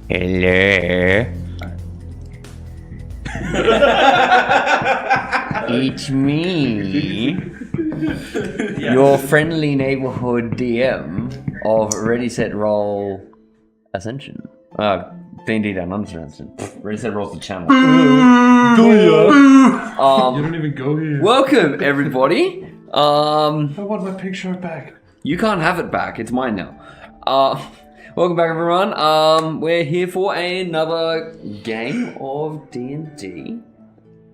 Hello. It's me, your friendly neighborhood DM of ReadySetRoll Ascension. D&D Down Under Ascension. ReadySetRoll's the channel. You don't even go here. Welcome, everybody. I want my picture back. You can't have it back. It's mine now. Welcome back, everyone. We're here for another game of D&D.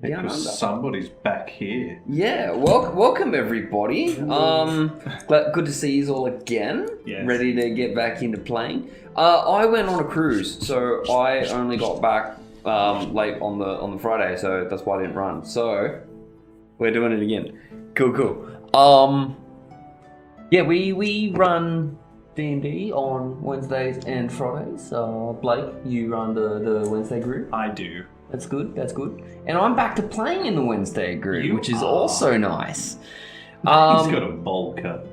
Because somebody's back here. Yeah, welcome everybody. Good to see you all again. Yes. Ready to get back into playing. I went on a cruise, so I only got back late on the Friday, so that's why I didn't run. So we're doing it again. Cool. Yeah, we run D&D on Wednesdays and Fridays. Blake, you run the Wednesday group. I do. That's good. And I'm back to playing in the Wednesday group, which is also nice. He's got a bowl cut.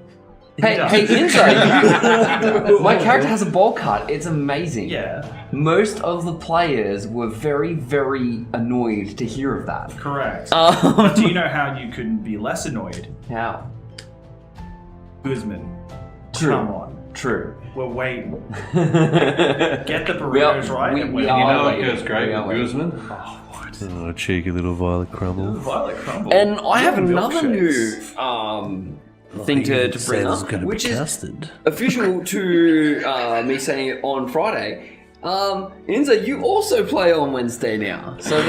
Hey, Inzo, my character has a bowl cut. It's amazing. Yeah. Most of the players were very, very annoyed to hear of that. Correct. But do you know how you couldn't be less annoyed? How? Guzman. True. Come on. True. We're waiting. Get the burritos right. we and we're are It goes great with Guzman. Oh, what? Oh, cheeky little violet crumble. Violet crumble. And I have another Milkshakes. new thing to bring up, which is custard. official to me saying it on Friday. Inza, you also play on Wednesday now. So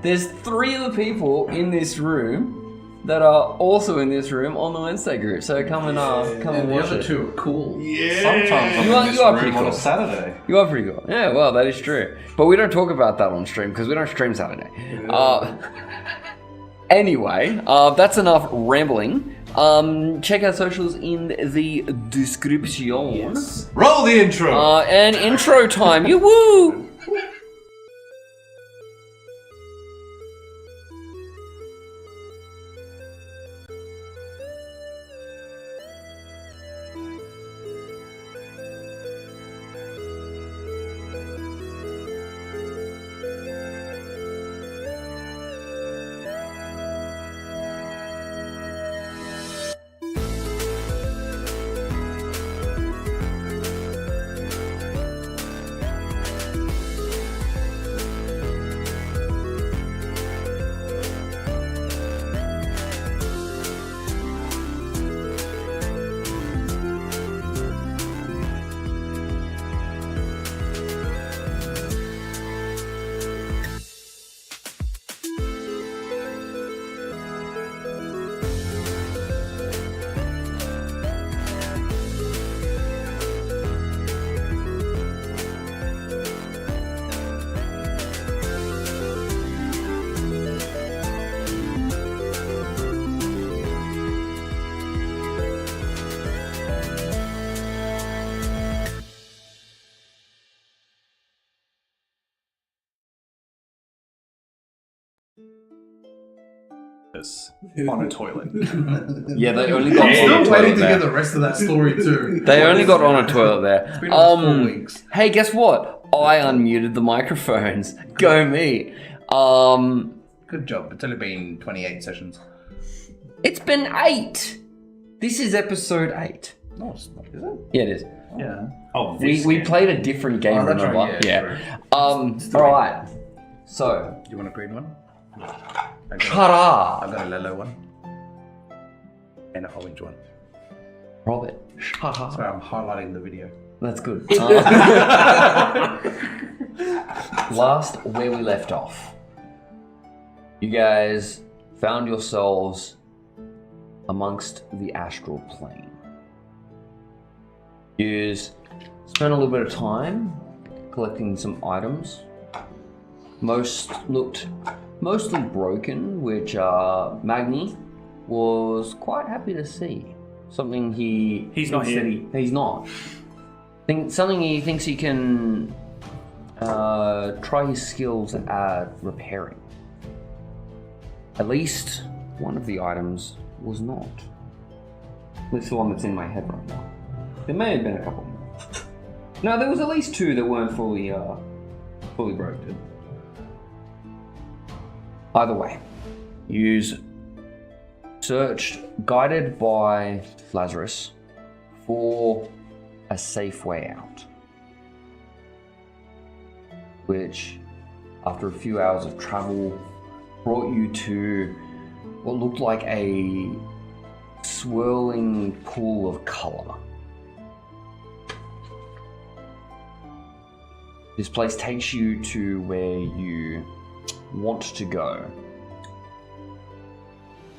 there's three other people in this room that are also in this room on the Wednesday group. So come and watch The other it. two are cool. Yeah. Sometimes I'm You in are- this you are room pretty on cool. a Saturday. You are pretty cool. Yeah, well, that is true. But we don't talk about that on stream because we don't stream Saturday. Anyway, that's enough rambling. Check our socials in the description. Yes. Roll the intro. And intro time. You woo! On a toilet. Yeah, they only got on a Still toilet waiting to there. get the rest of that story too. They only got on a toilet there. It's been almost 4 weeks. Hey, guess what? I unmuted the microphones. Go me. Good job. It's only been 28 sessions. It's been 8. This is episode 8. No, it's not, is it? Yeah, it is. Yeah. Oh, We played a different game, Oh, that's remember? right, yeah, Alright. So, Do you want a green one? ta-da! I've got a yellow one. And an orange one. Robert. Ta-da. Sorry, I'm highlighting the video. That's good. Last where we left off. You guys found yourselves amongst the astral plane. You spent a little bit of time collecting some items. Most looked mostly broken, which Magni was quite happy to see. Something He's not here. He's not. Something he thinks he can try his skills at repairing. At least one of the items was not. This is the one that's in my head right now. There may have been a couple more. No, there was at least two that weren't fully Fully broken. Either way, use searched, guided by Lazarus, for a safe way out. Which, after a few hours of travel, brought you to what looked like a swirling pool of color. This place takes you to where you want to go,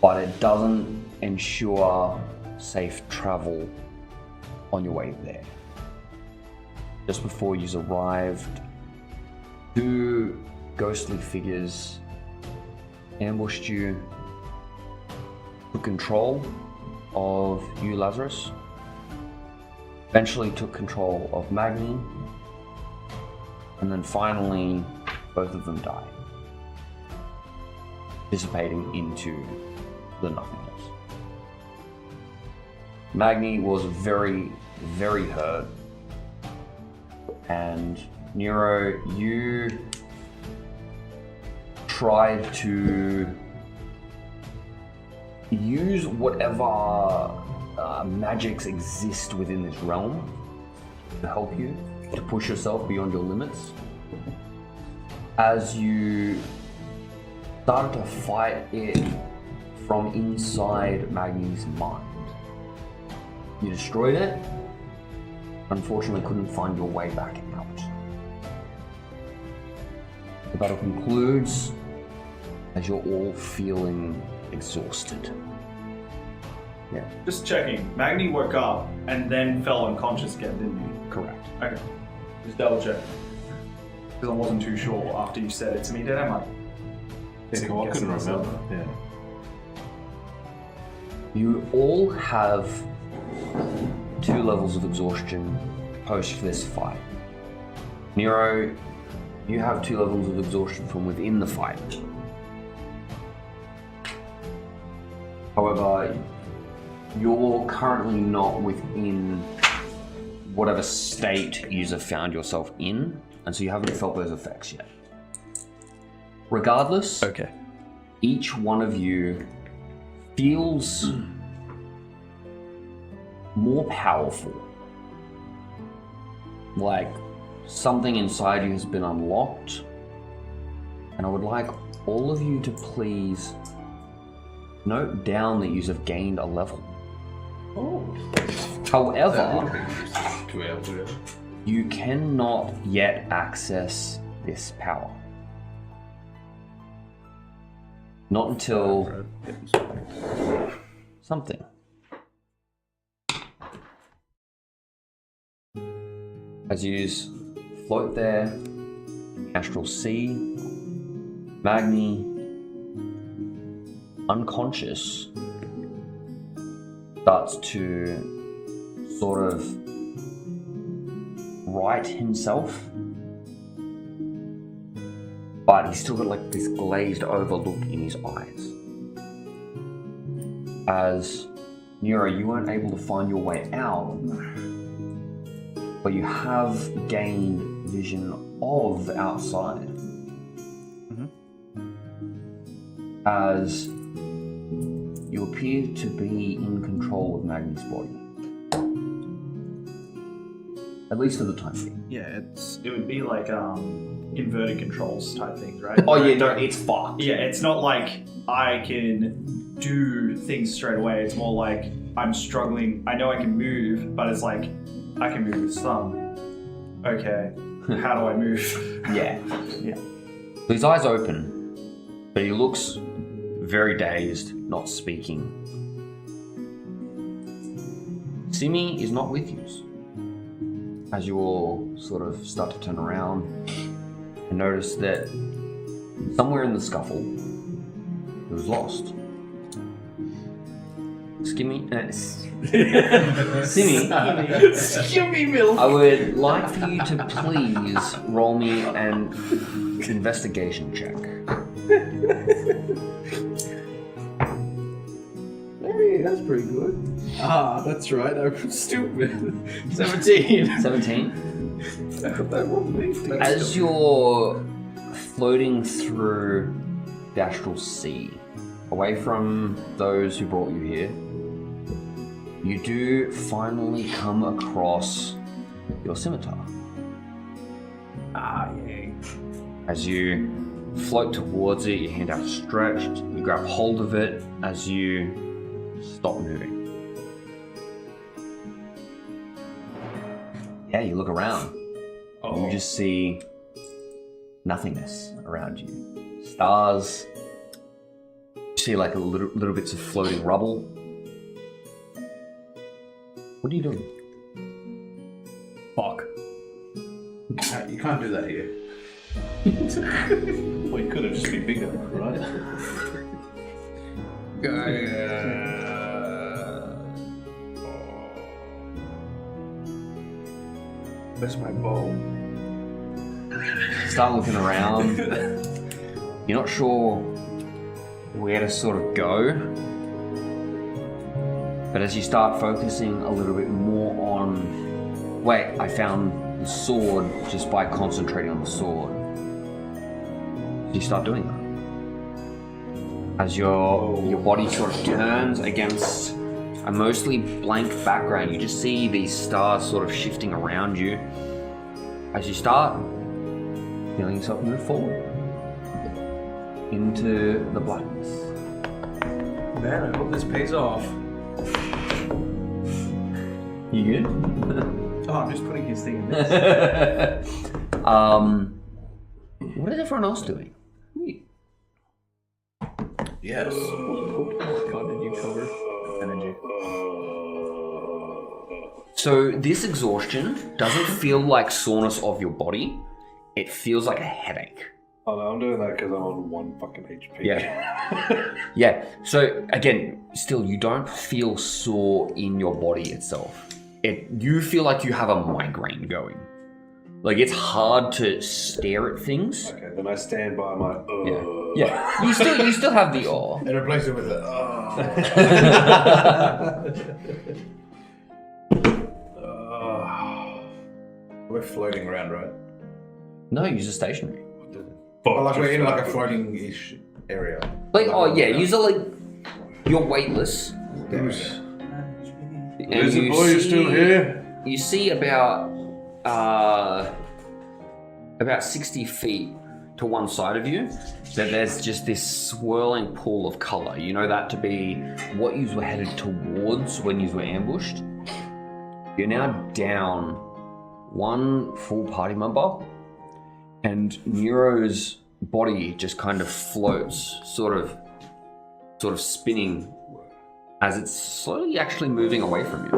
but it doesn't ensure safe travel on your way there. Just before you arrived, two ghostly figures ambushed you, took control of you, Lazarus, eventually took control of Magni, and then finally both of them died, dissipating into the nothingness. Magni was very, very hurt, and Nero, you tried to use whatever magics exist within this realm to help you, to push yourself beyond your limits. As you started to fight it from inside Magni's mind. You destroyed it, unfortunately couldn't find your way back out. The battle concludes as you're all feeling exhausted. Yeah, Just checking. Magni woke up and then fell unconscious again, didn't he? correct. Okay. Just double check. Because I wasn't too sure after you said it to me, did I? I couldn't remember. Yeah. You all have 2 levels of exhaustion post this fight. Nero, you have 2 levels of exhaustion from within the fight. However, you're currently not within whatever state you have found yourself in, and so you haven't felt those effects yet. Regardless, Okay. each one of you feels more powerful. Like something inside you has been unlocked. And I would like all of you to please note down that you have gained a level. However, you cannot yet access this power. Not until something. As you float there, Astral Sea, Magni, unconscious, starts to sort of right himself, but he's still got like this glazed over look in his eyes. As Nero, you weren't able to find your way out, but you have gained vision of the outside. As you appear to be in control of Magni's body. At least for the time being. Yeah, it would be like inverted controls type things, right? Oh yeah, no, it's fucked. Yeah, it's not like I can do things straight away. It's more like I'm struggling. I know I can move, but it's like I can move with some. Okay, how do I move? Yeah. So his eyes open, but he looks very dazed, not speaking. Simi is not with you. As you all sort of start to turn around and notice that somewhere in the scuffle, he was lost. Simi, I would like for you to please roll me an investigation check. Hey, that's pretty good. Ah, that's right. I'm stupid. 17. 17? As you're floating through the astral sea, away from those who brought you here, you do finally come across your scimitar. Ah, yay. As you float towards it, your hand outstretched, you grab hold of it as you stop moving. Yeah, you look around. You just see nothingness around you. Stars. You see like little bits of floating rubble. What are you doing? Fuck. You can't do that here. Well, you could have just been bigger, right? Where's my bow? Start looking around. You're not sure where to sort of go. But as you start focusing a little bit more on, wait, I found the sword just by concentrating on the sword. You start doing that. As your body sort of turns against a mostly blank background, you just see these stars sort of shifting around you. As you start feeling yourself move forward into the blackness. Man, I hope this pays off. You good? Oh, I'm just putting his thing in this. What is everyone else doing? Yes. What god did you cover? Energy. So this exhaustion doesn't feel like soreness of your body. It feels like a headache. Oh no, I'm doing that because I'm on 1 fucking HP. Yeah. Yeah. So again, still you don't feel sore in your body itself. You feel like you have a migraine going. Like it's hard to stare at things. Okay, then I stand by my. Yeah. You still have the awe. And replace it with a. We're floating around, right? No, use a stationary. Well, like we're in like a floating-ish area. Like use a you're weightless. Is the boy still here? You see about 60 feet to one side of you that there's just this swirling pool of color. You know that to be what you were headed towards when you were ambushed. You're now down one full party member, and Nero's body just kind of floats, sort of spinning as it's slowly actually moving away from you.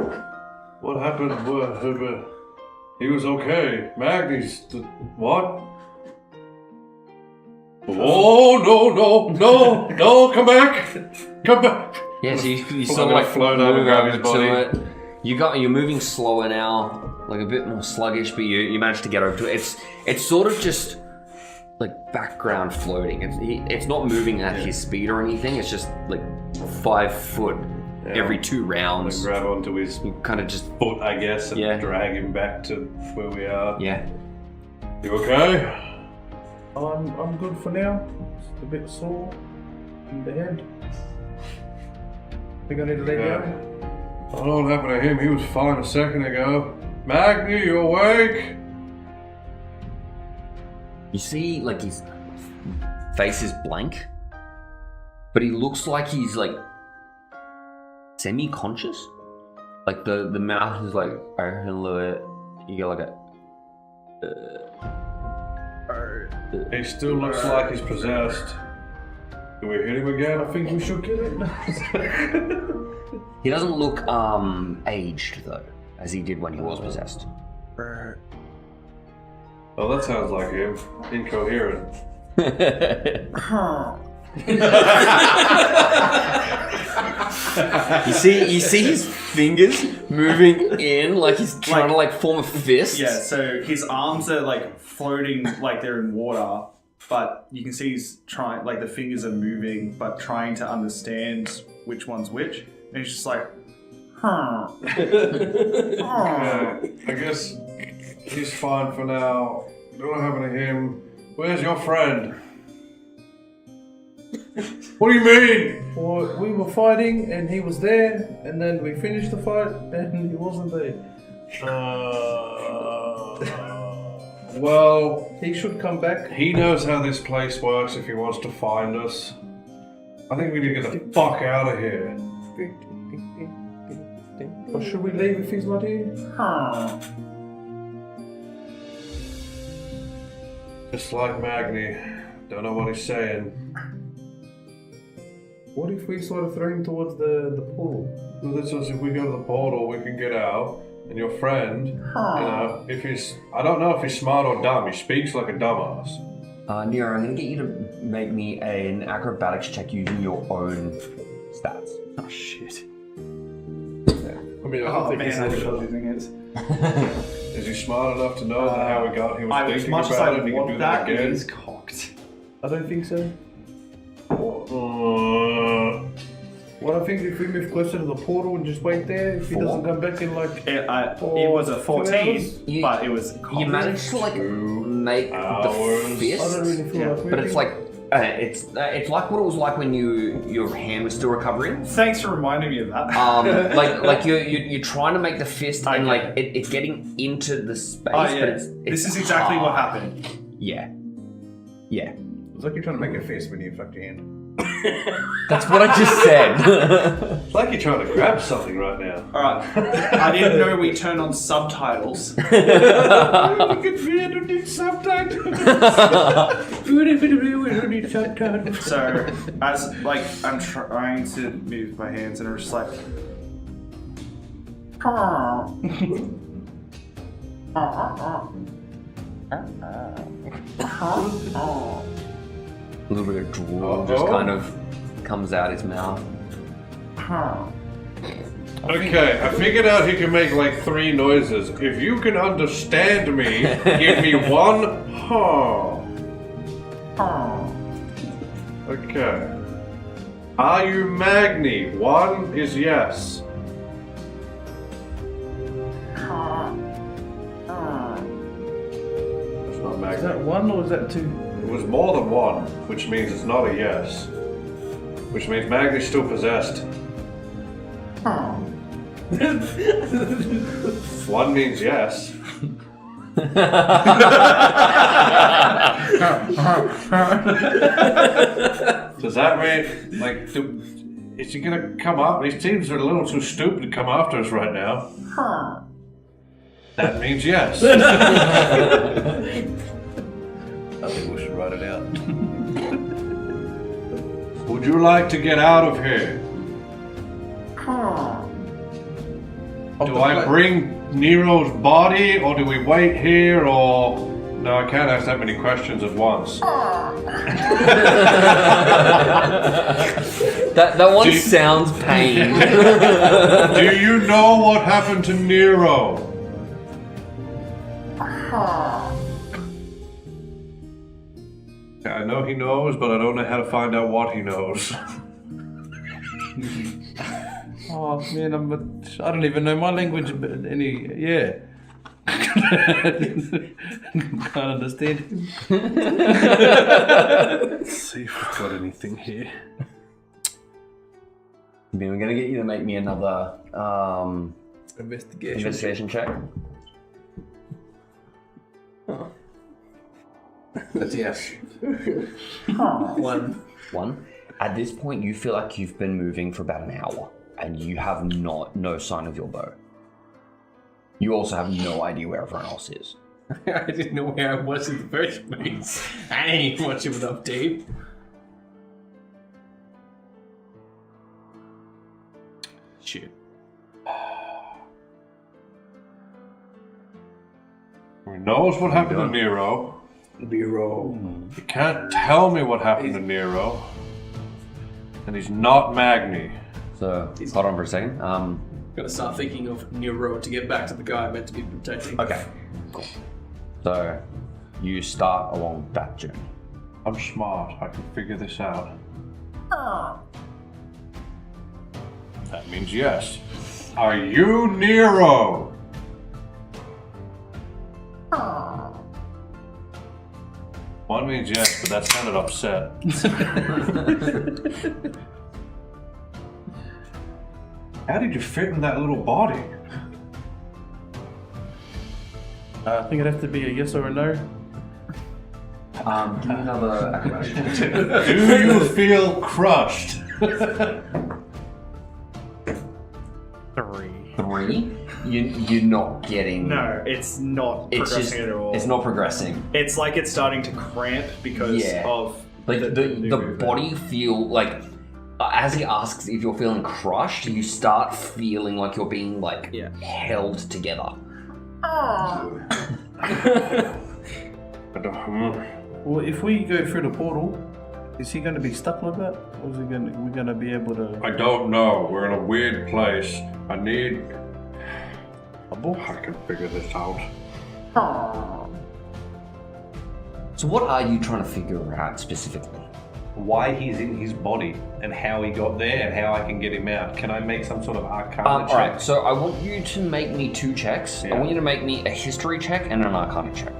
What happened? He was okay. Magnus, what? Oh, no, come back! Come back! Yeah, so you I'm sort of gonna like float over, move grab over his body. to it. You're moving slower now, like a bit more sluggish, but you managed to get over to it. It's sort of just like background floating. It's not moving at his speed or anything. It's just like 5 foot every 2 I rounds. grab onto his You kind of just foot, I guess, and drag him back to where we are. yeah. You okay? I'm good for now. Just a bit sore in the head. Think I need to lay down? I don't know what happened to him. He was fine a second ago. Magni, you awake? You see, like his face is blank, but he looks like he's like semi-conscious. Like the mouth is like, you get like a. He still looks like he's possessed. Do we hit him again? I think we should kill it. He doesn't look aged though, as he did when he was possessed. Oh, that sounds like him. Incoherent. You see his fingers moving in like he's trying to like form a fist. Yeah, so his arms are like floating like they're in water, but you can see he's trying, like the fingers are moving, but trying to understand which one's which. And he's just like, I guess He's fine for now. Don't know what happened to him. Where's your friend? What do you mean? Well, we were fighting and he was there, and then we finished the fight and he wasn't there. Well, He should come back. he knows how this place works if he wants to find us. I think we need to get the fuck out of here. Or should we leave if he's not here? Just like Magni. Don't know what he's saying. What if we sort of throw him towards the portal? Well, this is if we go to the portal, we can get out. And your friend, you know, if he's... I don't know if he's smart or dumb. He speaks like a dumbass. Nero, I'm gonna get you to make me an acrobatics check using your own stats. Oh shit. I mean, I don't Oh think man, he's I really should dumb. using it. Is he smart enough to know that how he got? He was As thinking much as about I it. And he can do want that that, it again. is cocked. I don't think so. Well, I think if we move closer to the portal and just wait there, if he doesn't come back in like... It was a 14, You- but it was cocked. You managed to like make hours. the fist, I don't really feel like moving. but it's like it's like what it was like when your hand was still recovering. Thanks for reminding me of that. Like you're trying to make the fist and Okay. like it's getting into the space, Oh, yeah. but it's This is exactly what hard. happened. Yeah. It's like you're trying to make a fist when you fucked your hand. That's what I just said. It's like you're trying to grab something right now. Alright. I didn't know we turned on subtitles. We don't need subtitles. So, as like I'm trying to move my hands and I'm just like A little bit of drool just kind of comes out his mouth. Okay, I figured out he can make like 3 noises. If you can understand me, give me 1 huh. Okay. Are you Magni? 1 is yes. That's not Is Magni. that 1 or is that 2? It was more than 1, which means it's not a yes. Which means Magni's still possessed. 1 means yes. Does that mean, like, is he gonna come up? These teams are a little too stupid to come after us right now. That means yes. I think we should write it out. Would you like to get out of here? Do I bring Nero's body, or do we wait here, or... No, I can't ask that many questions at once. That one Do you- sounds pain. Do you know what happened to Nero? Yeah, I know he knows, but I don't know how to find out what he knows. Oh man, I don't even know my language any. Yeah. Can't understand. Let's see if we've got anything here. Then we're gonna get you to make me another Investigation. investigation check. That's yes. 1. One. At this point, you feel like you've been moving for about an hour, and you have no sign of your bow. You also have no idea where everyone else is. I didn't know where I was in the first place. I didn't even watch it enough, Dave. Shit. He knows what happened to Nero. Nero. He can't tell me what happened to Nero. And he's not Magni. So, hold on for a second. Gotta start thinking of Nero to get back to the guy I'm meant to be protecting. Okay, cool. So, you start along that journey. I'm smart. I can figure this out. That means yes. Are you Nero? One means yes, but that sounded upset. How did you fit in that little body? I think it'd have to be a yes or a no. Give me another acrobatics. Do you feel crushed? 3. You're not getting. No, it's not progressing at all. It's not progressing. It's like it's starting to cramp because of Like the movement. body feel like. As he asks if you're feeling crushed, you start feeling like you're being like held together. Well, if we go through the portal, is he going to be stuck like that? Or is he going to, we're going to be able to... I don't know. We're in a weird place. I need... I can figure this out. So what are you trying to figure out specifically? Why he's in his body and how he got there and how I can get him out. Can I make some sort of arcana check? Alright, so I want you to make me 2 checks. Yeah. I want you to make me a history check and an arcana check.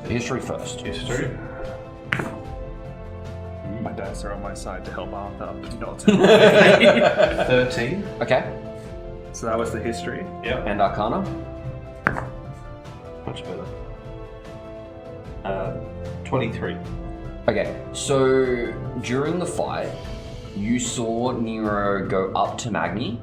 History first. History? My dice are on my side to help Arthur, but not 13. Okay. So that was the history. Yep. And arcana? Much better. 23. Okay, so during the fight, you saw Nero go up to Magni.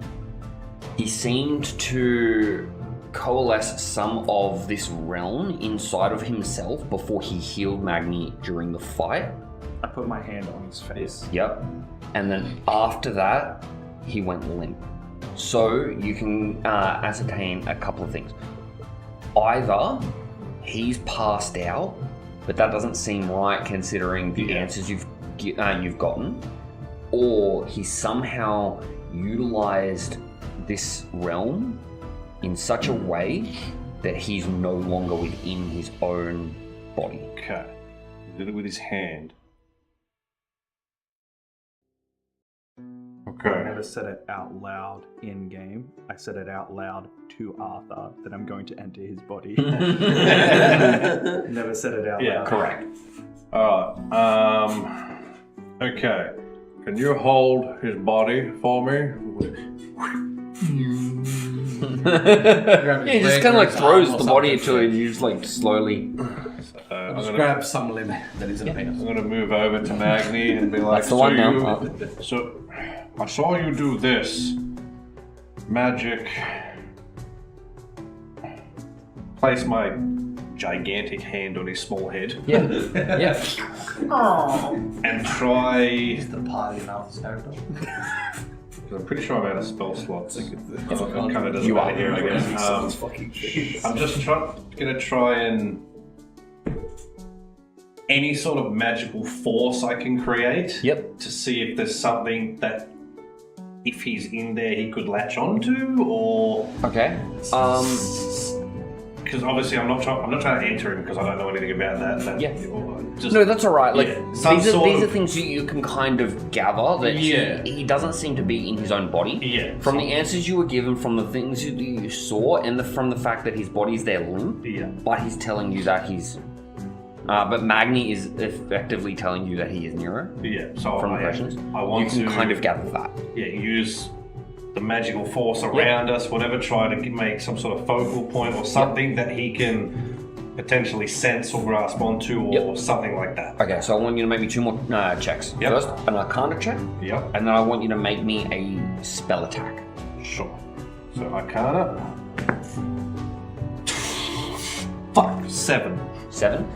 He seemed to coalesce some of this realm inside of himself before he healed Magni during the fight. I put my hand on his face. Yep. And then after that, he went limp. So you can ascertain a couple of things. Either he's passed out, but that doesn't seem right considering the answers you've gotten, or he somehow utilized this realm in such a way that he's no longer within his own body. Okay. He did it with his hand. I Okay. never said it out loud in game. I said it out loud to Arthur that I'm going to enter his body. Never said it out loud. Correct. Alright. Okay. Can you hold his body for me? He just kind of like throws the body to it and you just like slowly. I'm Just gonna, grab some limb that isn't a penis. I'm gonna move over to Magni and be like, That's the one now. So, I saw you do this magic. Place my gigantic hand on his small head Yeah. Yeah. and try. The party mouth character. I'm pretty sure I'm out of spell slots. It kind of doesn't You matter are. here, I guess. I'm just gonna try and any sort of magical force I can create. Yep. To see if there's something that, if he's in there, he could latch onto, or Okay. because obviously I'm not trying to enter him because I don't know anything about that. Yeah. Just, No, that's all right. Like Yeah, some these sort are of- things you can kind of gather that he doesn't seem to be in his own body. Yeah. From the answers you were given, from the things you saw, and from the fact that his body's there limp. Yeah. But he's telling you that he's. But Magni is effectively telling you that he is Nero. Yeah. So From the questions, I want you can to kind of gather that. use the magical force around us, whatever, try to make some sort of focal point or something that he can potentially sense or grasp onto or something like that. Okay, so I want you to make me 2 more checks. Yep. First, an Arcana check, Yep. and then I want you to make me a spell attack. Sure. So Arcana. 7. 7.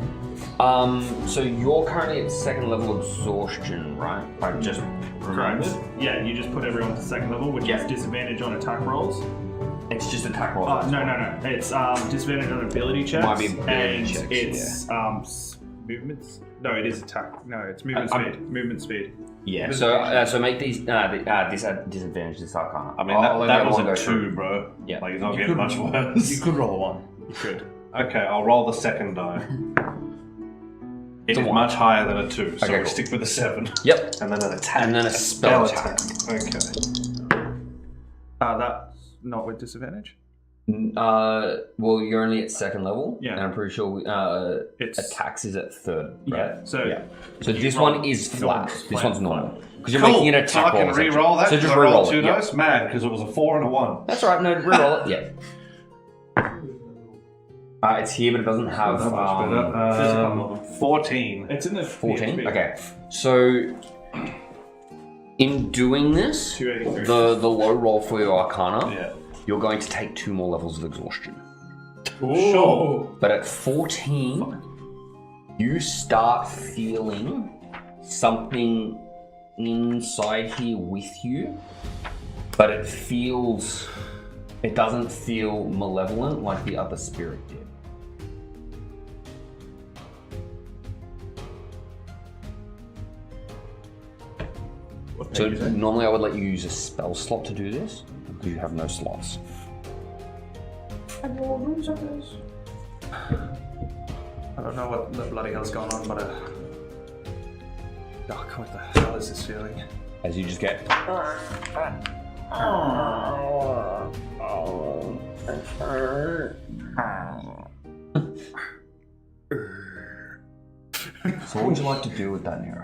So you're currently at 2nd level exhaustion, right? I just remembered. Yeah, you just put everyone to 2nd level, which is disadvantage on attack rolls. It's just attack roll. No. It's disadvantage on ability checks. Might be ability and checks, it's movements. No, it is attack. No, it's movement speed. Movement speed. Yeah. So make these disadvantage this Arcana. I mean, I'll let that the was other one a go 2, through. bro. Yeah. Like, it's not getting much worse. You could roll a 1. You could. Okay, I'll roll the second die. It a is one. much higher than a 2, so Okay, we'll cool. stick with a 7. Yep. And then an attack. And then a spell attack. Okay. That's not with disadvantage. Well, you're only at second level. Yeah. And I'm pretty sure It's attacks is at third, right? yeah. So So this one is flat. This one's normal. Because you're Cool. making an So attack I can roll, re-roll that. So just because I rolled re-roll two it. Yeah. dice. Mad because it was a 4 and a 1. That's all right. No, re-roll it. Yeah. It's here, but it doesn't have. 14. it's in the 14. PHP. Okay. So, in doing this, 283. the low roll for your Arcana, Yeah. you're going to take 2 more levels of exhaustion. Sure. But at 14, you start feeling something inside here with you, but it doesn't feel malevolent like the other spirit did. So normally I would let you use a spell slot to do this, because you have no slots. I don't know what the bloody hell's going on, but what the hell is this feeling? As you just get. So what would you like to do with that, Nero?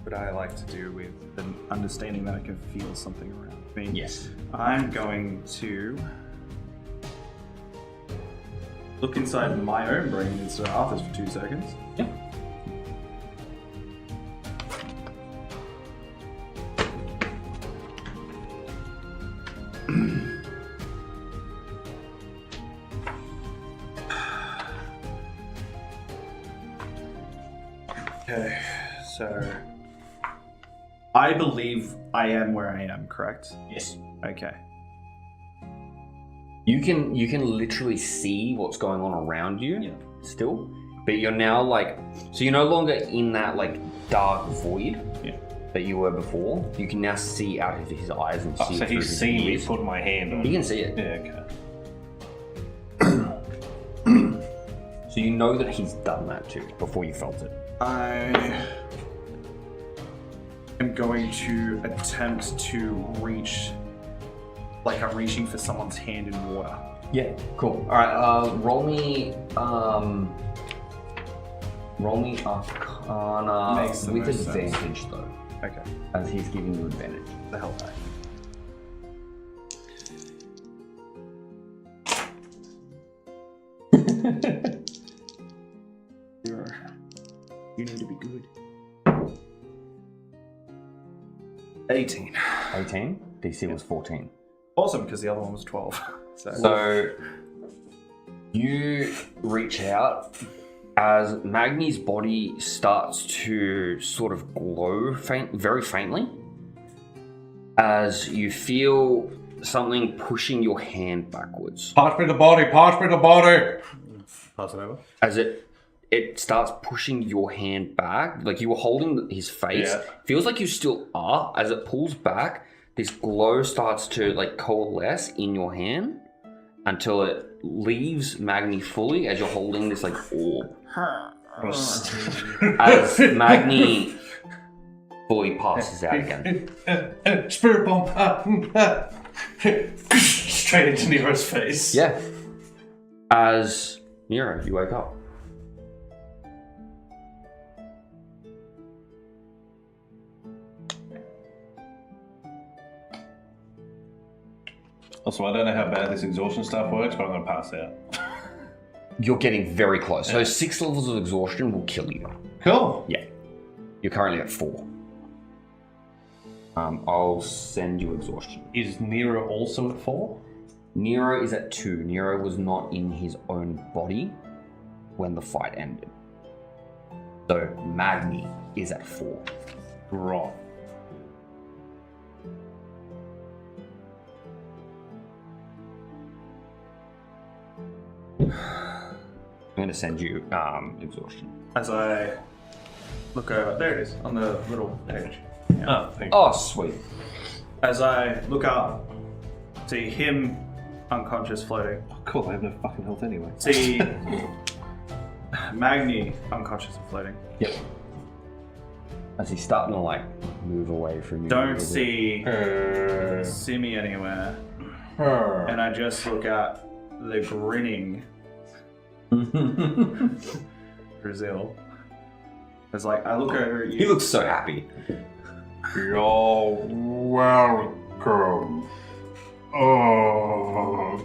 What I like to do with the understanding that I can feel something around me. Yes. I'm going to look inside my own brain instead of Arthur's for 2 seconds. Yeah. Okay, so I believe I am where I am, correct? Yes. Okay. You can literally see what's going on around you still, but you're now so you're no longer in that dark void that you were before. You can now see out of his eyes and see So through he's his seen me ears. put my hand on He it. can see it. Yeah, okay. So you know that he's done that too before you felt it. I am going to attempt to reach, like I'm reaching for someone's hand in water. Yeah, cool. All right, roll me Arcana Makes the with most sense. advantage though, Okay. as he's giving you advantage. The hell back. You need to be good. 18. 18. DC was 14. Awesome, because the other one was 12. So you reach out as Magni's body starts to sort of glow very faintly, as you feel something pushing your hand backwards. Pass me the body, pass me the body! Pass it over. As it starts pushing your hand back, like you were holding his face. Yeah. Feels like you still are. As it pulls back, this glow starts to coalesce in your hand until it leaves Magni fully as you're holding this orb. As Magni fully passes out again. Spirit bomb! Straight into Nero's face. Yeah. As Nero, you wake up. Also, I don't know how bad this exhaustion stuff works, but I'm going to pass out. You're getting very close. So 6 levels of exhaustion will kill you. Cool. Yeah. You're currently at 4. I'll send you exhaustion. Is Nero also at 4? Nero is at 2. Nero was not in his own body when the fight ended. So Magni is at 4. Right. I'm going to send you exhaustion. As I look over, there it is, on the little page. Oh, thank you. Oh, sweet. As I look up, see him unconscious, floating. Oh, cool, I have no fucking health anyway. See Magni, unconscious and floating. Yep. As he's starting to like move away from you. Don't see Simi anywhere. And I just look at the grinning Brazil. It's like I look over at you. He looks so happy. You're welcome. Oh.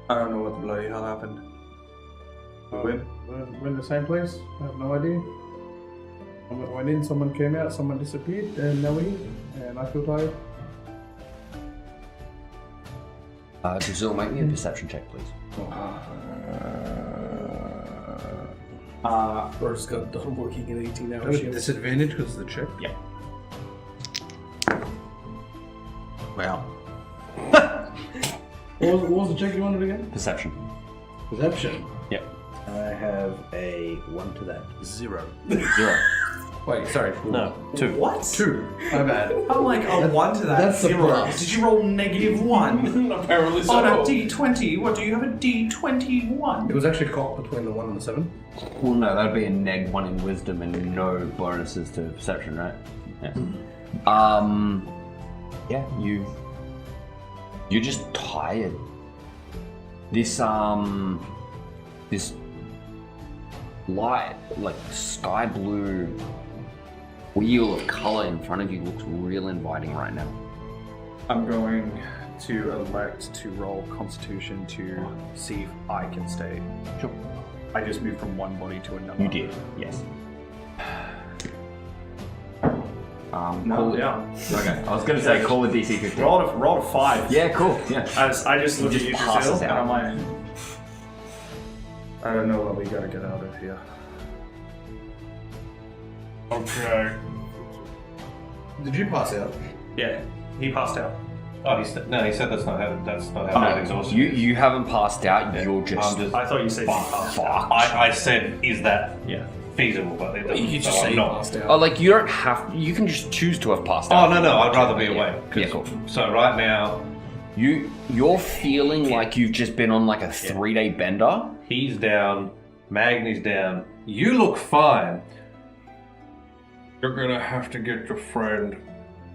I don't know what the bloody hell happened. We're in the same place. I have no idea. I went in, someone came out, someone disappeared, and now we're here. And I feel tired. Brazil, make me a perception check, please. Bro's got done working at 18 hours. Disadvantage because of the check? Yeah. Wow. What was the check you wanted again? Perception. Perception. Yep. I have a 1 to that. 0. 0. Wait, sorry. No, 2. What? 2. My bad. I'm like a 1 to that. That's the 0. plus. Did you roll -1? Apparently so. On a D20, what do you have a D21? It was actually caught between the 1 and the 7. Well, no, that'd be a -1 in wisdom and no bonuses to perception, right? Yeah. Yeah, you're just tired. This light, like sky blue wheel of color in front of you looks real inviting right now. I'm going to elect to roll Constitution to see if I can stay. Sure. I just moved from one body to another. You did, yes. No, call it- yeah. Okay, I was gonna say call it DC 15. Rolled a 5. Yeah, cool. Yeah. I just look Just at you, passes Brazil, and out. I'm like, I don't know what we gotta get out of here. Okay. Did you pass out? Yeah, he passed out. Oh, he said that's not how that exhaustion. You haven't passed out. You're I'm just just. I thought you said he passed out. fucked. I said, is that Yeah. feasible? But it doesn't. You could so just I'm say not. passed out. Oh, like you don't have. You can just choose to have passed Oh out. no, I'd rather be Yeah. awake. Yeah, cool. So right now, You're feeling like you've just been on like a 3-day bender. he's down, Magni's down. You look fine. You're gonna have to get your friend.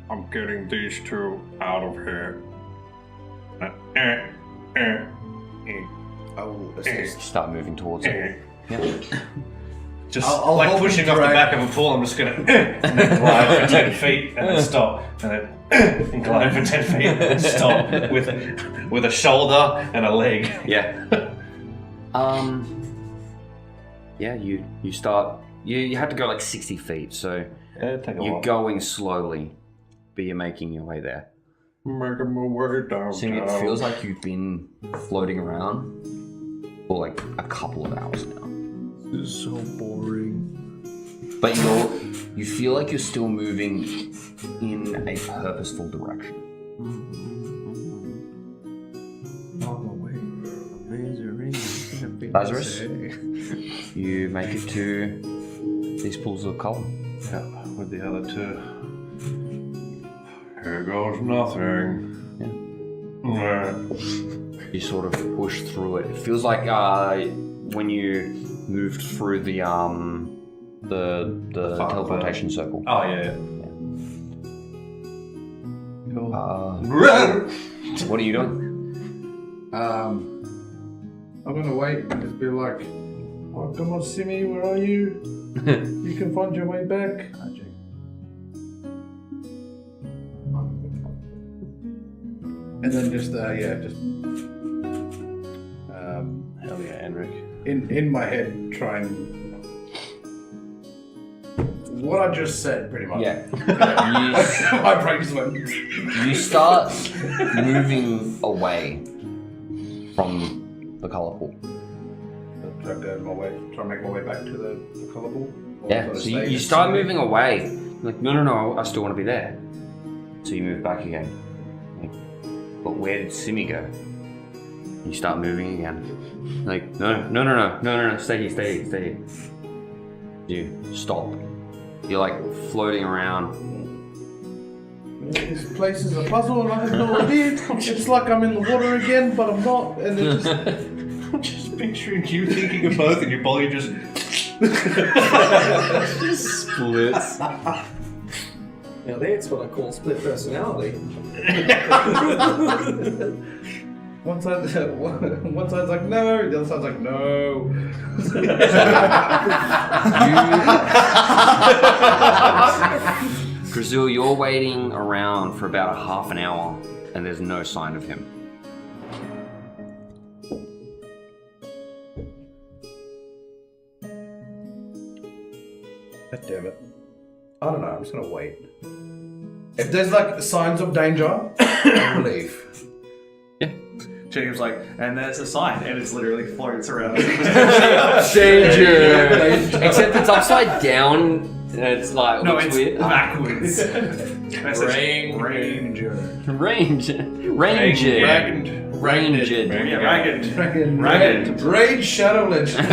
I'm getting these two out of here. I will assist. Start moving towards it. Yeah. Just I'll like help pushing you off the drag- back of a pool, I'm just gonna and then glide for 10 feet and then stop. And then and glide for 10 feet and then stop with a shoulder and a leg. Yeah. Yeah. You start. You had to go like 60 feet, so Yeah, take a you're while. going slowly, but you're making your way there. Making my way down. So it feels like you've been floating around for like a couple of hours now. This is so boring. But you feel like you're still moving in a purposeful direction. Lazarus, you make it to these pools of color. Yeah, with the other two. Here goes nothing. Yeah. You sort of push through it. It feels like when you moved through the teleportation circle. Oh yeah. What are you doing? I'm gonna wait and just be like, oh, come on, Simi, where are you? You can find your way back. And then just hell yeah, Enric. in my head try and what I just said pretty much. Yeah. My brain just went. You start moving away from the color pool. Try to make my way back to the colour pool. Or Yeah, sort of so stay you with start Simi. moving away. You're like, no, I still want to be there. So you move back again. Like, but where did Simi go? You start moving again. Like, no, stay here. You stop. You're like floating around This place is a puzzle and I have no idea. It's like I'm in the water again, but I'm not. And it just... I'm just picturing you thinking of both and your body just... Just splits. Now that's what I call split personality. One side's like, no. The other side's like, no. Grazul, you're waiting around for about a half an hour, and there's no sign of him. God damn it. I don't know, I'm just gonna wait. If there's like signs of danger, I'll leave. Jacob's like, and there's a sign, and it's literally floats around. Danger! Except it's upside down, and it's like, No, looks it's weird. backwards. Ranger. Ranger. Yeah, ragged. Raid Shadow Legend.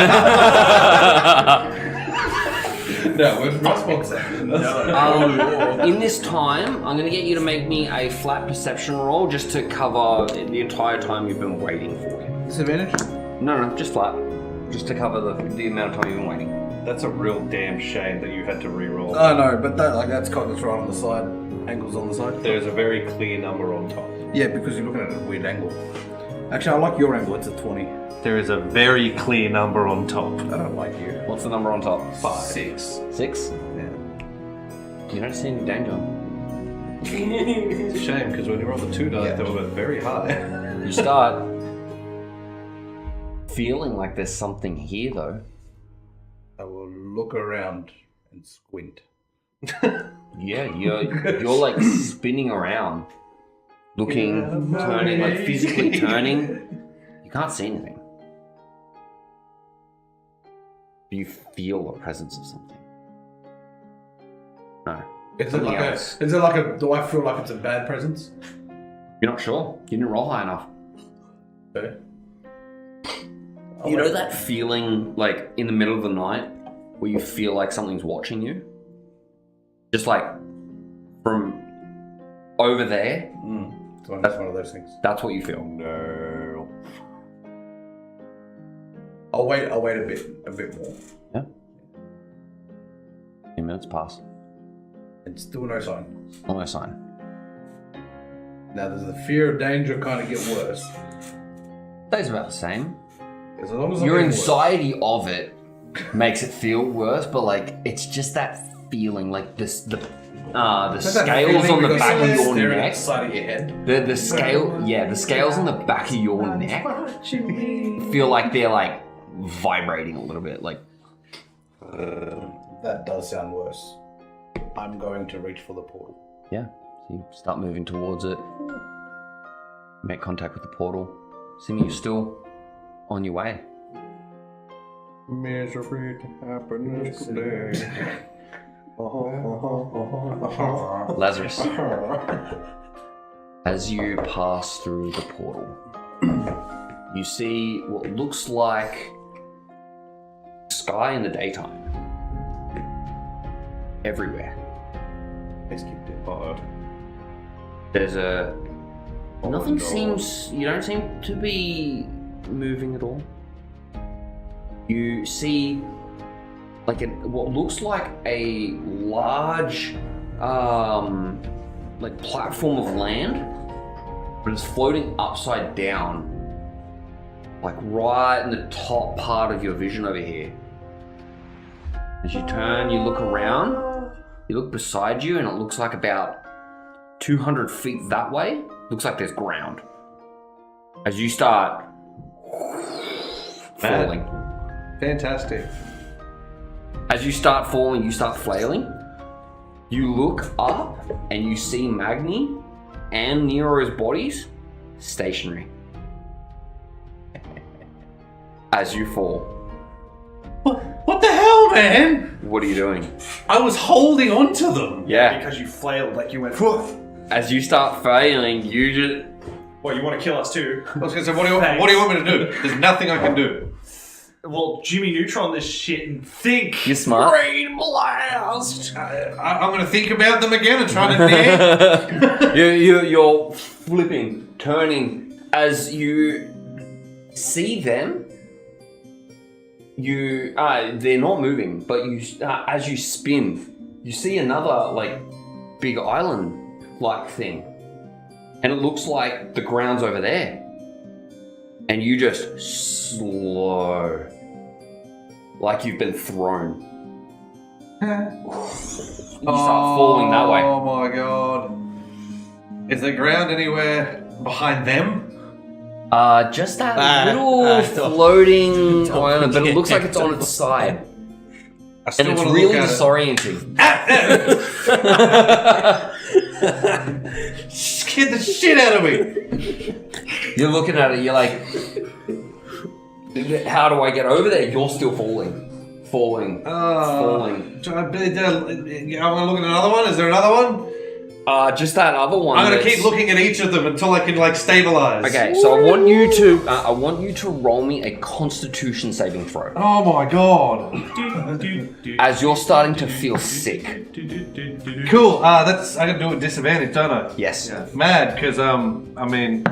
No, we're not sponsored. In this time, I'm going to get you to make me a flat perception roll just to cover the entire time you've been waiting for him. Disadvantage? No, just flat. Just to cover the amount of time you've been waiting. That's a real damn shame that you had to re-roll. Oh no, but that's kind of right on the side. Angles on the side. There's a very clear number on top. Yeah, because you're looking at a weird angle. Actually, I like your angle. It's a 20. There is a very clear number on top. I don't like you. What's the number on top? 5. 6. 6? Yeah. You don't see any danger. It's a shame because when you roll the 2 dice, Yeah. they were very high. You start feeling like there's something here, though. I will look around and squint. Yeah, you're like spinning around, looking, turning, like physically turning. You can't see anything. You feel the presence of something. No. Is it Something like else. a? Is it like a? Do I feel like it's a bad presence? You're not sure. You didn't roll high enough. Okay. You know that feeling, like, in the middle of the night, where you feel like something's watching you? Just like, from over there, So that's one of those things. that's what you feel. No. I'll wait a bit more. Yeah. 10 minutes pass. And still no sign. No sign. Now does the fear of danger kind of get worse? Stays about the same. As long as I'm Your getting worse. anxiety of it makes it feel worse, but like it's just that feeling, like the Is that scales feeling on the because back of someone's your staring at neck. the side of your head? The scale, yeah, the scales on the back of your neck feel like they're like vibrating a little bit, like. That does sound worse. I'm going to reach for the portal. Yeah, so you start moving towards it. Make contact with the portal. Assuming you're still on your way. Misery to happiness today. Lazarus, as you pass through the portal, you see what looks like sky in the daytime. Everywhere. There's a... Nothing seems... You don't seem to be moving at all. You see like what looks like a large like platform of land, but it's floating upside down, like right in the top part of your vision over here. As you turn, you look around, you look beside you, and it looks like about 200 feet that way. Looks like there's ground. As you start falling. Fantastic. As you start falling, you start flailing. You look up and you see Magni and Nero's bodies stationary. As you fall. What the hell, man? What are you doing? I was holding on to them. Yeah. Because you flailed like you went. As you start flailing, you just... Well, you want to kill us too? I was going to say, what do you want me to do? There's nothing I can do. well, Jimmy Neutron this shit and think. You're smart. Brain blast. I'm going to think about them again and try to think. You're flipping, turning as you see them. They're not moving, but as you spin, you see another like big island-like thing, and it looks like the ground's over there. And you just slow, like you've been thrown. You start falling that way. Oh my god. Is the ground anywhere behind them? Just that little floating island, but it looks like it's on its side. And it's really disorienting. Scared the shit out of me. You're looking at it, you're like, how do I get over there? You're still falling. Falling. I'm going to look at another one. Is there another one? Just that other one. I'm going to keep looking at each of them until I can like stabilize. Okay, so I want you to roll me a Constitution saving throw. Oh my god. As you're starting to feel sick. Cool. That's I can do it with disadvantage, don't I? Yes. Yeah. Mad, because I mean,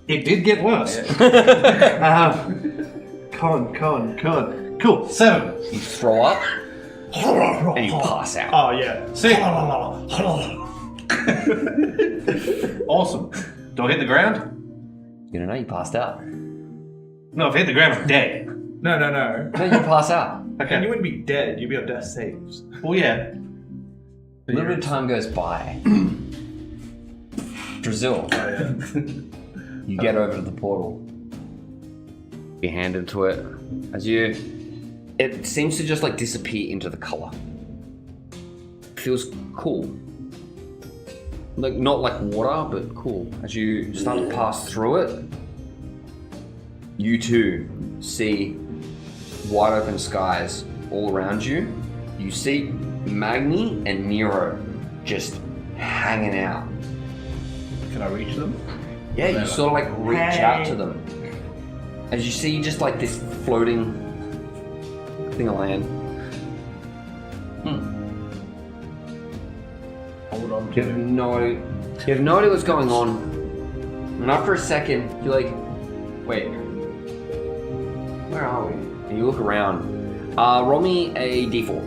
it did get worse. Con. Cool. 7. You throw up and you pass out. Oh yeah. See. Awesome. Do I hit the ground? You don't know, you passed out. No, if I hit the ground, I'm dead. No. No, you pass out. And you wouldn't be dead. You'd be on death saves. Well, yeah. A little bit of time goes by. Brazil. Oh yeah. You get over to the portal. You hand into it. It seems to just like disappear into the color. Feels cool. Like not like water, but cool. As you start to pass through it, you too see wide open skies all around you. You see Magni and Nero just hanging out. Can I reach them? Yeah, you sort of like reach out to them. As you see just like this floating thing of land. Hold on You have no idea what's going on. And after a second, you're like, wait, where are we? And you look around. Roll me a d4.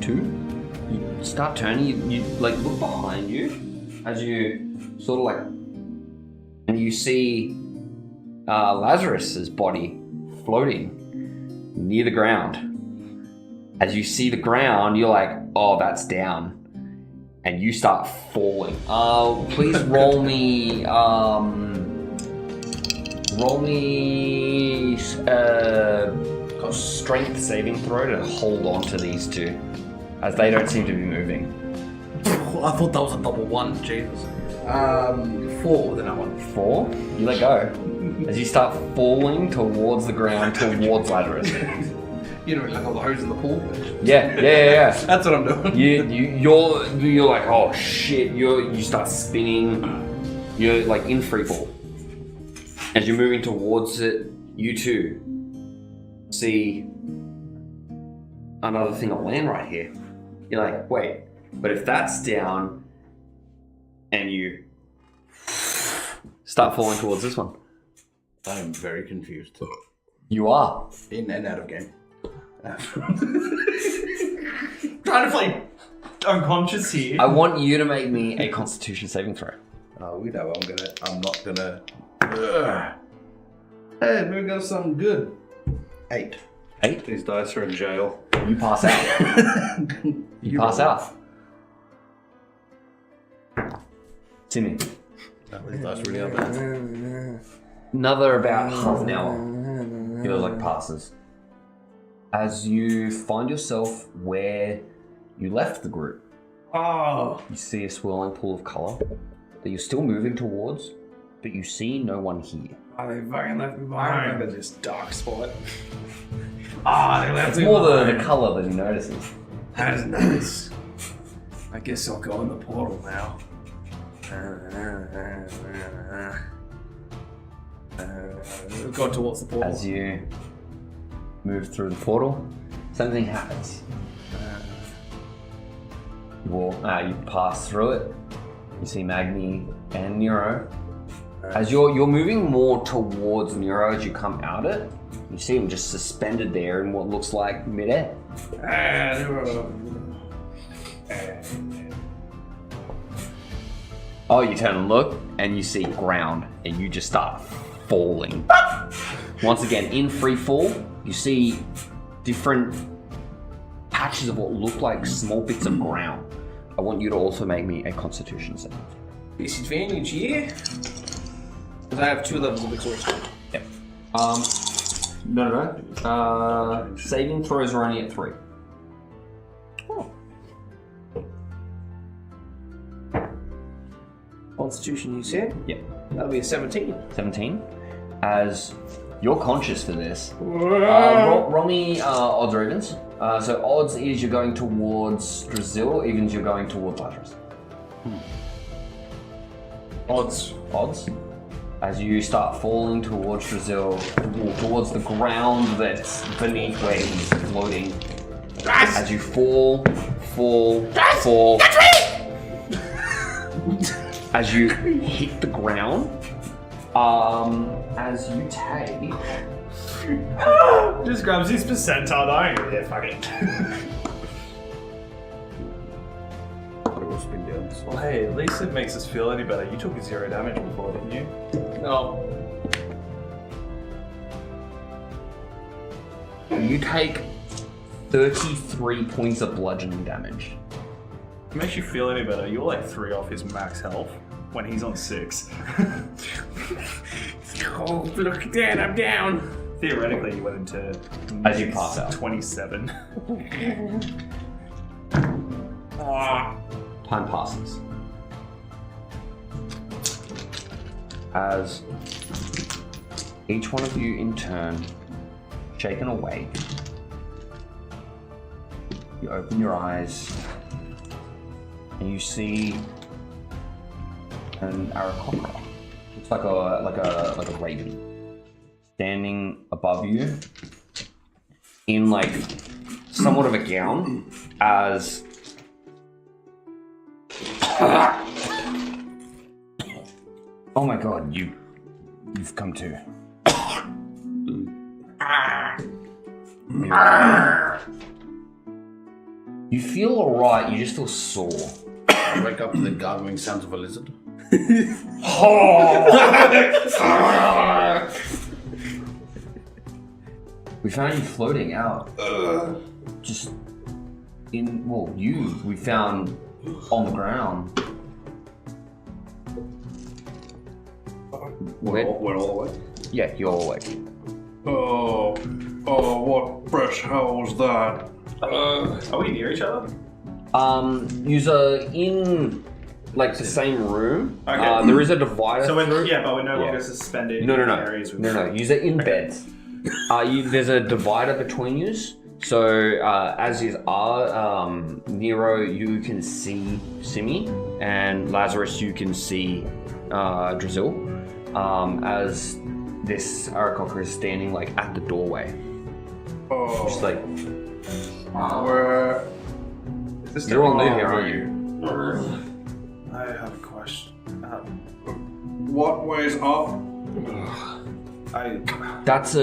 2. You start turning, you like look behind you as you sort of like, and you see Lazarus's body floating near the ground. As you see the ground, you're like, oh, that's down. And you start falling. Please roll me strength saving throw to hold on to these two, as they don't seem to be moving. I thought that was a double 1, Jesus. 4 with another one. 4? You let go. As you start falling towards the ground, towards Lazarus. You know, like all the hose in the pool. Yeah. That's what I'm doing. You're like, oh shit, you start spinning. You're like in free fall. As you're moving towards it, you too see another thing of land right here. You're like, wait, but if that's down and you start falling towards this one. I am very confused. You are. In and out of game. Trying to play unconscious here. I want you to make me a Constitution saving throw. We know I'm not gonna. Hey, maybe got something good. 8. 8? These dice are in jail. You pass out. You pass out. Timmy. These dice really are bad. Another about half an hour feels like passes. As you find yourself where you left the group. Oh. You see a swirling pool of colour that you're still moving towards, but you see no one here. Oh, they fucking left me behind. I remember this dark spot. They left It's me more behind. the colour that he notices. That's nice. I guess I'll go in the portal now. We've gone towards the portal. As you move through the portal, something happens. You pass through it. You see Magni and Nero. As you're moving more towards Nero as you come out it, you see him just suspended there in what looks like midair. Oh, you turn and look, and you see ground, and you just start falling. Once again, in free fall, you see different patches of what look like small bits of ground. I want you to also make me a Constitution save. Disadvantage here? Because I have 2 levels of exhaustion. Yep. No. Saving throws are only at 3. Constitution, you said? Yep. That'll be a 17. 17. As you're conscious for this, roll me odds or evens. So odds is you're going towards Brazil, evens you're going towards Lazarus. Odds. Odds. As you start falling towards Brazil, towards the ground that's beneath where he's floating. As you fall. As you hit the ground, as you take... Just grabs his percentile, I ain't here, fuck it. Well, hey, at least it makes us feel any better. You took 0 damage before, didn't you? No. You take 33 points of bludgeoning damage. It makes you feel any better. You're like 3 off his max health when he's on 6. Oh, look at that, I'm down. Theoretically, you went into As you pass out. 27. Time passes. As each one of you in turn, shaken awake, you open your eyes and you see an Aarakocra. Looks like a raven standing above you in like somewhat of a gown as oh my god, you've come to. You feel alright, you just feel sore. I wake up to the gargling sounds of a lizard. We found you floating out. Just in, well, we found on the ground. We're all awake. Yeah, you're awake. Oh, what fresh hell was that? Are we near each other? You're in like the same room. Okay. There is a divider. So but we're no longer suspended in areas with No. You're in beds. There's a divider between you. So as is Nero, you can see Simi, and Lazarus, you can see Drizzle. As this Aarakocra is standing like at the doorway. Just like Where? you're all new here, aren't you? I have a question. What ways up? That's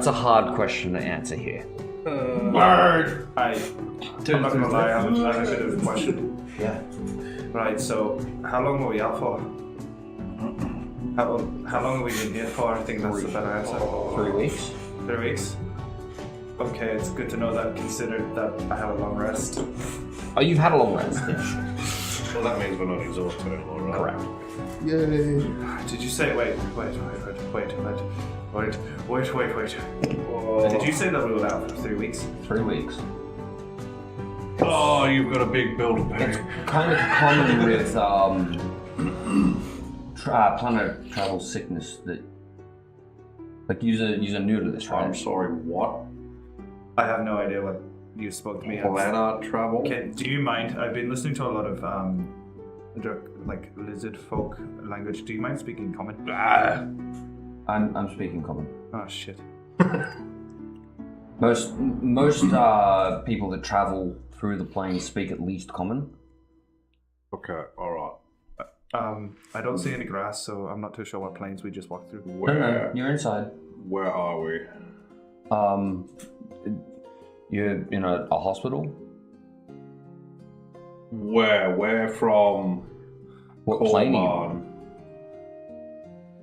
a hard question to answer here. I'm not gonna lie, I have a bit of a question. Yeah. Right, so how long were we out for? How long have we been here for? I think that's the better answer. 3 weeks. 3 weeks? Okay, it's good to know that, considered that I have a long rest. Oh, you've had a long rest. Well, that means we're not exhausted anymore, right? Correct. Yay. Did you say, wait. Did you say that we were out for 3 weeks? 3 weeks. Oh, you've got a big bill to pay. It's kind of common with planet travel sickness that, like, you're new to this, right? I'm sorry, what? I have no idea what you spoke to me. Planet travel? Okay, do you mind? I've been listening to a lot of like lizard folk language. Do you mind speaking common? I'm speaking common. Oh shit. Most people that travel through the plains speak at least common. Okay, alright. I don't see any grass, so I'm not too sure what plains we just walked through. No, you're inside. Where are we? You're in a hospital. Where from? What plane are you on?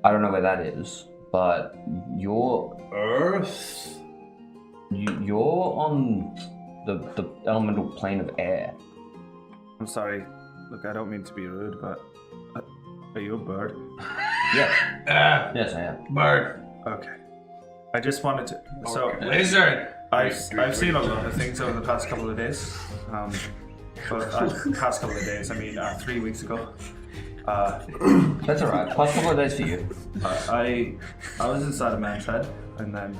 I don't know where that is, but you're Earth? you're on the elemental plane of air. I'm sorry. Look, I don't mean to be rude, but are you a bird? Yeah. Yes, I am. Bird. Okay. I just wanted to. So Lizard. I've seen a lot of things over the past couple of days. Past couple of days. I mean, 3 weeks ago. That's alright. Past couple of days for you. I was inside a man's head, and then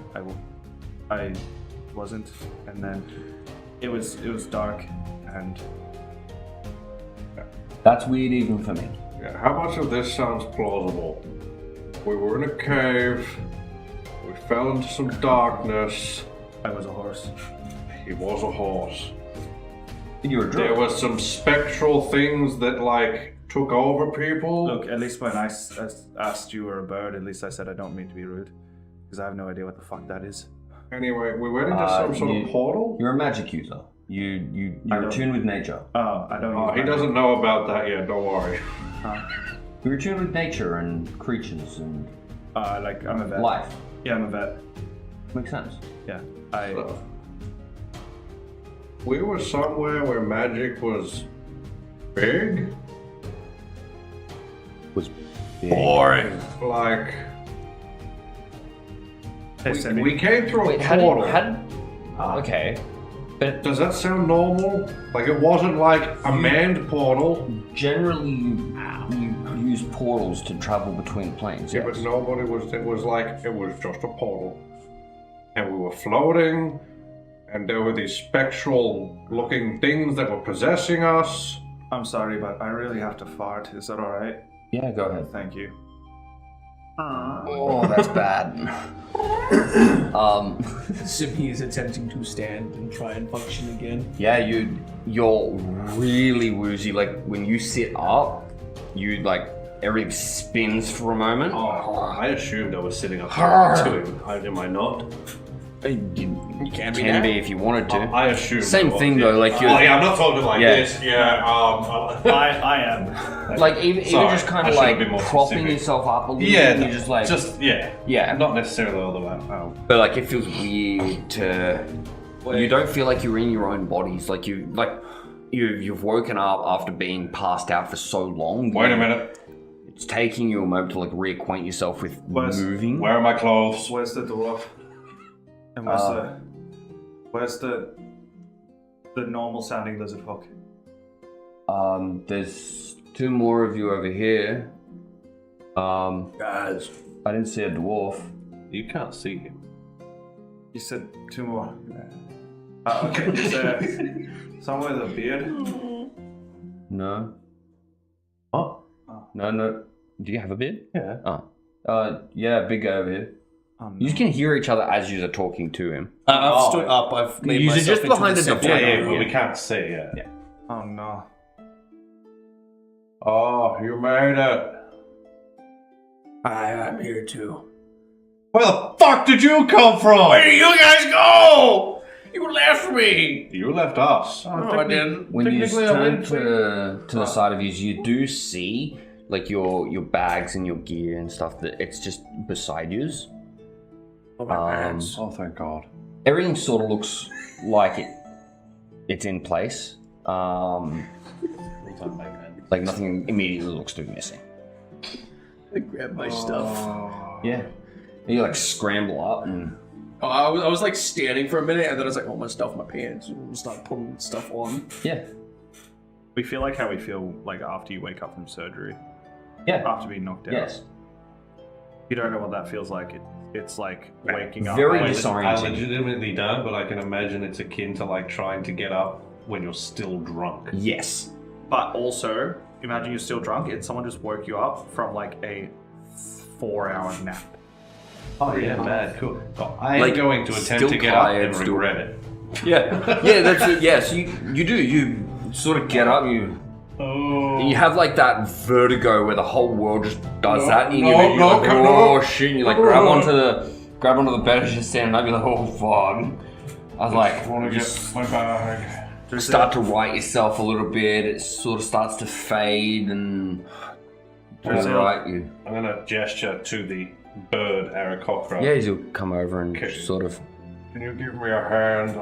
I wasn't, and then it was dark, and That's weird even for me. Yeah, how much of this sounds plausible? We were in a cave, we fell into some darkness. I was a horse. He was a horse. You were There drunk. was some spectral things that like took over people. Look, at least when I asked you were a bird, at least I said I don't mean to be rude, because I have no idea what the fuck that is. Anyway, we went into some sort of portal. You're a magic user. You're don't- attuned with nature. Oh, I don't know. Oh, he doesn't know about that yet, don't worry. You're attuned with nature and creatures and Like, I'm a vet. life. Yeah, I'm a vet. Makes sense. Yeah. So, we were somewhere where magic was big. Was Boring. Like, Hey, Sammy. we came through a Wait, portal. okay. But Does that sound normal? Like, it wasn't like a manned portal. generally you use portals to travel between planes. Yeah, Yes. but nobody was. It was like it was just a portal, and we were floating, and there were these spectral-looking things that were possessing us. I'm sorry, but I really have to fart. Is that alright? Yeah, go ahead. Thank you. Oh, that's bad. Simi is attempting to stand and try and function again. Yeah, you're really woozy. Like when you sit up, you like everything spins for a moment. Oh, I assumed I was sitting up to him. Am I not? You can be can now. be if you wanted to. I assumed. Same I was, thing yeah. though. Like you're Oh yeah, I'm not talking like Yeah. this. Yeah. I am. like even Sorry, just kind I of should have like been more propping specific. yourself up a little Yeah, bit. And you're just like yeah. Not necessarily all the way. Oh. But like it feels weird to. You don't feel like you're in your own bodies. Like you've woken up after being passed out for so long. Wait a minute. It's taking you a moment to like reacquaint yourself with moving. Where are my clothes? Where's the dwarf? And where's the normal sounding lizard folk? There's two more of you over here. Guys, I didn't see a dwarf. You can't see him. You said 2 more. Okay, is there someone with a beard? No. Oh. No. Do you have a beard? Yeah. Oh. Yeah, big guy over here. Oh, no. You can hear each other as you are talking to him. I've stood up. I've made You're myself just into behind the the center. door. Yeah, but we can't see. Yeah. Oh no. Oh, you made it. I'm here too. Where the fuck did you come from? Where do you guys go? You left me. You left us. No, I didn't. When you Technically, I turn wouldn't to the side of you do see like your bags and your gear and stuff that it's just beside yous. Oh, thank God. Everything sort of looks like it's in place. Like nothing immediately looks to be missing. I grabbed my stuff. Yeah. You like scramble up and Oh, I was like standing for a minute, and then I was like, "Oh, my stuff, my pants," and start putting stuff on. yeah. We feel like how we feel like after you wake up from surgery. Yeah. After being knocked out. Yes. You don't know what that feels like. It's like waking up. Very I disorienting. legitimately don't, but I can imagine it's akin to like trying to get up when you're still drunk. Yes. But also, imagine you're still drunk, and someone just woke you up from like a 4-hour nap. Oh yeah, mad, cool. Oh, I Like, am going to attempt still to get up tired, and still- regret it. Yeah, yeah, that's it. Yeah, so you do. You sort of get up. You have like that vertigo where the whole world just does that, and you're like, oh shit! And you like grab onto the bed as you're standing up. You're like, oh fuck. I was like, I want to get my bag. start to right yourself a little bit. It sort of starts to fade, and right, you. I'm gonna gesture to the bird Aarakocra. Yeah, you'll come over and Okay. sort of. Can you give me a hand?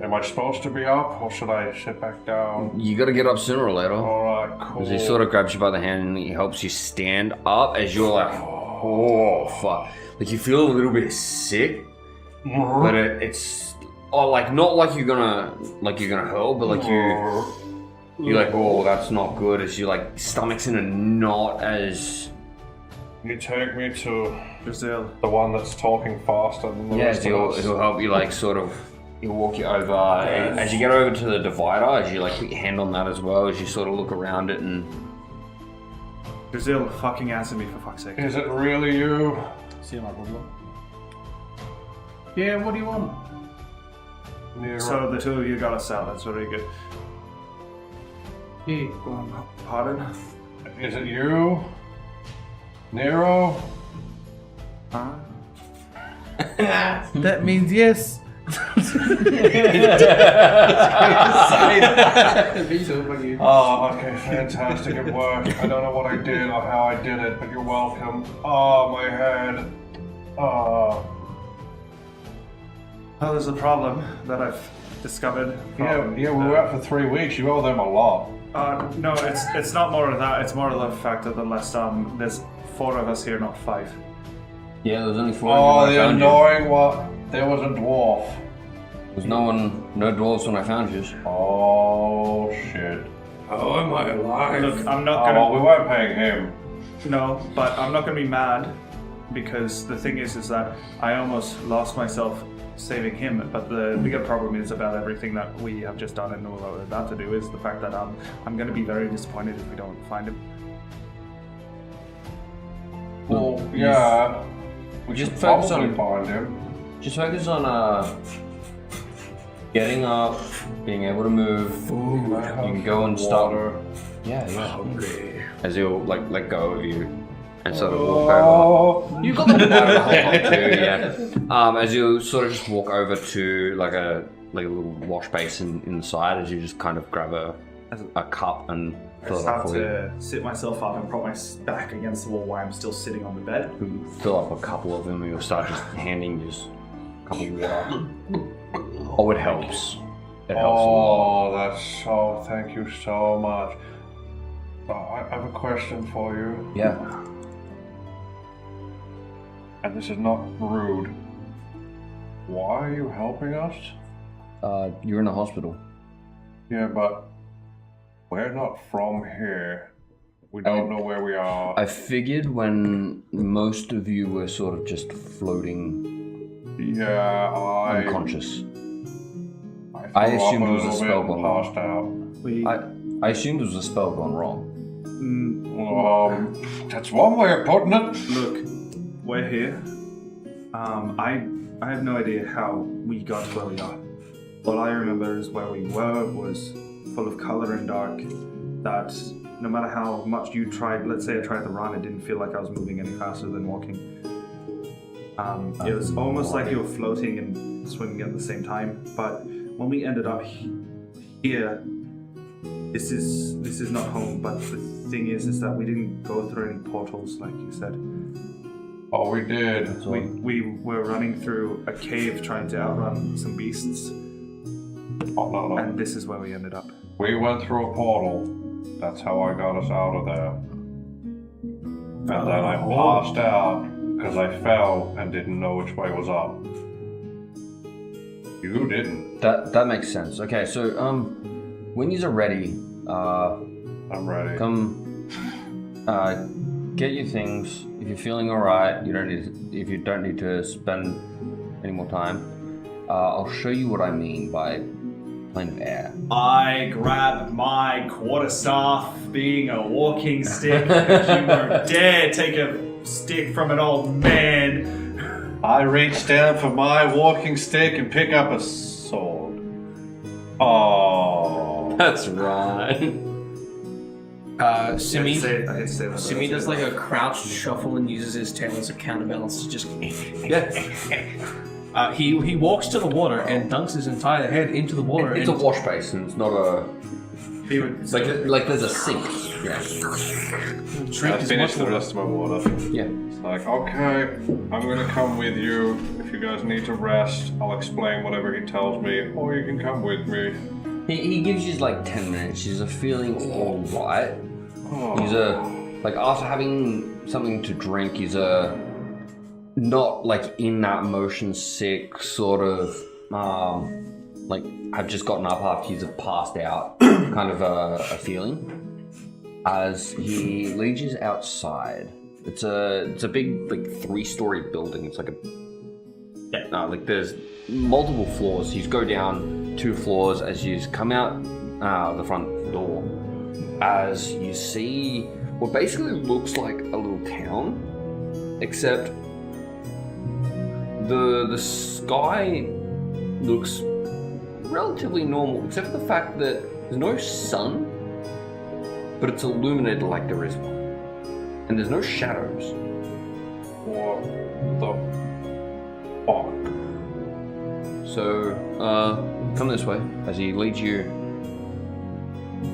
Am I supposed to be up, or should I sit back down? You got to get up sooner or later. Alright, cool. As he sort of grabs you by the hand and he helps you stand up as you're like, oh fuck. Like you feel a little bit sick, but it's like not like you're gonna hurl, but like you're like, oh, that's not good. As you like stomach's in a knot as You take me to Brazil. the one that's talking faster than the rest of us. it'll help you like sort of. He'll walk you over as you get over to the divider. As you like put your hand on that as well, as you sort of look around it and. Brazil, fucking answer me for fuck's sake. Is it really you? See my problem. Yeah, what do you want? So the two of you got us out. That's very good. Yeah, go on. Pardon? Is it you? Nero? Huh? That means yes. Oh, okay, fantastic, it worked. I don't know what I did or how I did it, but you're welcome. Oh, my head. Oh. Oh, there's a problem that I've discovered. Yeah, we were out for 3 weeks. You owe them a lot. No, it's not more of that. It's more of the fact that there's 4 of us here, not 5. Yeah, there's only 4 Oh, of you. the annoying one. There was a dwarf. There's no dwarves when I found you. Oh, shit. How am I alive? Look, I'm not Oh, gonna. well, we weren't paying him. No, but I'm not gonna be mad because the thing is that I almost lost myself saving him. But the bigger problem is about everything that we have just done and what we're about to do is the fact that I'm gonna be very disappointed if we don't find him. Well, yeah. We Just should focus probably on- find him. Just focus on getting up, being able to move. You can go and start. Yeah. As he'll like let go of you and sort of walk over. You've got the water to hold on to, yeah. As you sort of just walk over to like a little wash basin in the side, as you just kind of grab a cup and I fill it start up for you. to sit myself up and prop my back against the wall while I'm still sitting on the bed. Fill up a couple of them, and you'll start just handing you a couple of water. Oh, it helps. It helps a lot. Oh, that's so. Thank you so much. I have a question for you, Yeah. and this is not rude. Why are you helping us? You're in the hospital. Yeah, but we're not from here. We don't know where we are. I figured when most of you were sort of just floating Yeah, unconscious. I I threw assumed up it was a little spell bit gone and wrong. passed out. We I assumed it was a spell gone wrong. That's one way of putting it. look, we're here. I have no idea how we got to where we are. All I remember is where we were was full of color and dark. That no matter how much you tried, let's say I tried to run, it didn't feel like I was moving any faster than walking. It was almost like you were floating and swimming at the same time. But when we ended up here, this is not home. But the thing is that we didn't go through any portals, like you said. Oh, we did. We were running through a cave trying to outrun some beasts, Oh, no. and this is where we ended up. We went through a portal. That's how I got us out of there. And then I passed out because I fell and didn't know which way was up. You didn't. That makes sense. Okay, so when you're ready, I'm ready. come get your things. If you're feeling alright, if you don't need to spend any more time, I'll show you what I mean by plane of air. I grab my quarterstaff, being a walking stick, because you won't dare take a stick from an old man. I reach down for my walking stick and pick up a sword. Oh. That's right. Simi I hate to say that. Simi does like a crouched shuffle and uses his tail as a counterbalance to just. He walks to the water and dunks his entire head into the water. It's a wash basin. It's not a He would like there's a sink. Yeah. I finished the rest of my water. Yeah. It's like, okay, I'm gonna come with you. If you guys need to rest, I'll explain whatever he tells me, or you can come with me. He gives you like 10 minutes. He's feeling alright. He's like after having something to drink, he's not like in that motion sick sort of like I've just gotten up after he's passed out kind of a feeling. As he leads you outside, it's a big like 3-story building. It's like like there's multiple floors. You go down 2 floors as you come out the front door. As you see what basically looks like a little town, except the sky looks relatively normal, except for the fact that there's no sun, but it's illuminated like there is one, and there's no shadows. What the fuck? So, come this way as he leads you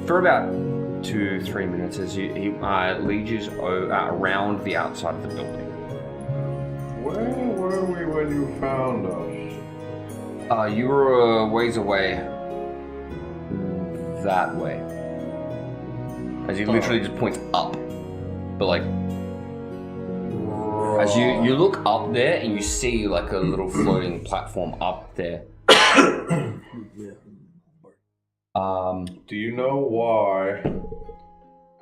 for about 2-3 minutes as he leads you around the outside of the building. Where were we when you found us? You were a ways away that way. As he literally just points up. But like, as you look up there and you see like a little floating platform up there. Do you know why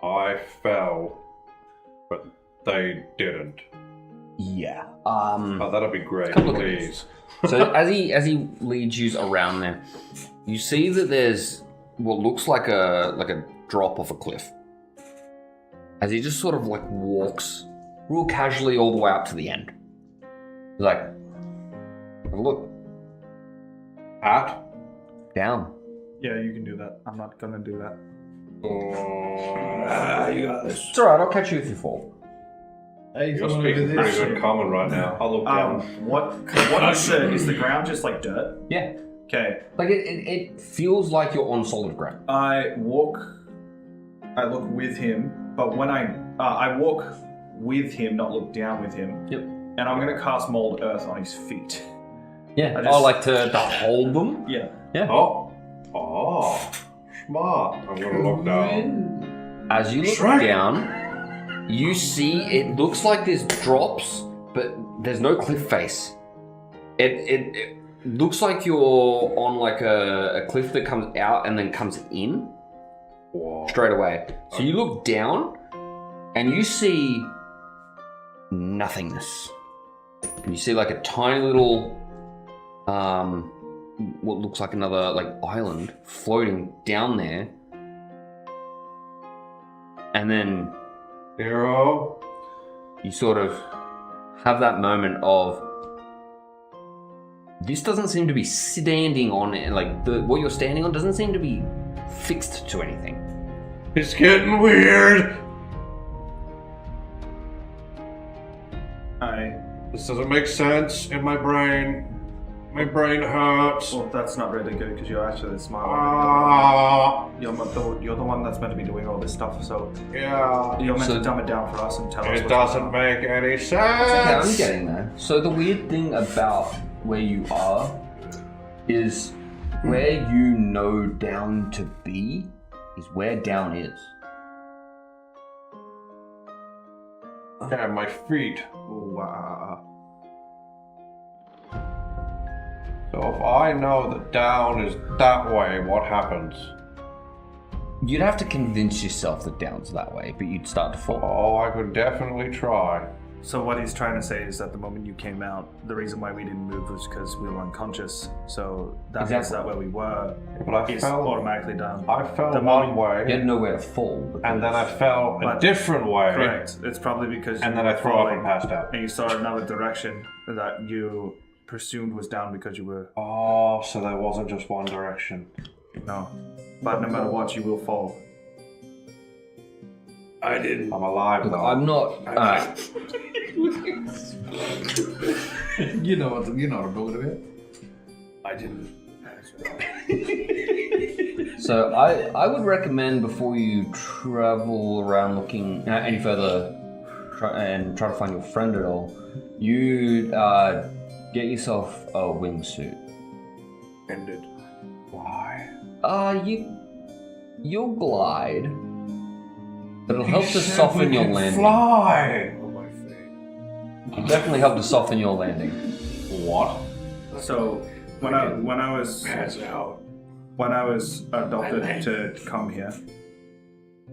I fell, but they didn't? Yeah. Oh, that'd be great, Come look at please. So as he leads you around there, you see that there's what looks like a drop off a cliff. As he just sort of like walks real casually all the way up to the end. He's like, have a look. Down. Yeah, you can do that. I'm not gonna do that. You got this. It's alright, I'll catch you if you fall. You're speaking pretty good common right now. I'll look down. What is the ground just like dirt? Yeah. Okay. Like it feels like you're on solid ground. I look with him, but when I walk with him, not look down with him. Yep. And I'm gonna cast Mold Earth on his feet. Yeah. I just- like to hold them. Yeah. Yeah. Oh, smart. I'm gonna look down. As you look down, you see it looks like there's drops, but there's no cliff face. It looks like you're on like a cliff that comes out and then comes in straight away. So you look down and you see nothingness. And you see like a tiny little what looks like another like island floating down there. And then Hero. you sort of have that moment of this doesn't seem to be standing on it, like what you're standing on doesn't seem to be fixed to anything. It's getting weird. This doesn't make sense in my brain. My brain hurts. Well, that's not really good because you're actually the smart one. You're the one that's meant to be doing all this stuff, so Yeah. you're meant to dumb it down for us and tell us. It doesn't make any sense. Okay, I'm getting there. So the weird thing about where you are is where you know down to be is where down is. Yeah, my feet. Wow. So if I know that down is that way, what happens? You'd have to convince yourself that down's that way, but you'd start to fall. Oh, I could definitely try. So what he's trying to say is that the moment you came out, the reason why we didn't move was because we were unconscious. So that means that where we were But I is fell. automatically down. I fell The one moment- way, You had nowhere to fall. and then I because- fell a different way. Correct. It's probably because And you then I were threw up falling and passed out. and you saw another direction that you presumed was down because you were Oh, so there wasn't just one direction. no. But no matter what, you will fall. I didn't. I'm alive Look, though. I'm not. You know what I'm talking about. I didn't. So I would recommend before you travel around looking any further and try to find your friend at all, you get yourself a wingsuit. Ended. Why? You'll glide, but it'll help to soften your landing. Fly. On my face. It'll definitely help to soften your landing. What? So when I was Pass out. when I was adopted to come here,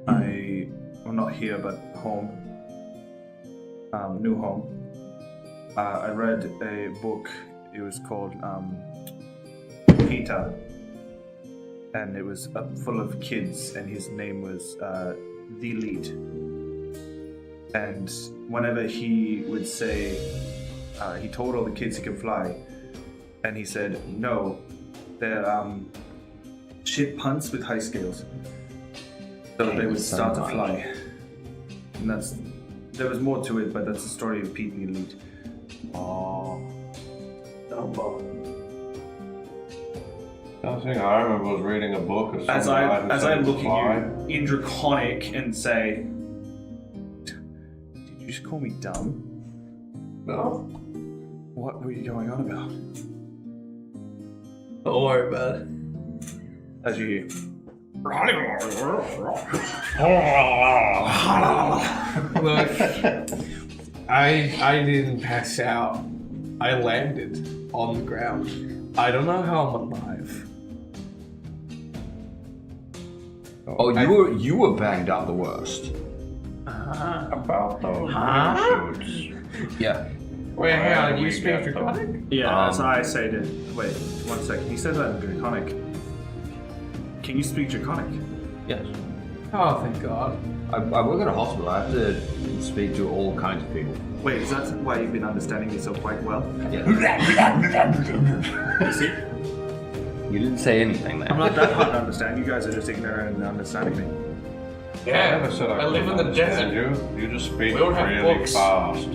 well, not here but home, new home. I read a book. It was called Peter, and it was full of kids, and his name was the Lead. And whenever he would say, he told all the kids he could fly, and he said, no, they're shit punts with high scales. So they would start to fly. And there was more to it, but that's the story of Pete the Elite. Oh. Dumbo. The only thing I remember was reading a book of some As guy I who as said I he look could at fly. you in Draconic and say, did you just call me dumb? No. What were you going on about? Don't worry about it. As you Look, I didn't pass out. I landed on the ground. I don't know how I'm alive. Oh, you were banged up the worst. About those wingsuits. Yeah. Wait, hang on, Where you we speak get them? Draconic? yeah, as I say to wait 1 second. He said that in Draconic. Can you speak Draconic? Yes. Oh, thank God. I work at a hospital. I have to speak to all kinds of people. Wait, is that why you've been understanding me so quite well? Yeah. You see? You didn't say anything there. I'm not that hard to understand. You guys are just ignorant and understanding me. I Yeah, never said I live in couldn't the understand desert. You just speak We don't have really books. fast.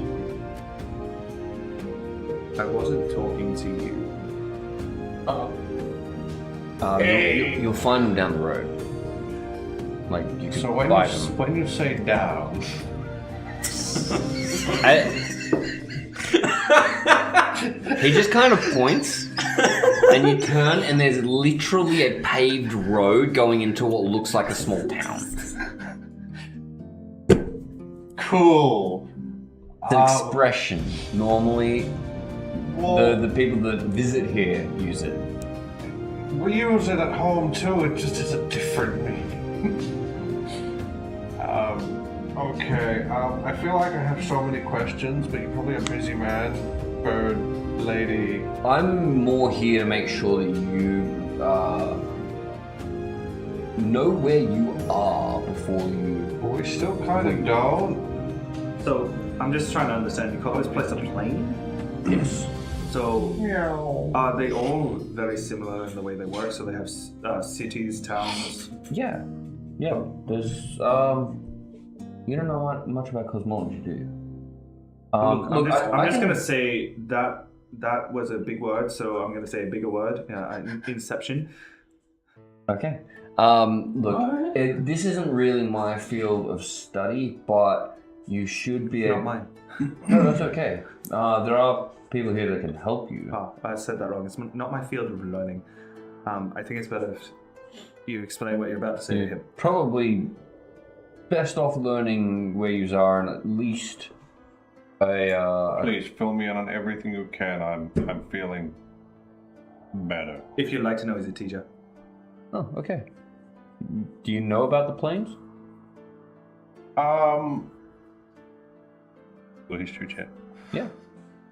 I wasn't talking to you. Oh. You'll find them down the road. Like you can So when buy you, them. when you say down, He just kind of points, and you turn, and there's literally a paved road going into what looks like a small town. cool. It's an expression. Normally, Well, the people that visit here use it. we use it at home too. It just has a different meaning. Okay. I feel like I have so many questions, but you're probably a busy man, bird lady. I'm more here to make sure that you know where you are before you. But we still kind of don't. So I'm just trying to understand. You call this place a plane? Yes. So Meow. are they all very similar in the way they work? So they have cities, towns. Yeah. Yeah. There's You don't know much about cosmology, do you? I'm just gonna say that was a big word, so I'm gonna say a bigger word. Inception. Okay. Look, this isn't really my field of study, but you should be Not mine. No, that's okay. There are people here that can help you. Oh, I said that wrong. It's not my field of learning. I think it's better if you explain what you're about to say to him. Probably best off learning where you are and at least Please fill me in on everything you can. I'm feeling better. If you'd like to know, he's a teacher. Oh, okay. Do you know about the planes? Do a history check. Yeah.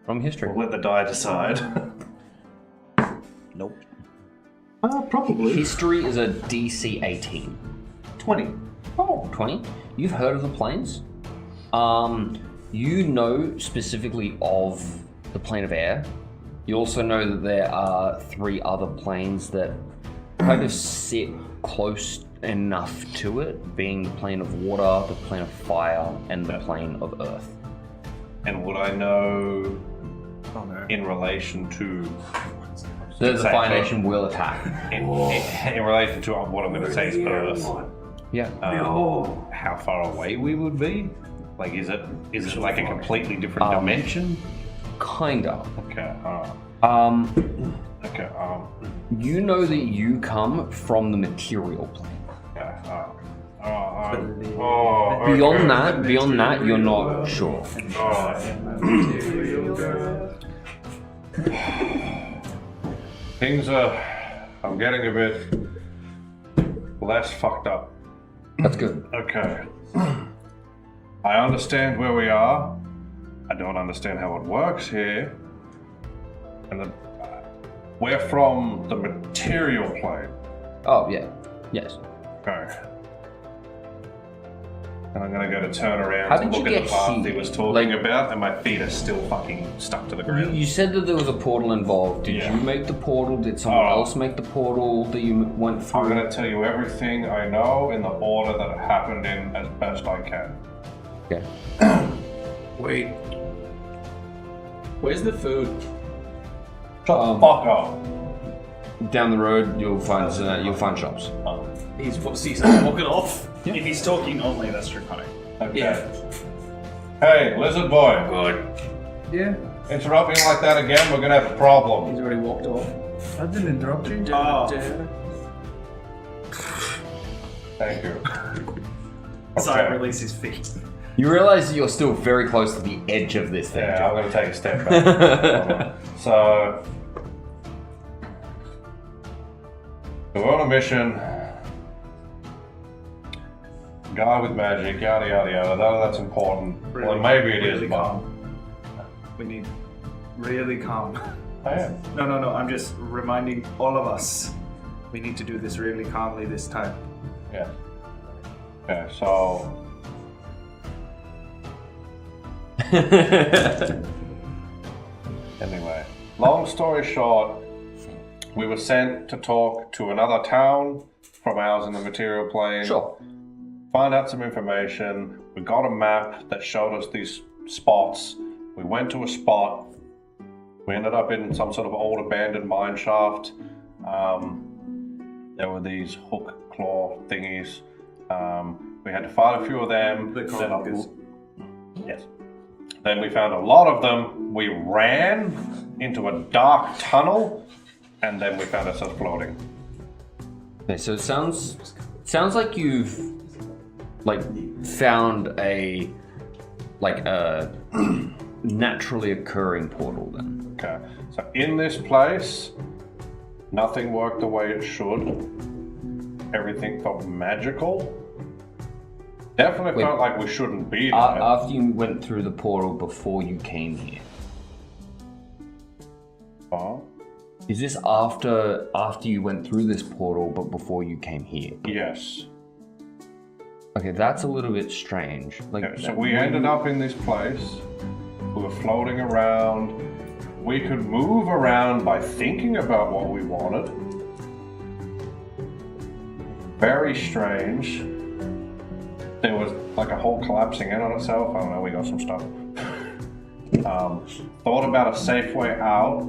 From history. We'll let the die decide. Nope. Probably. History is a DC 18. 20. Oh, 20. You've heard of the planes? You know specifically of the plane of air. You also know that there are 3 other planes that kind of sit close enough to it, being the plane of water, the plane of fire, and the plane of earth. And would I know in relation to The Fire Nation will attack. in relation to what I'm going to say is Earth? Yeah. How far away we would be? Like, is it like a completely different dimension? Kinda. Okay. Okay. You know that you come from the material plane. Beyond that, you're not sure. Things are. I'm getting a bit less fucked up. That's good. Okay. I understand where we are. I don't understand how it works here. And we're from the material plane. Oh, yeah. Yes. Okay. And I'm gonna go to turn around How to did you look at the get path here? he was talking Like- about, and my feet are still fucking stuck to the ground. You said that there was a portal involved. Did Yeah. you make the portal? Did someone else make the portal that you went through? I'm gonna tell you everything I know in the order that it happened in as best I can. Okay. Wait. Where's the food? Shut the fuck up. Down the road, you'll find shops. He's walking off. If he's talking only, that's draconic. Okay. Yeah. Hey, lizard boy. Good. Yeah, Interrupting like that again, we're gonna have a problem. He's already walked off. I didn't interrupt you. Oh. Thank you. Sorry, release his feet. You realize that you're still very close to the edge of this thing. Yeah, I'm gonna take a step back. So, we're on a mission. Guy with magic, yada yada yada. That's important. Well, maybe it is, really but calm. We need really calm. I am. No. I'm just reminding all of us. We need to do this really calmly this time. Yeah. Okay, so anyway, long story short, we were sent to talk to another town from ours in the material plane. Sure. Find out some information. We got a map that showed us these spots. We went to a spot. We ended up in some sort of old abandoned mine shaft. There were these hook claw thingies. We had to fight a few of them. Yes. Then we found a lot of them. We ran into a dark tunnel, and then we found ourselves floating. Okay, so it sounds like you've found a naturally occurring portal then. Okay. So in this place, nothing worked the way it should. Everything felt magical. Definitely felt like we shouldn't be there. After you went through the portal before you came here. Oh, Is this after you went through this portal but before you came here? yes. Okay, that's a little bit strange. Okay, so we ended up in this place. We were floating around. We could move around by thinking about what we wanted. Very strange. There was like a hole collapsing in on itself. I don't know, we got some stuff. Thought about a safe way out.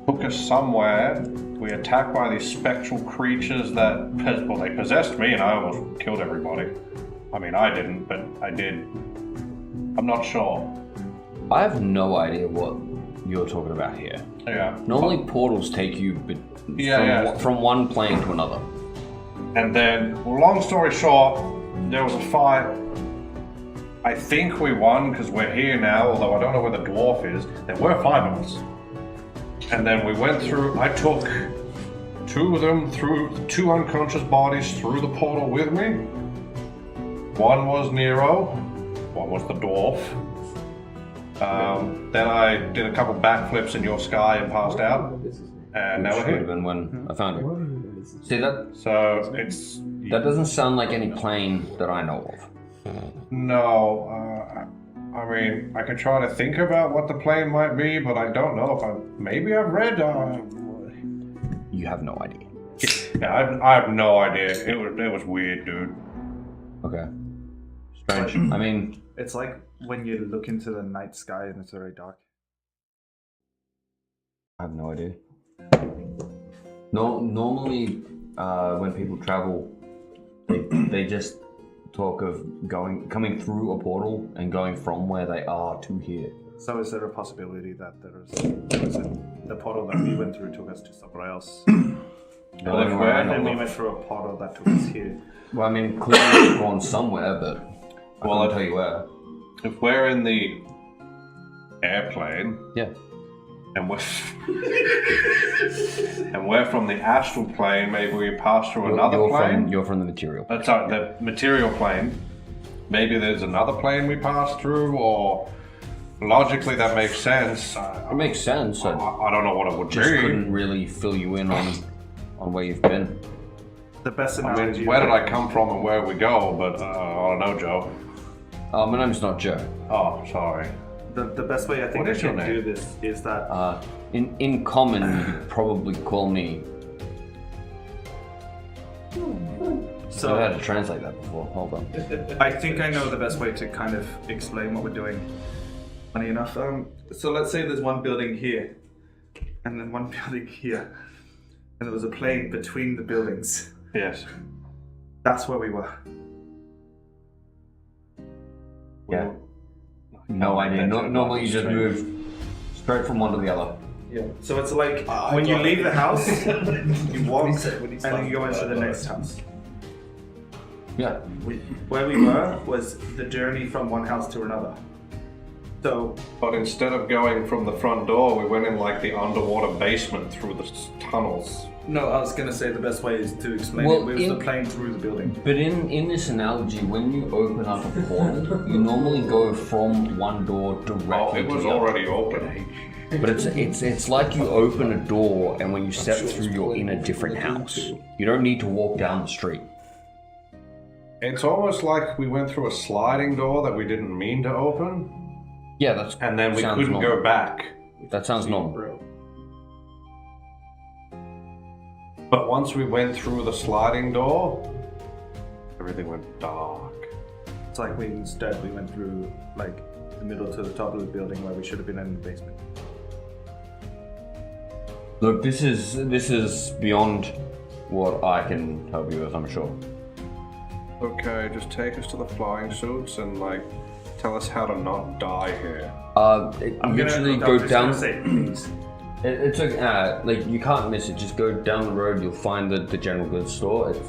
Took us somewhere. We were attacked by these spectral creatures that, well, they possessed me and I almost killed everybody. I mean, I didn't, but I did. I'm not sure. I have no idea what you're talking about here. Yeah. Normally portals take you from one plane to another. And then, well, long story short, there was a fight. I think we won because we're here now, although I don't know where the dwarf is. There were 5 of us. And then we went through, I took 2 of them through 2 unconscious bodies through the portal with me. One was Nero, one was the dwarf. Then I did a couple backflips in your sky and passed out. And now we're Should have here. been when I found you. See that? So it's That doesn't sound like any plane that I know of. no. I mean, I could try to think about what the plane might be, but I don't know if maybe I've read. You have no idea. Yeah, I have no idea. It was weird, dude. Okay. Strange. I mean, It's like when you look into the night sky and it's very dark. I have no idea. Normally, when people travel, they just talk of coming through a portal and going from where they are to here. So is there a possibility that the portal that we went through took us to somewhere else? Going where I And then know we of. went through a portal that took us here. Well, I mean, clearly it's gone somewhere, but I can't tell you where. If we're in the airplane, Yeah. and we're from the astral plane, maybe we pass through another plane. You're from the material. Sorry, the material plane. Maybe there's another plane we pass through, or logically that makes sense. It makes sense. I I don't know what it would just be. couldn't really fill you in on where you've been. The best I analogy. mean, where did I come from and where we go? But I don't know, Joe. My name's not Joe. Oh, sorry. The best way I think What I is your can name? do this is that In common, you could probably call me. so I've had to translate that before. Hold on. I think I know the best way to kind of explain what we're doing. Funny enough, so let's say there's one building here, and then one building here, and there was a plane between the buildings. Yes. That's where we were. Yeah. No idea. Normally you just move straight from one to the other. Yeah. So it's like when you leave the house, you walk, and then you go into the next house. Yeah. Where we were was the journey from one house to another. So But instead of going from the front door, we went in like the underwater basement through the tunnels. no, I was gonna say the best way is to explain Well, it. It was the plane through the building. But in this analogy, when you open up a portal, you normally go from one door Oh, directly it to was the other. already open. But it's like you open a door, and when you step through, you're in a different house. You don't need to walk down the street. It's almost like we went through a sliding door that we didn't mean to open, Yeah, that's and then we sounds couldn't normal. go back. That sounds normal. But once we went through the sliding door, everything went dark. It's like we went through like the middle to the top of the building where we should have been in the basement. Look, this is beyond what I can help you with, I'm sure. Okay, just take us to the flying suits and like tell us how to not die here. Literally I'm go just down. gonna say, please. It's like you can't miss it. Just go down the road. You'll find the general goods store. It's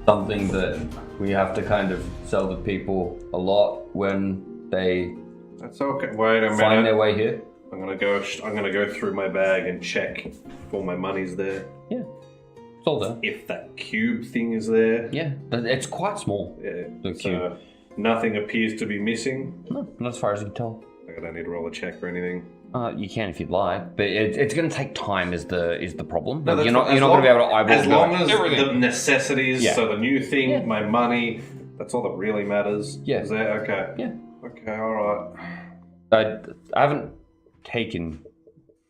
something that we have to kind of sell to people a lot when they That's okay. Wait a find their minute. way here. I'm gonna go through my bag and check if all my money's there. Yeah, it's all there. If that cube thing is there. Yeah, but it's quite small. Yeah. The So cube. nothing appears to be missing. No, not as far as you can tell. I don't need to roll a check or anything. You can if you'd like, but it's going to take time. Is the problem? No, Like, that's you're not fine. going to be able to eyeball As long as everything. the necessities, Yeah. so the new thing, Yeah. my money, that's all that really matters. Yeah. Is that okay? Yeah. Okay, alright. I haven't taken.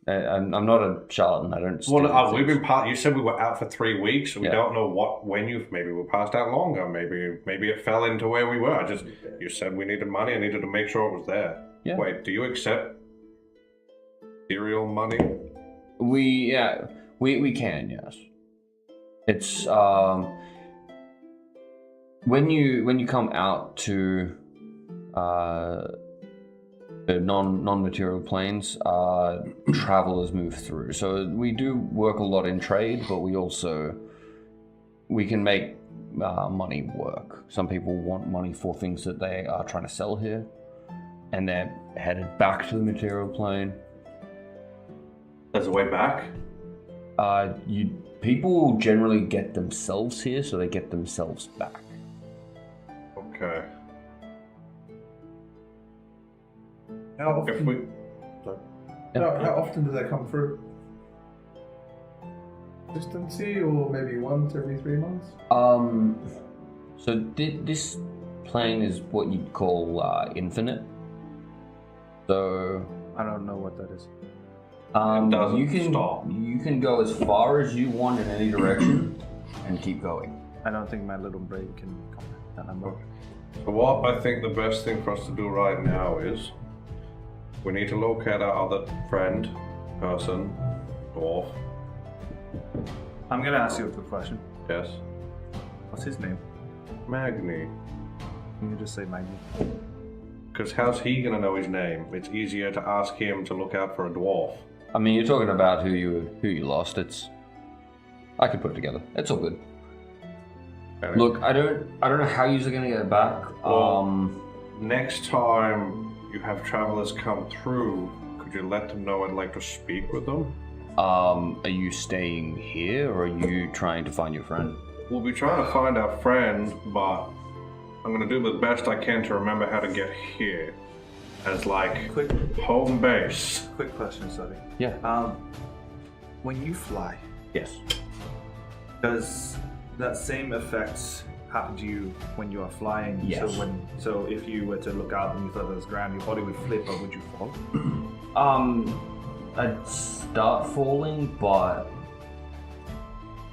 I'm not a charlatan. I don't. Well, steal we've things. been you said we were out for 3 weeks. We Yeah. don't know maybe we passed out longer. Maybe it fell into where we were. You said we needed money. I needed to make sure it was there. Yeah. Wait, do you accept material money? We can, yes. It's when you come out to the non-material planes, travelers move through. So we do work a lot in trade, but we can make money work. Some people want money for things that they are trying to sell here, and they're headed back to the material plane. There's a way back. People generally get themselves here, so they get themselves back. Okay. How If often? we, How often do they come through? Consistency, or maybe once every 3 months? So this plane is what you'd call infinite. So I don't know what that is. It doesn't you can stop. you can go as far as you want in any direction and keep going. I don't think my little brain can comprehend that number. So what I think the best thing for us to do right now is we need to locate our other friend, person, dwarf. I'm gonna ask you a quick question. Yes. What's his name? Magni. Can you just say Magni? Because how's he gonna know his name? It's easier to ask him to look out for a dwarf. I mean, you're talking about who you lost. I could put it together. It's all good. Anyway. Look, I don't know how you're gonna get back. Next time you have travelers come through, could you let them know I'd like to speak with them? Are you staying here or are you trying to find your friend? We'll be trying to find our friend, but I'm gonna do the best I can to remember how to get here. As like Quick home base. question, sorry. Yeah. When you fly, Yes. does that same effect happen to you when you are flying? Yes. So if you were to look out and you thought there was ground, your body would flip, or would you fall? I'd start falling, but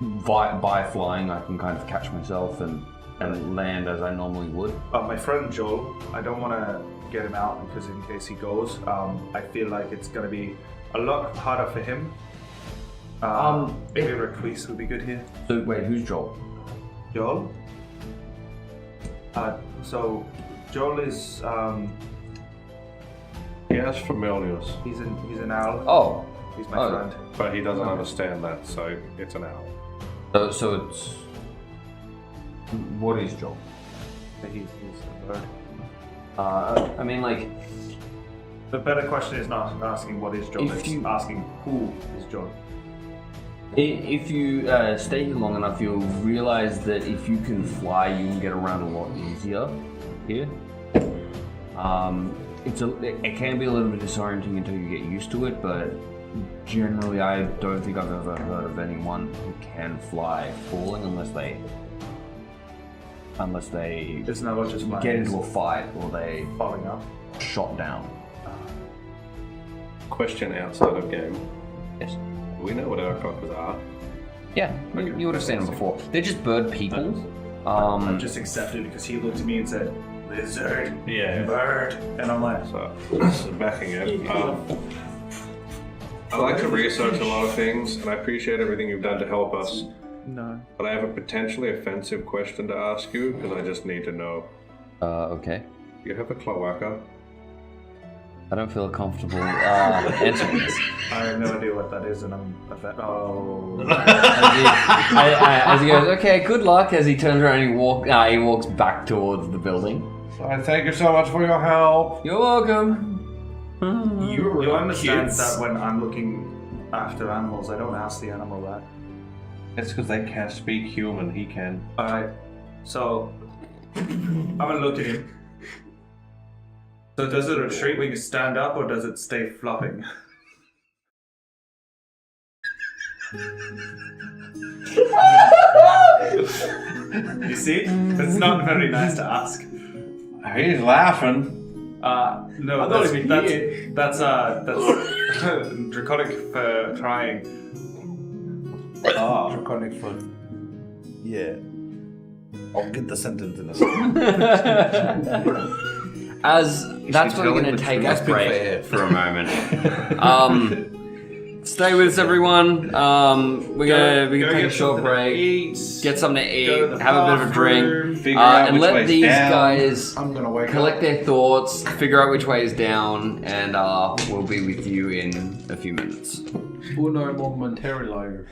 by flying, I can kind of catch myself and land as I normally would. My friend Joel, I don't want to get him out because in case he goes, I feel like it's going to be a lot harder for him. Maybe Requise would be good here. So wait, who's Joel? Joel? So Joel is He has familiars, he's an owl. Oh, He's my friend. but he doesn't understand that, so it's an owl. so it's what is Joel? He's a bird. I mean, like, The better question is not asking what is Joel, If it's you- asking who is Joel. if you stay here long enough, you'll realize that if you can fly, you can get around a lot easier here. It can be a little bit disorienting until you get used to it, but generally, I don't think I've ever heard of anyone who can fly falling unless they It's not just flying, get it's into a fight or they falling up. shot down. Question outside of game. Yes. Do we know what Urcockers are? Yeah, you would have seen them before. They're just bird people. I just accepted it because he looked at me and said, "Lizard, bird," and I'm like, So, this is backing it. I like to research a lot of things, and I appreciate everything you've done to help us. "No." But I have a potentially offensive question to ask you, because I just need to know. Okay. Do you have a cloaca? I don't feel comfortable answering this. I have no idea what that is, and I'm offended. Oh. As he goes, okay, good luck. As he turns around, he walks back towards the building. I thank you so much for your help. You're welcome. You understand that when I'm looking after animals, I don't ask the animal that. It's because they can't speak human. He can. Alright, so I'm gonna look at him. So does it retreat when you stand up, or does it stay flopping? You see? It's not very nice to ask. He's laughing. No, I thought he'd be that's draconic for crying. Ah, draconic foot. Yeah. I'll get the sentence in a second. As that's where we're telling going the to take truth. a break for a moment. Stay with us, everyone. We're gonna take a short break, get something to eat, Go to the have a bit of a drink, Figure out and which let way's these down. guys I'm gonna wake collect up. their thoughts, figure out which way is down, and we'll be with you in a few minutes. Uno momentarily.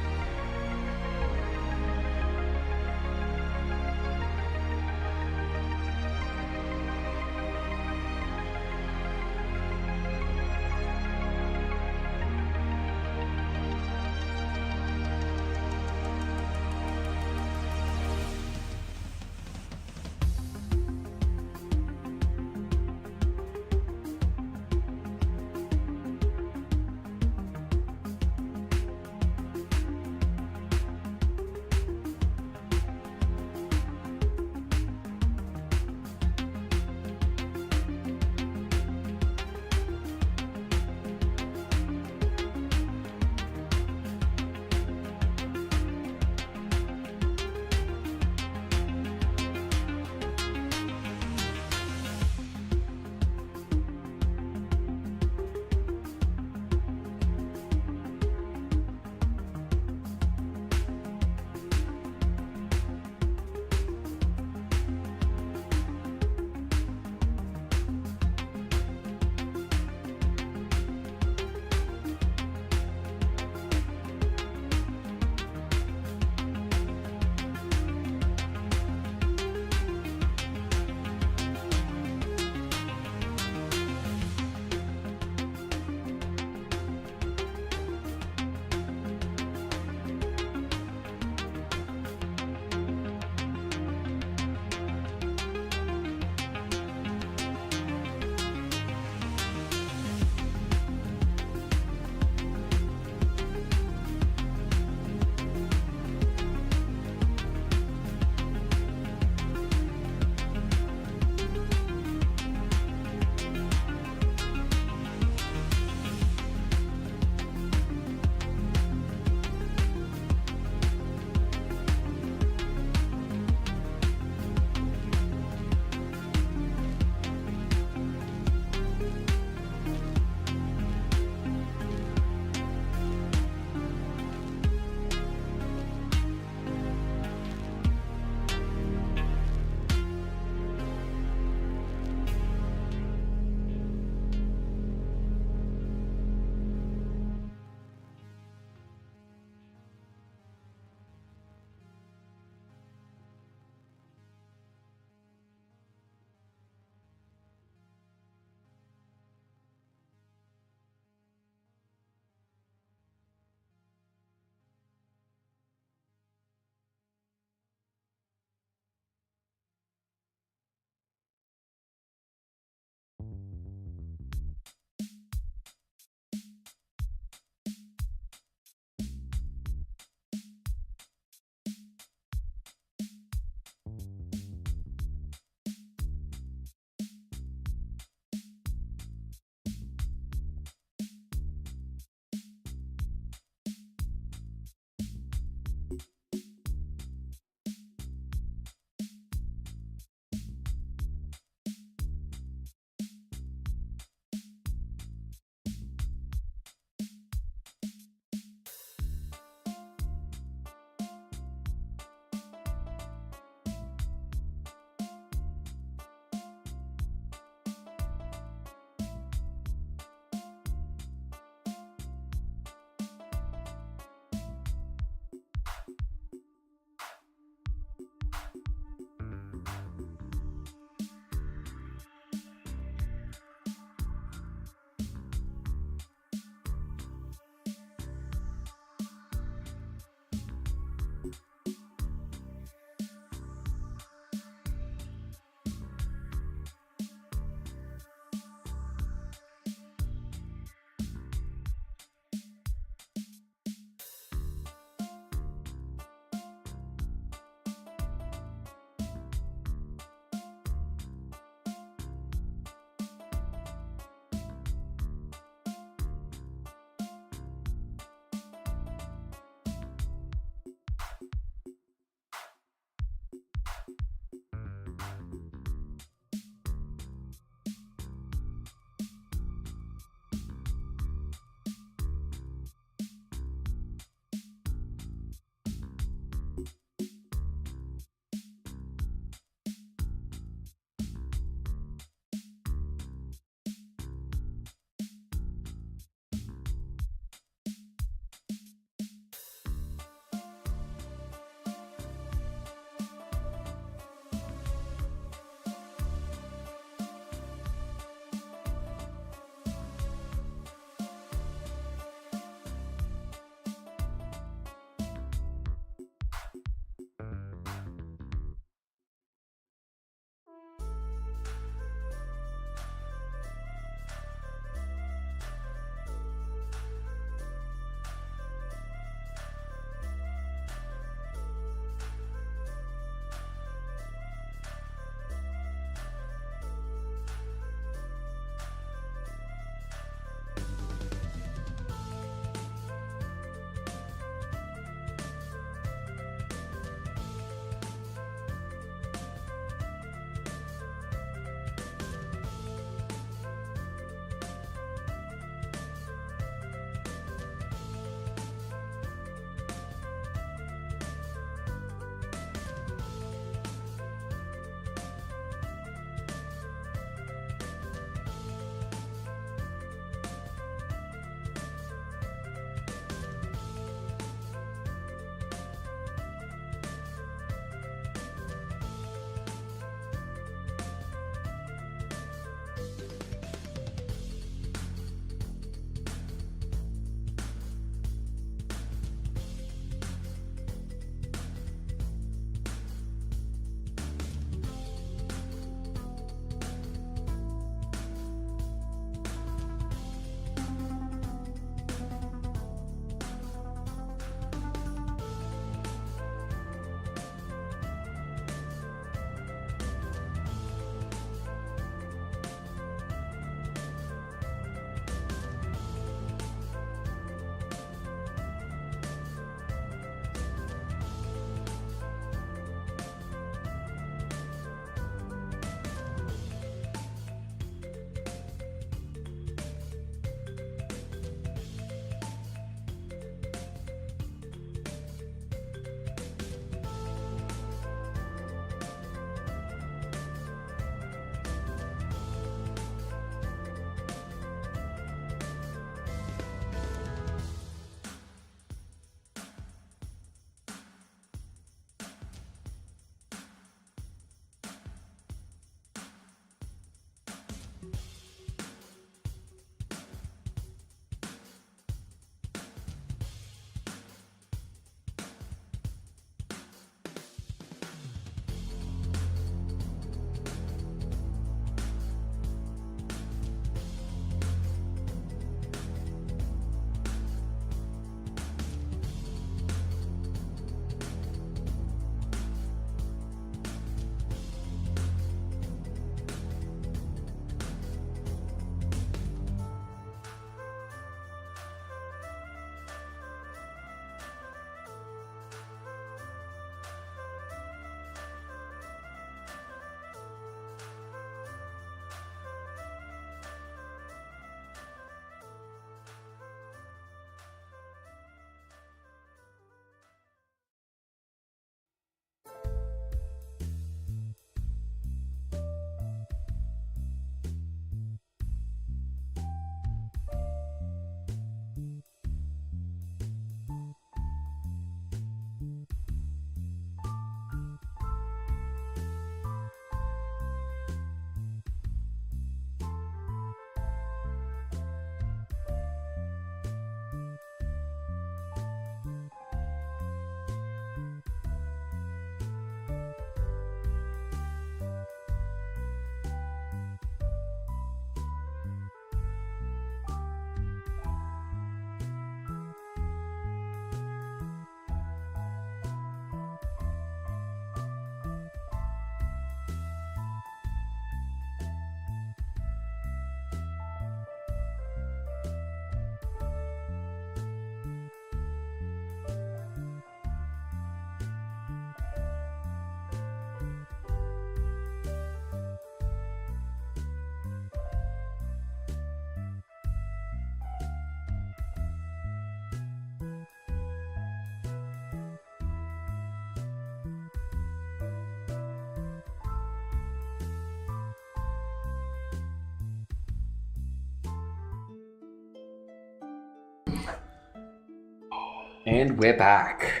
And we're back.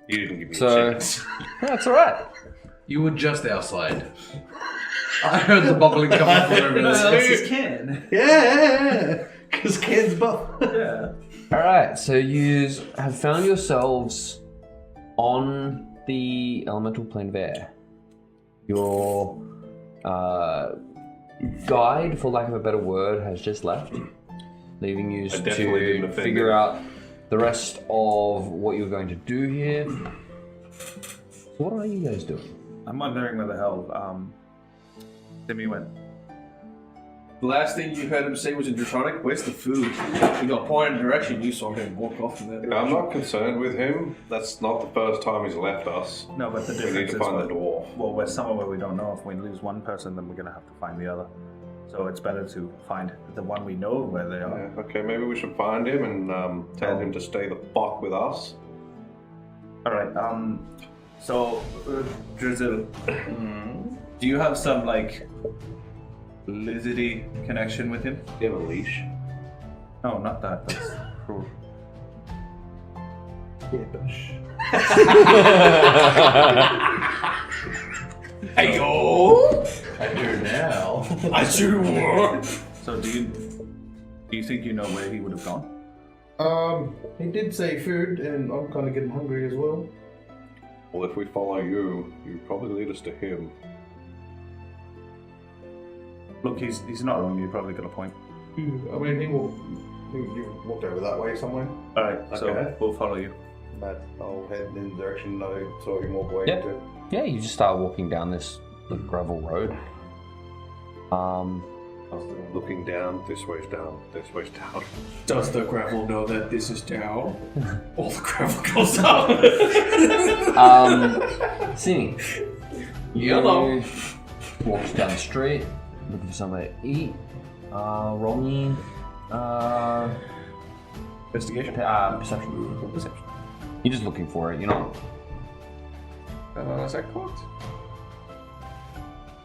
You didn't give me a So, chance. that's alright. You were just outside. I heard the bubbling coming from over there. This is Ken. Yeah, because Ken's buff. Yeah. Alright, so you have found yourselves on the elemental plane of air. Your guide, for lack of a better word, has just left, leaving you I definitely didn't to offend figure him. out the rest of what you're going to do here. So what are you guys doing? I'm wondering where the hell Timmy went. The last thing you heard him say was in Draconic, where's the food? He got pointed in a direction, you saw him walk off in that I'm direction. not concerned with him. That's not the first time he's left us. No, but the We difference need to is find the dwarf. well, we're somewhere where we don't know. If we lose one person, then we're gonna have to find the other. So it's better to find the one we know where they are. Yeah, okay, maybe we should find him and tell him to stay the fuck with us. All right. So Drizzle, do you have some like lizardy connection with him? Do you have a leash? No, not that. That's cruel. Hey yo! I do now. I do. So do you think you know where he would have gone? He did say food, and I'm kind of getting hungry as well. Well, if we follow you, you probably lead us to him. Look, he's not wrong. You probably got a point. I mean, he walked over that way somewhere. All right. So Okay. we'll follow you. But I'll head in the direction I saw him walk away Yeah. to. Yeah, you just start walking down this gravel road. Looking down, this way's down, this way's down. Does the gravel know that this is down? All the gravel goes up. Sini, Yellow. you walk down the street, looking for somewhere to eat. Roll me Investigation. perception. Perception. You're just looking for it, you're not. Is that correct?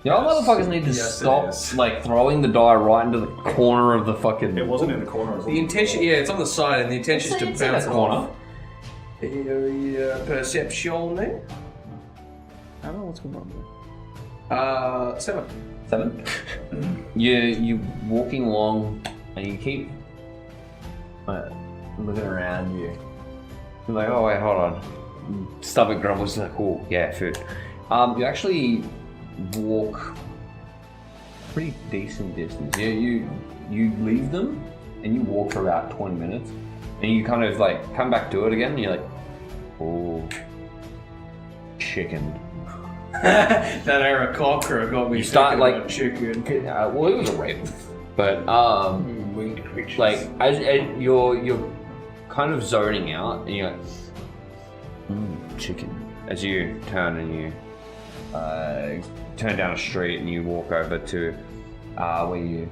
You know, motherfuckers need to Yes, it stop is. like throwing the die right into the corner of the fucking. It wasn't in the corner. The intention, yeah, it's on the side, and the intention is to It's in bounce that it corner. off. Perception there. I don't know what's going on there. 7. 7. You walking along, and you keep looking around you. You're like, oh wait, hold on. Stomach grumbles like, oh yeah, food. You actually walk pretty decent distance. You leave them, and you walk for about 20 minutes, and you kind of like come back to it again, and you're like, oh, chicken. That Aarakocra got me You start, thinking like- about chicken. Well, it was a raven, but Winged creatures. like as you're kind of zoning out, and you're like, chicken. As you turn and you turn down a street and you walk over to where you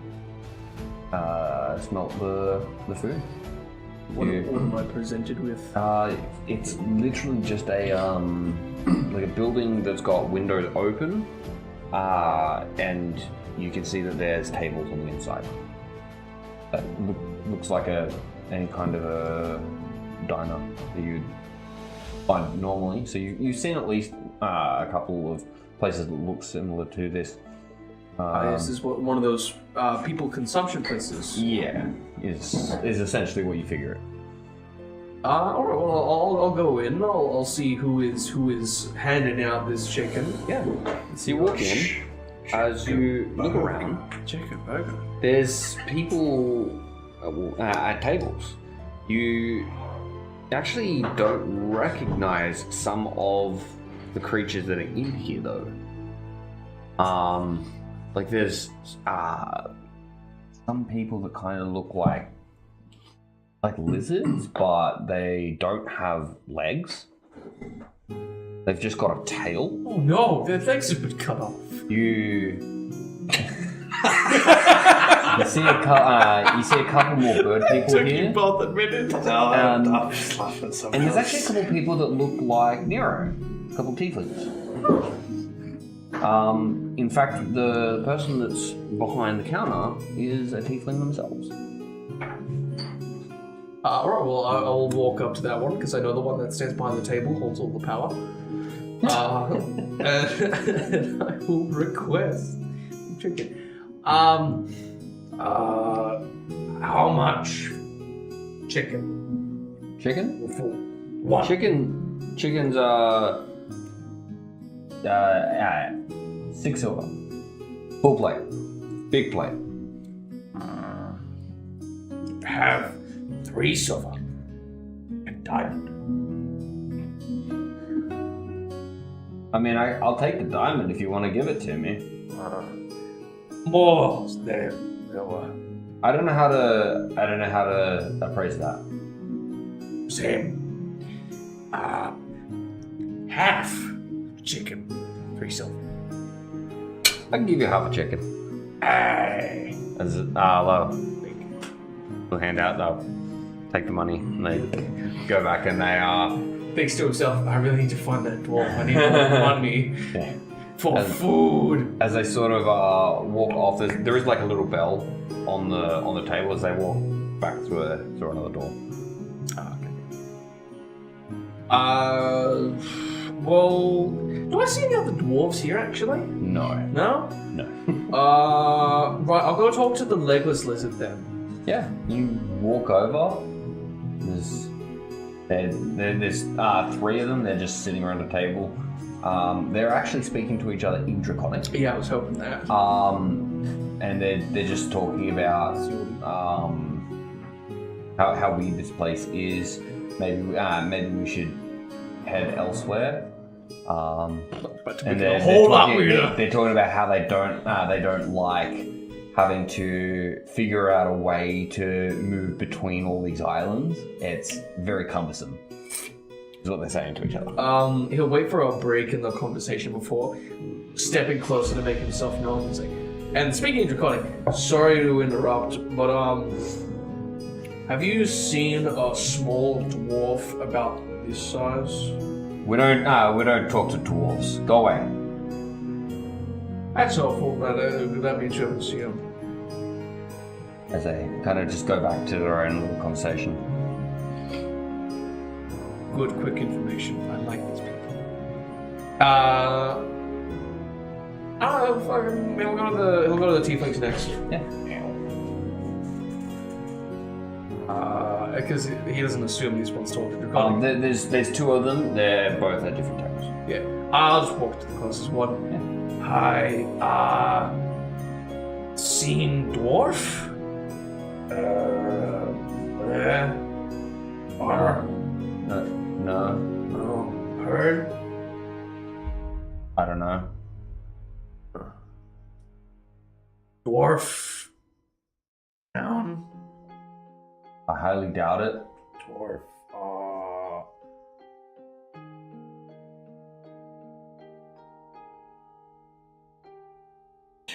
smelt the food. What am I presented with? It's literally just a like a building that's got windows open, and you can see that there's tables on the inside. That looks like any kind of a diner that you'd find normally. So you've seen at least a couple of places that look similar to this. This is one of those people consumption places. Yeah, is essentially what you figure it. All right. Well, I'll go in. I'll see who is handing out this chicken. Yeah. So you walk in. As you look around, Chicken burger. there's people at tables. You actually don't recognize some of the creatures that are in here, though. Like there's some people that kind of look like lizards, but they don't have legs. They've just got a tail. Oh no, their legs have been cut off. You see a couple more bird people here. both admitted. I'm just laughing at And there's actually a couple of people that look like Nero, a couple of tieflings. In fact, the person that's behind the counter is a tiefling themselves. Alright, well, I'll walk up to that one because I know the one that stands behind the table holds all the power. And I will request chicken. How much chicken? Chicken? For one. Chicken's 6 silver. Full plate. Big plate. Have 3 silver and diamond. I mean, I'll take the diamond if you want to give it to me. More there were. I don't know how to appraise that. Same. Half chicken, 3 silver. I can give you half a chicken. Aye. They'll hand out. They'll take the money and they go back and they Thinks to himself, I really need to find that dwarf. I need more money for food. As they sort of walk off, there is like a little bell on the table as they walk back through another door. Well, do I see any other dwarves here actually? No. No? No. Right, I'll go talk to the legless lizard then. Yeah, you walk over. There's 3 of them. They're just sitting around a table. They're actually speaking to each other in Draconic. Yeah, I was hoping that. And they're just talking about how weird this place is. Maybe we should head elsewhere. And they're talking about how they don't like having to figure out a way to move between all these islands. It's very cumbersome, is what they're saying to each other. He'll wait for a break in the conversation before stepping closer to make himself known. He's like, and speaking of Draconic, sorry to interrupt, but have you seen a small dwarf about this size? We don't talk to dwarves. Go away. That's helpful. That means you haven't seen him. As they kind of just go back to their own little conversation. Good, quick information. I like these people. He'll go to the tieflings next. Yeah. Because he doesn't assume he's supposed to talk to Draconic. There's 2 of them. They're both at different tables. Yeah. I'll just walk to the closest one. Yeah. Hi, seen dwarf? No. Oh, heard? I don't know. Dwarf? Down? I highly doubt it. Dwarf,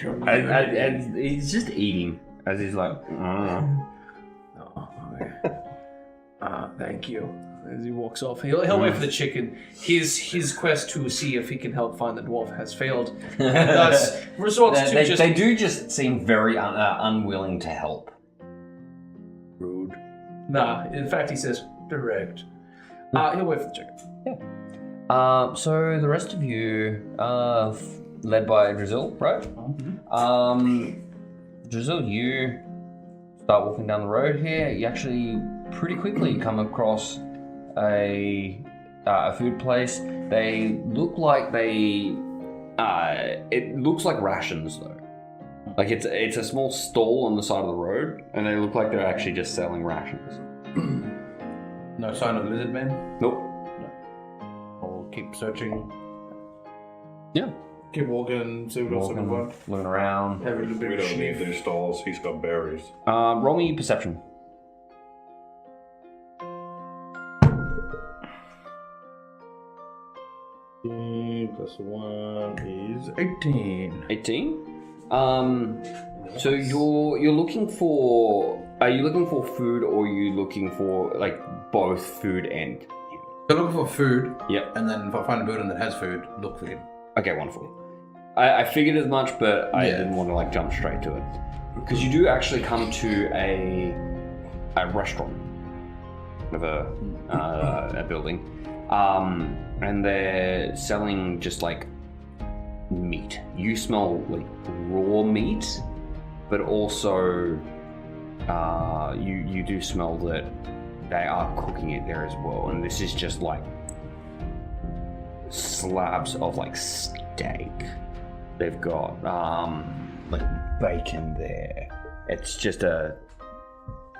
And he's just eating as he's like, Oh, okay. Thank you. As he walks off, he'll wait for the chicken. His quest to see if he can help find the dwarf has failed, and thus resorts to just. They do just seem very unwilling to help. Rude. Nah, in fact, he says direct. He'll wait for the chicken. Yeah. So the rest of you, led by Drizzle, right? Mm-hmm. Drizzle, you start walking down the road here. You actually pretty quickly come across a food place. They look like it looks like rations though. Like it's a small stall on the side of the road, and they look like they're actually just selling rations. No sign of lizard man? Nope. I'll keep searching. Yeah. Keep walking, see what else I can find. Looking around. Have a little bit We of don't need sniff. these stalls. He's got berries. Roll me perception. +1 is 18. 18. So you're looking for. Are you looking for food, or are you looking for like both food and? So looking for food. Yep. And then if I find a building that has food, look for him. Okay, wonderful. I figured as much, but I didn't want to like jump straight to it because you do actually come to a restaurant. of a building, and they're selling just like meat. You smell like raw meat, but also you do smell that they are cooking it there as well. And this is just like slabs of like steak. They've got like bacon there. It's just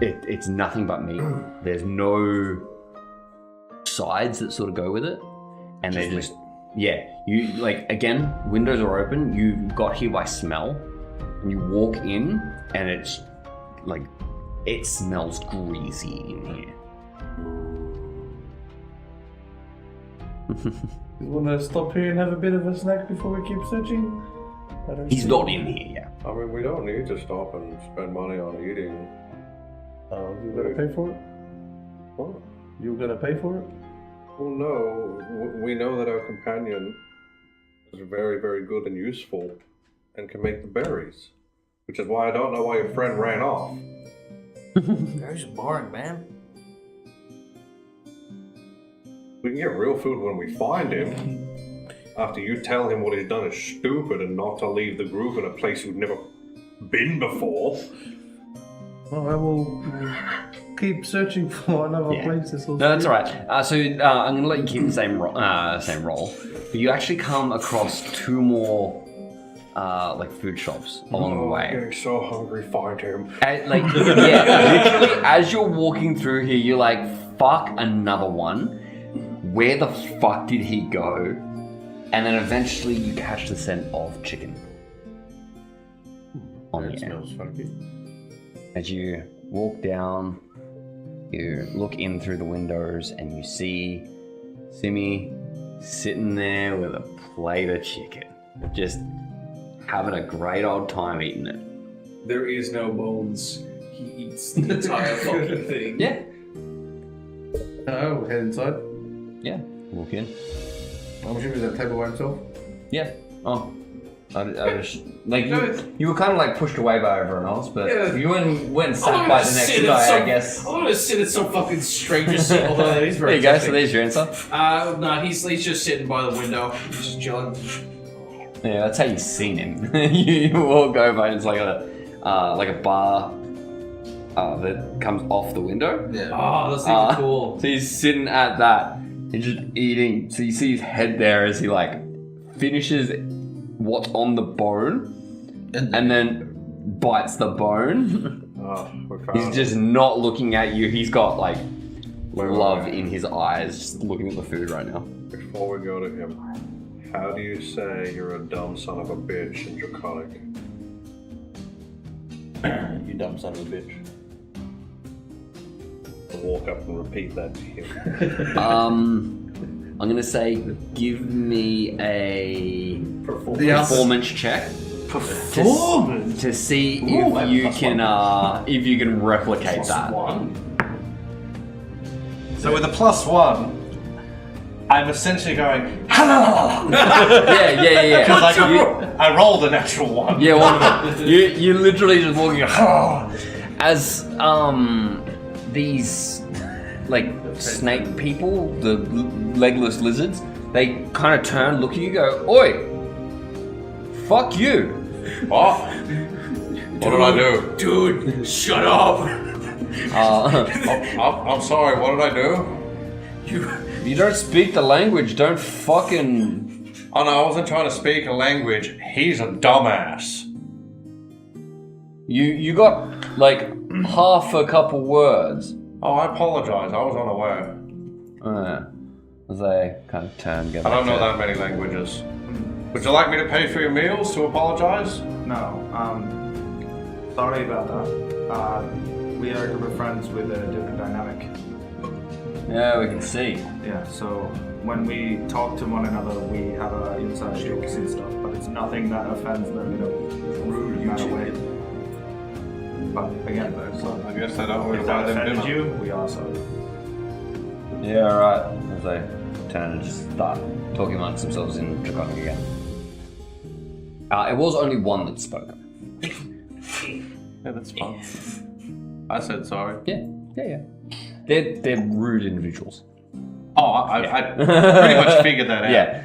it's nothing but meat. There's no sides that sort of go with it, and they just you like, again, windows are open. You got here by smell, and you walk in, and it's like it smells greasy in here. You wanna stop here and have a bit of a snack before we keep searching? He's not in here yet. I mean, we don't need to stop and spend money on eating. You gonna pay for it? What? You gonna pay for it? Well, no. We know that our companion is very, very good and useful and can make the berries. Which is why I don't know why your friend ran off. Berries are boring, man. We can get real food when we find him. After you tell him what he's done is stupid and not to leave the group in a place you've never been before. Well, I will keep searching for another place. No, that's all right. So I'm going to let you keep the same roll. But you actually come across two more like food shops along the way. I'm getting so hungry. Find him. Literally, as you're walking through here, you're like, fuck, another one. Where the fuck did he go? And then eventually you catch the scent of chicken on the air. Smells funky. As you walk down, you look in through the windows and you see Simi sitting there with a plate of chicken, just having a great old time eating it. There is no bones. He eats the entire fucking thing. Yeah. Oh, head inside. Yeah. Walk in. I'm assuming he's at the table by himself. Yeah. Oh. I just, like, you were kind of like pushed away by everyone else, but you went and sat by the next guy, I guess. I want to sit at some fucking stranger seat, although that is very There you go, so there's your answer. No, he's just sitting by the window. He's just chilling. Yeah, that's how you've seen him. you walk over and it's like a bar that comes off the window. Yeah. Oh, those things are cool. So he's sitting at that. He's just eating. So you see his head there as he like finishes what's on the bone and then bites the bone. He's just not looking at you. He's got like love in his eyes, just looking at the food right now. Before we go to him, how do you say you're a dumb son of a bitch in Draconic? You dumb son of a bitch. I'll walk up and repeat that to him. I'm gonna say, give me a performance check. Performance to see if you can replicate that. So with a +1, I'm essentially going. Yeah. Because I rolled a natural 1. Yeah, wonderful. you literally just walking as these like snake people, the legless lizards, they kind of turn, look at you, go, "Oi, fuck you!" What? What did I do? Dude, shut up! I'm sorry. What did I do? You don't speak the language. Don't fucking. Oh no, I wasn't trying to speak a language. He's a dumbass. You got like half a couple words. Oh, I apologize. I was unaware. As they kind of turn, go I back don't know to- that many languages. Would you like me to pay for your meals to apologize? No, sorry about that. We are a group of friends with a different dynamic. Yeah, we can see. Yeah, so when we talk to one another, we have inside jokes and stuff, but it's nothing that offends them in a rude manner way. But again, so I guess I don't really if buy that them offended dinner. you, we are sorry. Yeah, right. As they turn and just start talking amongst themselves in Draconic again. It was only one that spoke. Yeah, that's fine. I said sorry. Yeah. they're rude individuals. Oh, I pretty much figured that out. Yeah.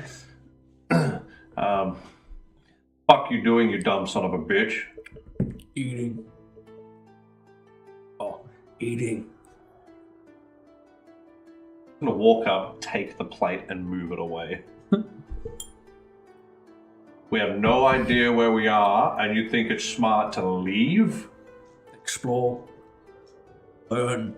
Fuck you doing, you dumb son of a bitch. Eating. Oh, eating. I'm gonna walk up, take the plate, and move it away. We have no idea where we are, and you think it's smart to leave? Explore. Learn.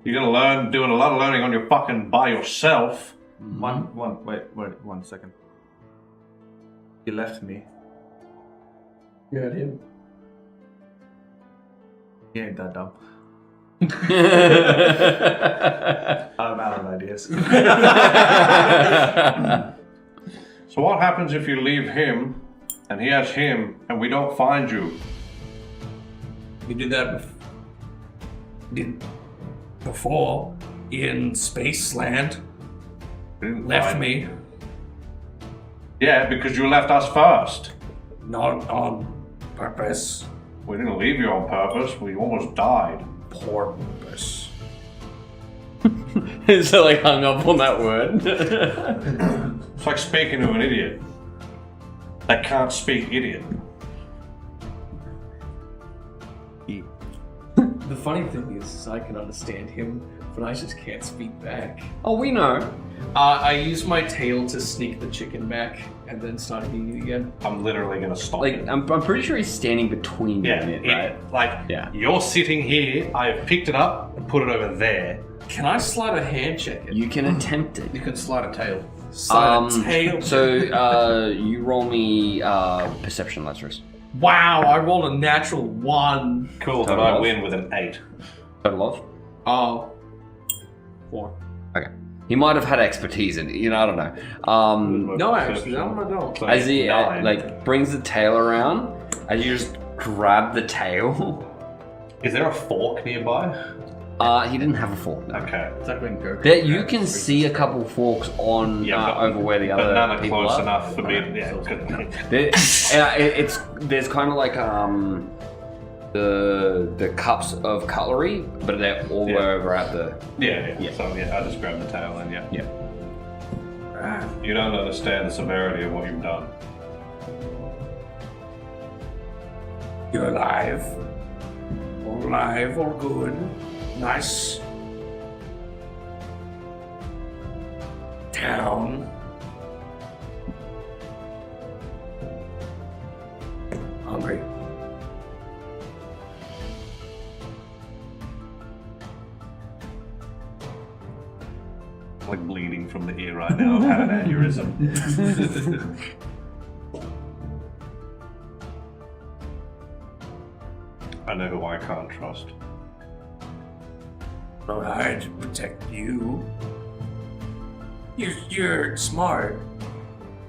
You're gonna learn doing a lot of learning on your fucking by yourself. Wait, 1 second. You left me. You heard him. He ain't that dumb. I'm out of ideas. So what happens if you leave him, and he has him, and we don't find you? We did that before in Spaceland. We didn't Left find- me. Yeah, because you left us first. Not on purpose. We didn't leave you on purpose. We almost died. Poor purpose. So like hung up on that word. It's like speaking to an idiot that can't speak idiot. The funny thing is, I can understand him, but I just can't speak back. Oh, we know. I used my tail to sneak the chicken back, and then started eating it again. I'm literally gonna stop Like it. I'm pretty sure he's standing between you Yeah, and it, right? Yeah. You're sitting here, I have picked it up and put it over there. Can I slide a hand check it? You can attempt it. You can slide a tail. Slide a tail. So you roll me perception, Lazarus. Wow, I rolled a natural 1. Cool, but Total I off. win with an 8. Total of? Oh. 4. Okay. He might have had expertise in it, I don't know. No, actually, I don't. As he 9. like brings the tail around, as you just grab the tail. Is there a fork nearby? He didn't have a fork. No. Okay. It's like when Goku. There, you can see a couple forks on but- over where the But other none are people close are. enough for me. Yeah, good. There's kind of like the cups of cutlery, but they're all the way over at the. Yeah. Yeah. So I just grabbed the tail and yeah. Yeah. You don't understand the severity of what you've done. You're alive. All alive, all good. Nice. Town. Hungry. I'm like bleeding from the ear right now. I've had an aneurysm. I know who I can't trust. I'm hired to protect you. You're smart.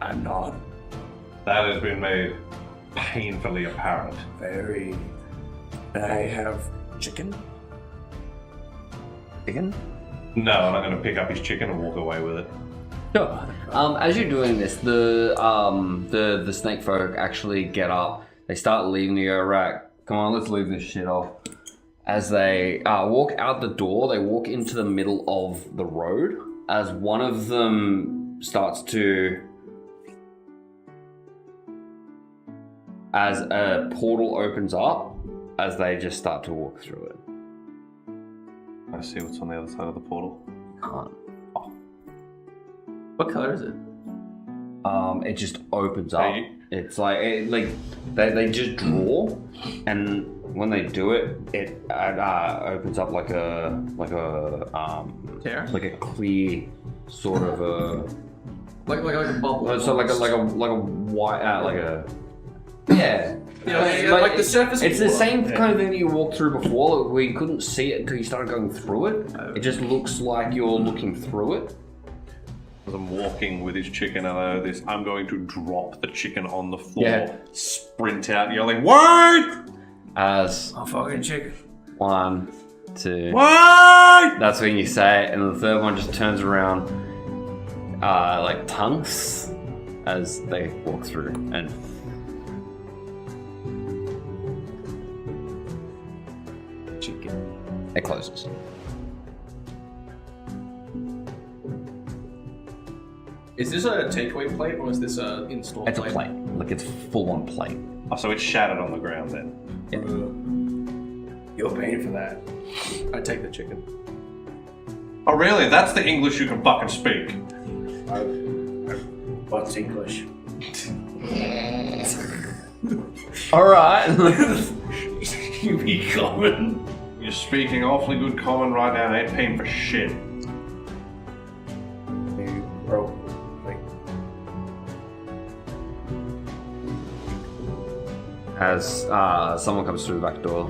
I'm not. That has been made painfully apparent. Very. I have chicken. Chicken? No, I'm not going to pick up his chicken and walk away with it. Sure. As you're doing this, the snake folk actually get up. They start leaving. You go, right, come on, let's leave this shit off. As they walk out the door, they walk into the middle of the road. As one of them starts to, as a portal opens up, as they just start to walk through it. I see what's on the other side of the portal. Can't. What color is it? It just opens up. Hey. It's like they just draw, and when they do it, it opens up like a Tear? like a clear sort of a Like a bubble. so like a white like a yeah. Like the surface. It's the same kind of thing that you walked through before, where you couldn't see it until you started going through it. It just looks like you're looking through it. As I'm walking with his chicken, I know this. I'm going to drop the chicken on the floor, Yeah. sprint out, yelling, "Wait!" As Oh, fucking chicken. 1, 2. Wait! That's when you say it, and the third one just turns around, like tongues, as they walk through, and chicken. It closes. Is this a takeaway plate or is this a install It's a plate? plate. Like it's full on plate. Oh, so it's shattered on the ground then. You're paying for that. I take the chicken. Oh, really? That's the English you can fucking speak. What's English? Alright. You be common. You're speaking awfully good common right now. I ain't paying for shit. You broke. As someone comes through the back door.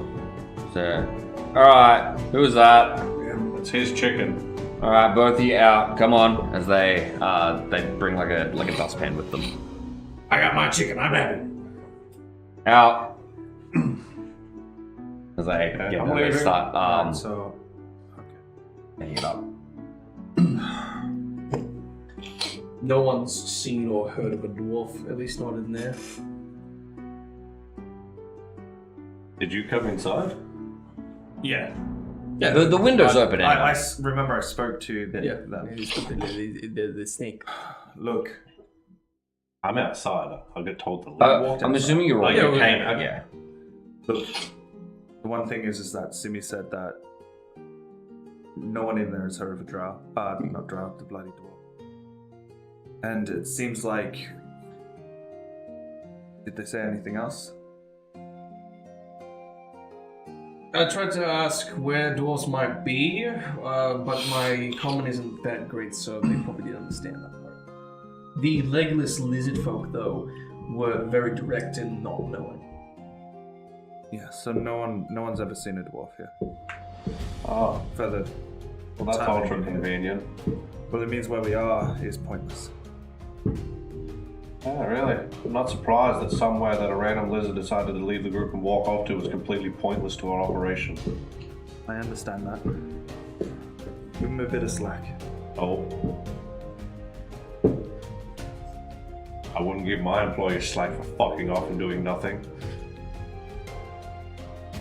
So, alright, who's that? It's his chicken. Alright, both of you out. Come on. As they bring like a dustpan with them. I got my chicken. I'm happy. Out. As they I'm they leaving. start So, hanging it up. No one's seen or heard of a dwarf, at least not in there. Did you come inside? yeah. Yeah, the window's open anyway. I remember I spoke to them. The snake. Look, I'm outside. I'll get told to leave. I'm assuming you're all Oh, you okay. came. Okay. Yeah. look. The one thing is that Simi said that no one in there has heard of a drow. Not drow, the bloody dwarf. And it seems like. Did they say anything else? I tried to ask where dwarves might be, but my common isn't that great, so they probably didn't understand that part. The legless lizard folk, though, were very direct in not knowing. Yeah. So no one's ever seen a dwarf here. Oh, Further. well, that's Timing. ultra convenient. Well, it means where we are is pointless. Oh, really? I'm not surprised that somewhere that a random lizard decided to leave the group and walk off to was completely pointless to our operation. I understand that. Give him a bit of slack. Oh. I wouldn't give my employees slack for fucking off and doing nothing.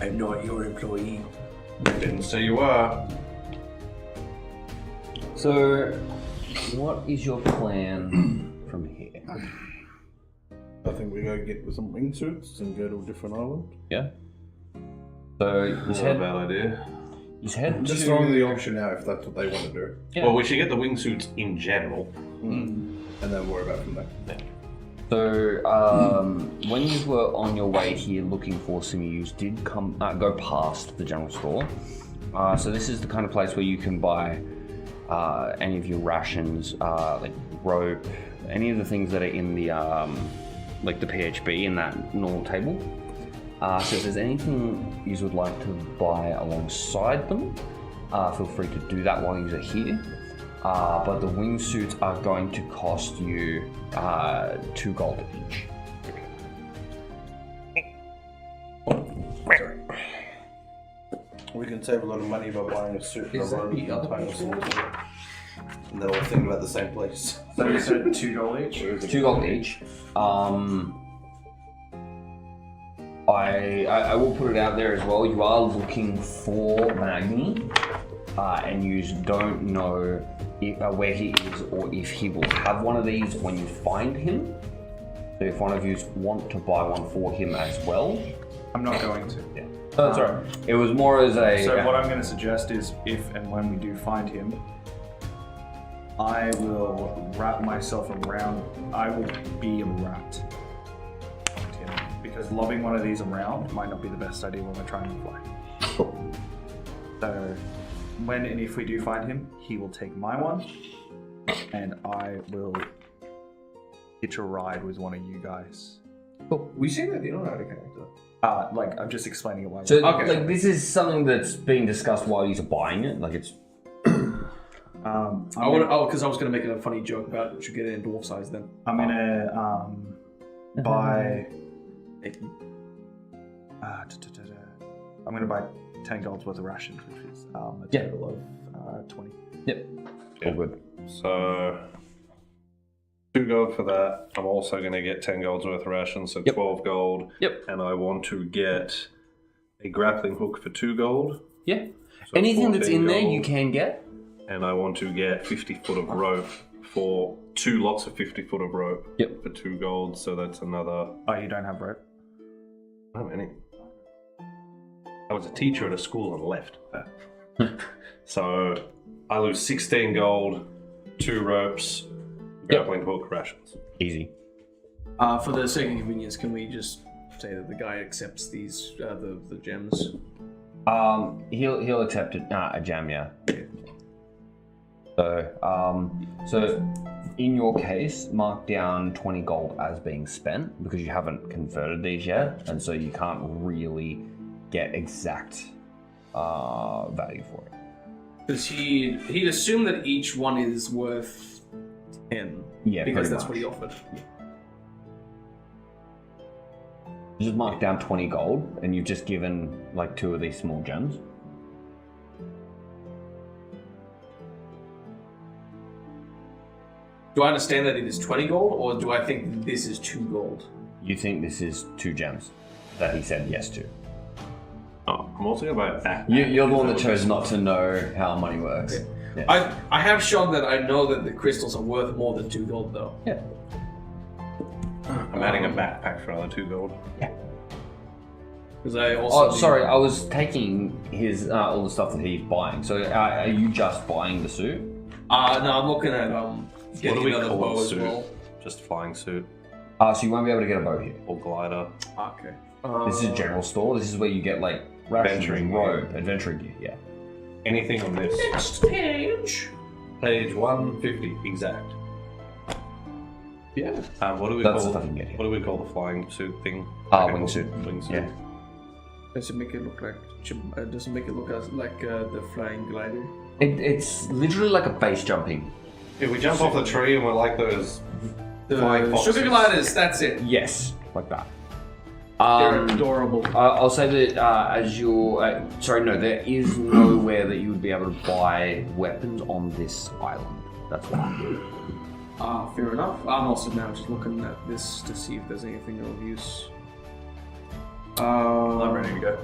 I'm not your employee. Didn't say you were. So, what is your plan from here? I think we go get some wingsuits and go to a different island. Yeah. So you Not a head. bad idea. You head Just to. throwing the option out if that's what they want to do. Yeah. Well, we should get the wingsuits in general. And then worry about it from there. So, when you were on your way here looking for some use, did go past the general store. So this is the kind of place where you can buy any of your rations, like rope, any of the things that are in the like the PHB in that normal table. So if there's anything you would like to buy alongside them, feel free to do that while you're here. But the wingsuits are going to cost you 2 gold each. We can save a lot of money by buying a suit. Is that the other time person? And they're all thinking about the same place. So you said $2 each? 2 gold each. I will put it out there as well. You are looking for Magni, and you don't know where he is or if he will have one of these when you find him. So if one of you want to buy one for him as well, I'm not going to. yeah. Oh, that's alright. It was more as a. So what I'm going to suggest is, if and when we do find him, I will wrap myself around. I will be a rat. Because lobbing one of these around might not be the best idea when we're trying to fly. So, when and if we do find him, he will take my one, and I will hitch a ride with one of you guys. Cool. We seen that, you don't know how to connect it. Like, I'm just explaining it. Why So Okay. like this is something that's being discussed while you're buying it. Like it's. Because I was going to make a funny joke about it. Should get it in dwarf size then. I'm gonna buy. I'm gonna buy 10 golds worth of rations, which is a total of 20. Yep. All good. So 2 gold for that. I'm also going to get 10 gold's worth of rations, so 12 gold. Yep. And I want to get a grappling hook for 2 gold. Yeah. So Anything that's 14 in there gold. you can get. And I want to get 50 foot of rope for 2 lots of 50 foot of rope. Yep. For 2 gold, so that's another. Oh, you don't have rope? How many? I was a teacher at a school and left. So I lose 16 gold, 2 ropes, grappling hook, rations. Easy. For the sake of convenience, can we just say that the guy accepts these the gems? He'll accept a gem, yeah. So in your case, mark down 20 gold as being spent because you haven't converted these yet, and so you can't really get exact value for it. Because he'd assume that each one is worth 10. Yeah, because pretty that's much. what he offered. You just mark down 20 gold, and you've just given like 2 of these small gems. Do I understand that it is 20 gold, or do I think this is 2 gold? You think this is 2 gems that he said yes to. Oh, I'm also going to buy a backpack. You're the one that chose not to know how money works. Okay. Yeah. I have shown that I know that the crystals are worth more than 2 gold, though. Yeah. I'm adding a backpack for another 2 gold. Because I also. Oh, sorry, I was taking his all the stuff that he's buying. So are you just buying the suit? No, I'm looking at What getting do we another call bow a as suit? well. Just flying suit So you won't be able to get a bow here. or glider. Okay. This is a general store. This is where you get like rations, Adventuring rope, adventuring gear. Yeah. Anything on this. Next page. Page 150, exact. Yeah. What do we That's call? the stuff you can get here. What do we call the flying suit thing? Wingsuit. Wingsuit. Yeah. Does it make it look like? Does it make it look as like the flying glider? It's literally like a base jumping. If we jump off the tree and we're like those flying foxes. Sugar gliders. That's it. Yes, like that. They're adorable. I'll say that as you're... sorry, no, there is nowhere that you would be able to buy weapons on this island. That's why. Fair enough. I'm also now just looking at this to see if there's anything of use. I'm ready to go.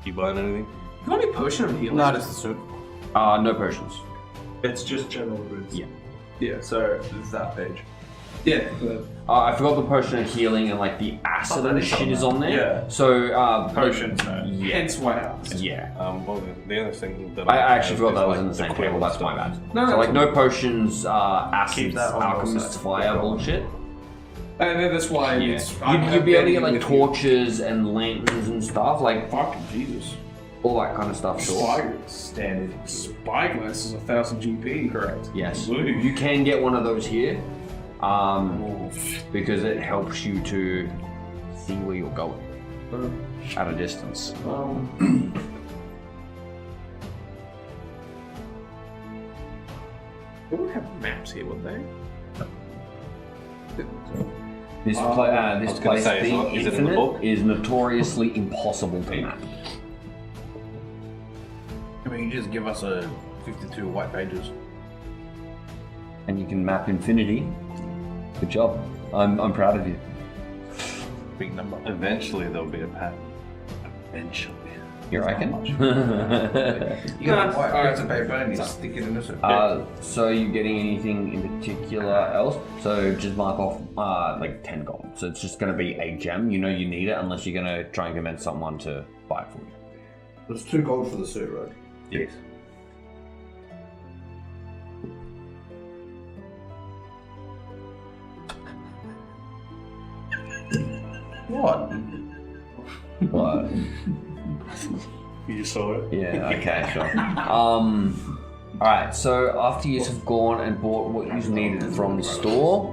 You buying anything? You got any potion of healing? No, just the suit. No potions. It's just general goods. Yeah. Yeah. So it's that page. Yeah. But I forgot the potion of healing and like the acid and shit is on there. Yeah. So Potions, no. Yeah. hence why I asked. Yeah. Well, the other thing that I actually have forgot that is, was like, in the same quill table. That's my stuff. bad. No, so that's like no potions, acids, that on your alchemist side. fire bullshit. And then that's why Yeah. it's. You'd be able to get like torches and lanterns and stuff, like Fucking Jesus. all that kind of stuff. Sure. Spyglass. Standard. Spyglass is 1,000 GP. Correct. Yes. Woo. You can get one of those here, because it helps you to see where you're going at a distance. They would have maps here, would they? This was gonna place say, being is it in the infinite book? is notoriously impossible to map. I mean, you just give us a 52 white pages. And you can map infinity. Good job. I'm proud of you. Big number. Eventually there'll be a pattern. Eventually. You reckon? You got a white piece of paper and you stick it in the suit. So are you getting anything in particular else? So just mark off like 10 gold. So it's just going to be a gem. You know you need it unless you're going to try and convince someone to buy it for you. There's 2 gold for the suit, right? Yes. What? What? You saw it? Yeah, okay, sure. Alright, so after you have gone and bought what you needed from the store,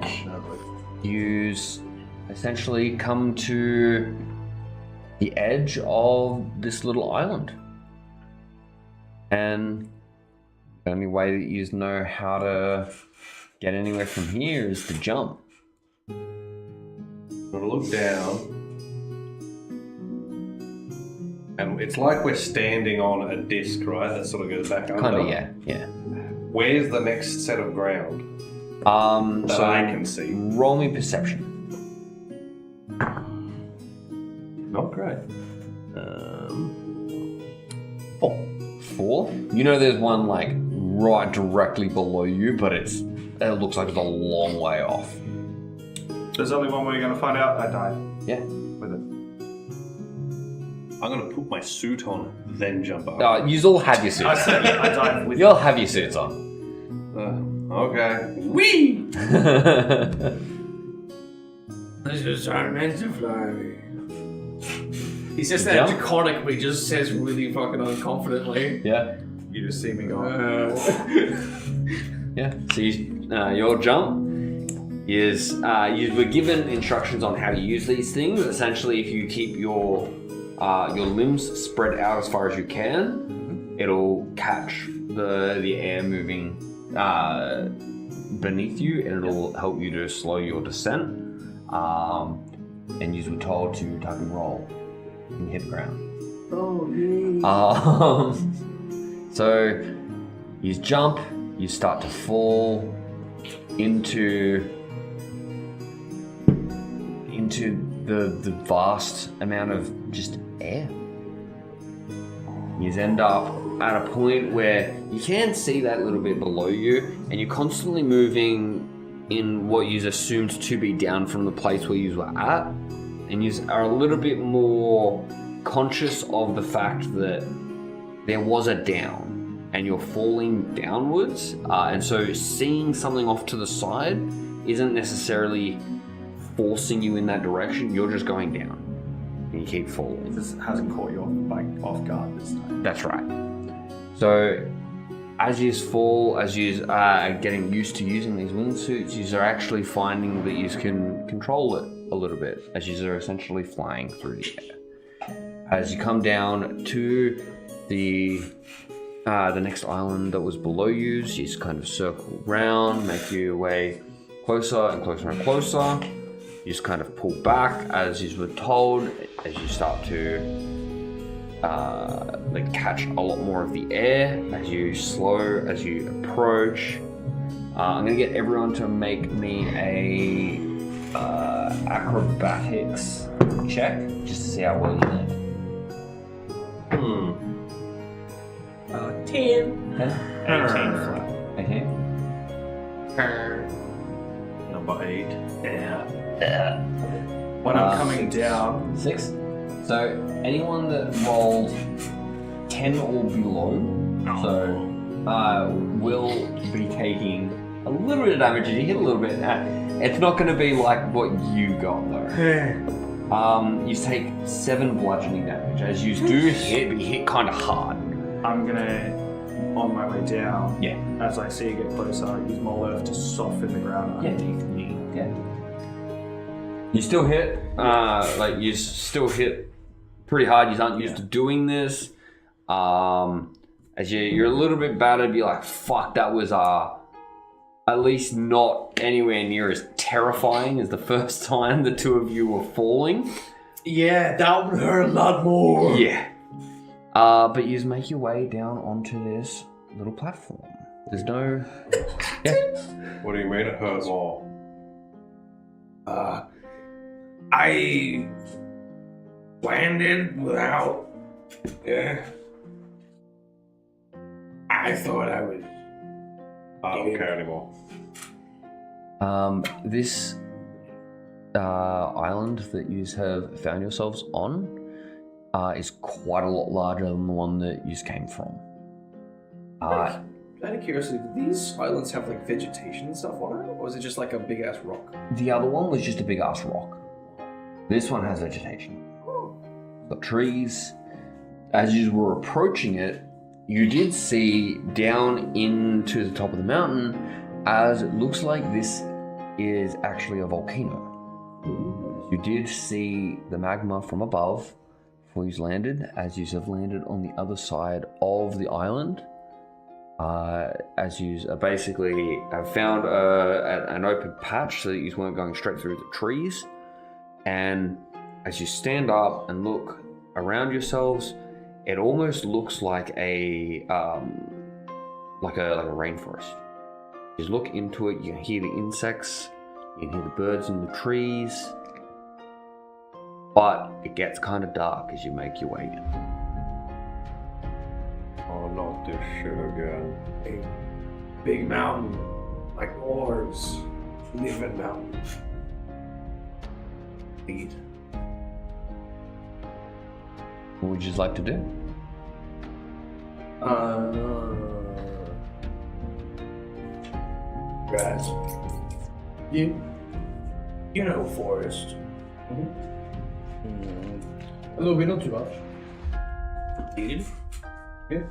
you essentially come to the edge of this little island. And the only way that you know how to get anywhere from here is to jump. I'm gonna look down. And it's like we're standing on a disc, right? That sort of goes back under. Kinda, yeah. Where's the next set of ground? That So I can see. roll me perception. Not great. 4. You know there's one like right directly below you, but it looks like it's a long way off. There's only one way you're gonna find out. I died Yeah. with it. I'm gonna put my suit on, then jump up. You all have your I suits. said I died with You all have your suits on. Okay. Wee! Yeah. This is our meant to fly. He says that Jump? draconic, but he just says really fucking unconfidently. You just see me go. Yeah. So your jump is you were given instructions on how to use these things. Essentially, if you keep your limbs spread out as far as you can, it'll catch the air moving beneath you, and it'll help you to slow your descent. And you were told to tuck and roll and hit the ground. Oh, yeah. So you jump, you start to fall into the vast amount of just air. You end up at a point where you can see that little bit below you, and you're constantly moving in what you assumed to be down from the place where you were at, and you are a little bit more conscious of the fact that there was a down and you're falling downwards, and so seeing something off to the side isn't necessarily forcing you in that direction. You're just going down and you keep falling. This hasn't caught you off guard this time. That's right. So as you fall, as you are getting used to using these wingsuits, you are actually finding that you can control it a little bit, as you are essentially flying through the air. As you come down to the next island that was below you, you just kind of circle around, make your way closer and closer and closer. You just kind of pull back as you were told, as you start to catch a lot more of the air as you approach. I'm gonna get everyone to make me a acrobatics check just to see how well you did. 10. 18. Number 8. When I'm coming down, 6. So anyone that rolled 10 or below, will be taking a little bit of damage. You hit a little bit. It's not going to be like what you got though. You take 7 bludgeoning damage as you do hit, but you hit kind of hard. I'm gonna, on my way down, Yeah. as I see you get closer, use my earth to soften the ground underneath me. Yeah. You still hit, you still hit pretty hard. You aren't used to doing this. As you're a little bit battered, be like, fuck, that was at least not anywhere near as terrifying as the first time the two of you were falling. Yeah, that would hurt a lot more. Yeah. But you just make your way down onto this little platform. There's no... Yeah. What do you mean it hurt more? I landed without. I thought I was. I don't care anymore. This island that you have found yourselves on is quite a lot larger than the one that you came from. Out of curiosity, do these islands have like vegetation and stuff on it, or is it just like a big ass rock? The other one was just a big ass rock. This one has vegetation. Got trees. As you were approaching it, you did see down into the top of the mountain, as it looks like this is actually a volcano. You did see the magma from above before you landed, as you have landed on the other side of the island. As you basically have found an open patch so that you weren't going straight through the trees. And as you stand up and look around yourselves, it almost looks like a rainforest. You just look into it, you can hear the insects, you can hear the birds in the trees, but it gets kind of dark as you make your way in. Oh Not this shit again. A big mountain, like oars, live in mountains. Eat. What would you like to do? Guys, you know forest. A little bit, not too much. Eat? Yeah.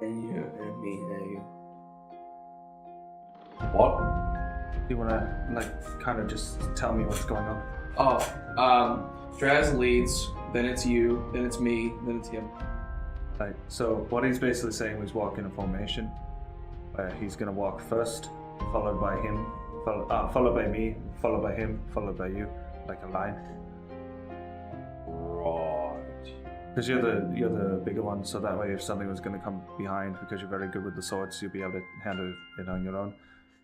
And you and me, and you. What? Do you want to, like, kind of just tell me what's going on? Draz leads, then it's you, then it's me, then it's him. Right. So what he's basically saying was walk in a formation. He's gonna walk first, followed by him, followed by me, followed by him, followed by you, like a line. Right. Because you're the bigger one, so that way if something was gonna come behind, because you're very good with the swords, you'll be able to handle it on your own.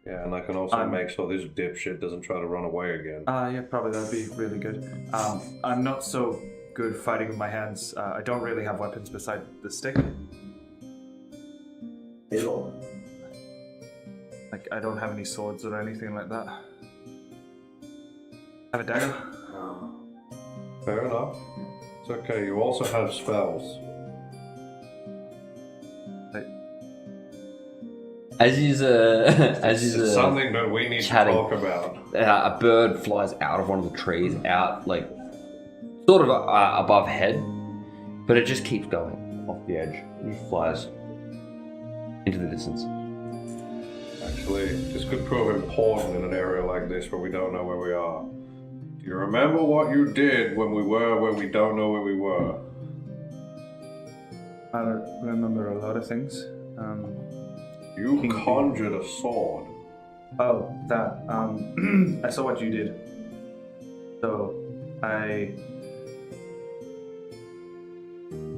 Yeah, and I can also make sure this dipshit doesn't try to run away again. Yeah, probably that'd be really good. I'm not so good fighting with my hands. I don't really have weapons beside the stick. It'll. Like, I don't have any swords or anything like that. I have a dagger. Fair enough. It's okay, you also have spells. As he's It's something that we need chatting. to talk about. A bird flies out of one of the trees, out like sort of above head, but it just keeps going off the edge. It just flies into the distance. Actually, this could prove important in an area like this where we don't know where we are. Do you remember what you did when we were where we don't know where we were? I don't remember a lot of things. You conjured a sword. Oh, that. I saw what you did. So,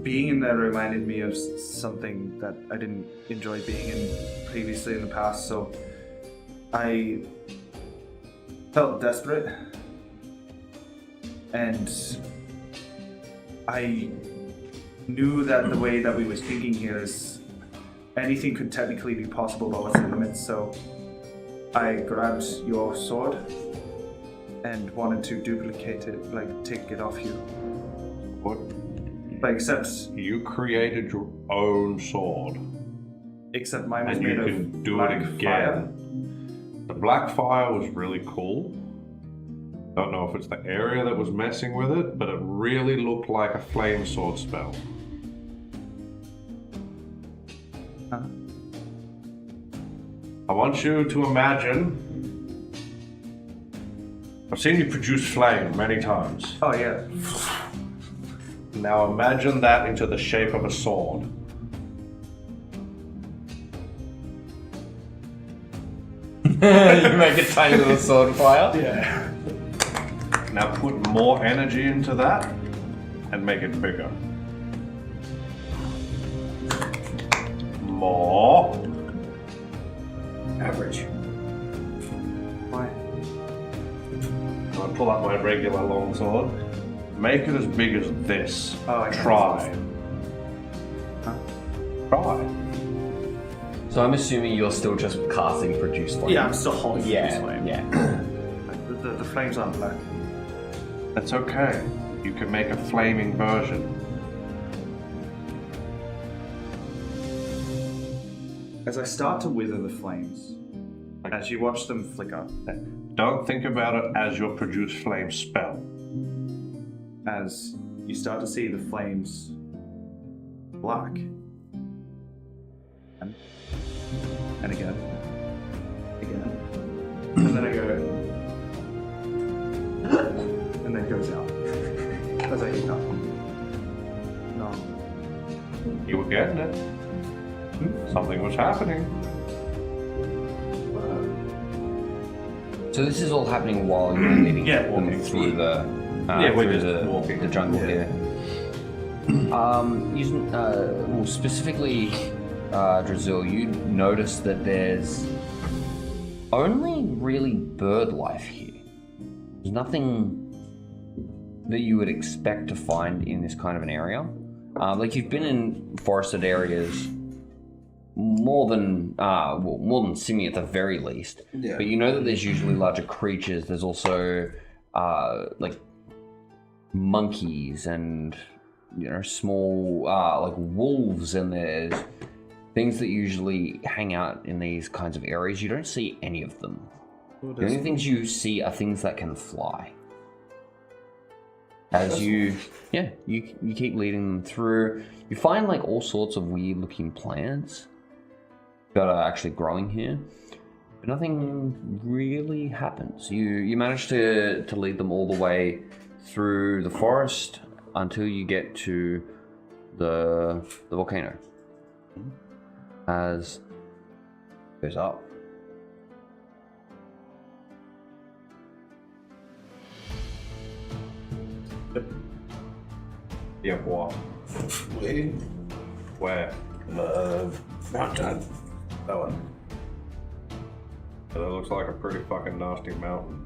being in there reminded me of something that I didn't enjoy being in previously in the past, so I felt desperate. And I knew that the way that we were thinking here is anything could technically be possible, but what's the limit? So I grabbed your sword and wanted to duplicate it, like take it off you. What? But except You created your own sword. except mine was And made you of can do black it again. fire. The black fire was really cool. Don't know if it's the area that was messing with it, but it really looked like a flame sword spell. Huh? I want you to imagine. I've seen you produce flame many times. Oh yeah. Now imagine that into the shape of a sword. You make a tiny little sword fire. Yeah. Now put more energy into that and make it bigger. More. Average. Why? I'm gonna pull out my regular long sword. Make it as big as this. Oh, I can. Try. Huh? Try. So I'm assuming you're still just casting produce flame. Yeah, I'm still holding this flame. Yeah. Like, the flames aren't black. That's okay. You can make a flaming version. As I start to wither the flames, as you watch them flicker, Don't think about it as your produce flame spell. as you start to see the flames black. And again. And then I go. And then it goes out. As I heat up. No. You were getting it. Something was happening. So this is all happening while you're leading them walking through the we're through just walking. the jungle here. Using well, specifically, Drazil, you notice that there's only really bird life here. There's that you would expect to find in this kind of an area. Like you've been in forested areas more than Simi at the very least. Yeah. But you know that there's usually larger creatures. There's also like monkeys and small like wolves, and there's things that usually hang out in these kinds of areas. You don't see any of them. The only things you see are things that can fly. As you keep leading them through, you find like all sorts of weird looking plants that are actually growing here, but nothing really happens. You manage to lead them all the way through the forest until you get to the volcano. As it goes up. Yeah, what? Where? Mountain. That one. That looks like a pretty fucking nasty mountain.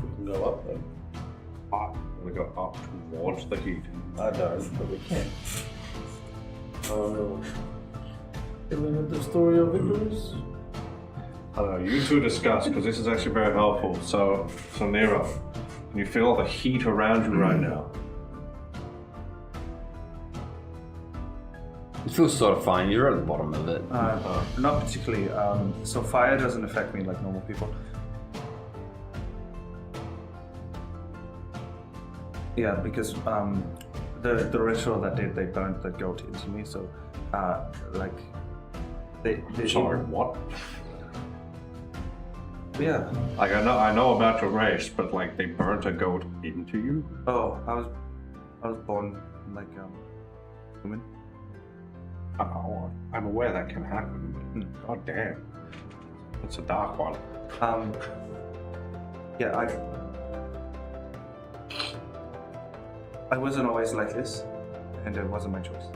We can go up though. We go up towards the heat. I know, but we can. Oh no. Feeling at the story of victories? I don't know, you two discuss, because this is actually very helpful. So Nero, can you feel the heat around you right now? It feels sort of fine. You're at the bottom of it. Not particularly. So fire doesn't affect me like normal people. Yeah, because the ritual that they burned the goat into me. So like they Sorry, what? Yeah. Like I know about your race, but like they burnt a goat into you? Oh, I was born like human. Oh, I'm aware that can happen. But god damn. It's a dark one. Yeah, I wasn't always like this, and it wasn't my choice.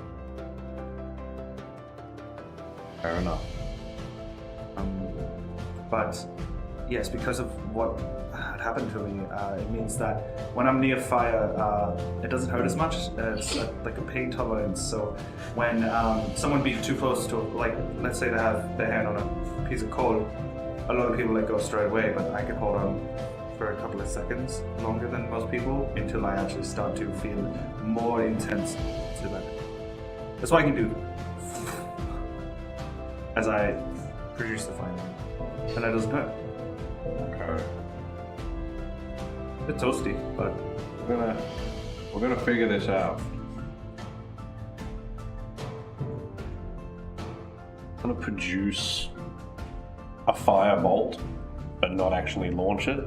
Fair enough. But yes, because of what had happened to me, it means that when I'm near fire, it doesn't hurt as much. It's like a pain tolerance. So when someone beats too close to, like, let's say they have their hand on a piece of coal, a lot of people let go straight away, but I can hold on for a couple of seconds longer than most people until I actually start to feel more intense to that. That's what I can do as I produce the fire, and that doesn't hurt. Okay. It's toasty, but we're gonna figure this out. I'm gonna produce a firebolt, but not actually launch it.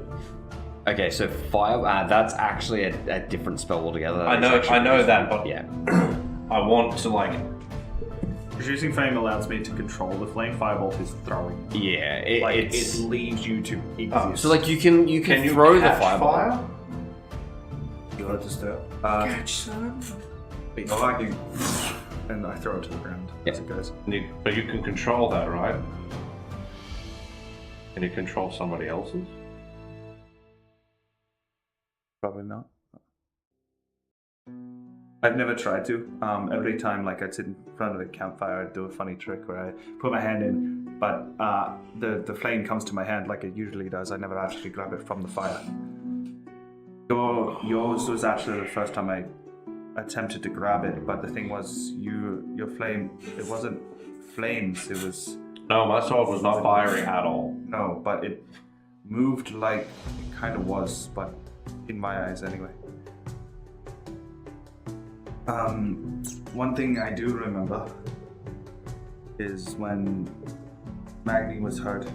Okay, so fire. That's actually a different spell altogether. I know that, but yeah. I want to like. producing flame allows me to control the flame. Firebolt is throwing. Yeah, It leaves you to exist. so like you can throw the fireball. Fire? You want it to stir? Catch son. Oh, I can, and I throw it to the ground as it goes. But you can control that, right? Can you control somebody else's? Probably not. I've never tried to. Every time, like, I'd sit in front of the campfire, I'd do a funny trick where I put my hand in, but the flame comes to my hand like it usually does. I never actually grab it from the fire. Yours was actually the first time I attempted to grab it, but the thing was, your flame, it wasn't flames, it was... No, my sword was not firing at all. No, but it moved like it kind of was, but in my eyes anyway. One thing I do remember is when Magni was hurt.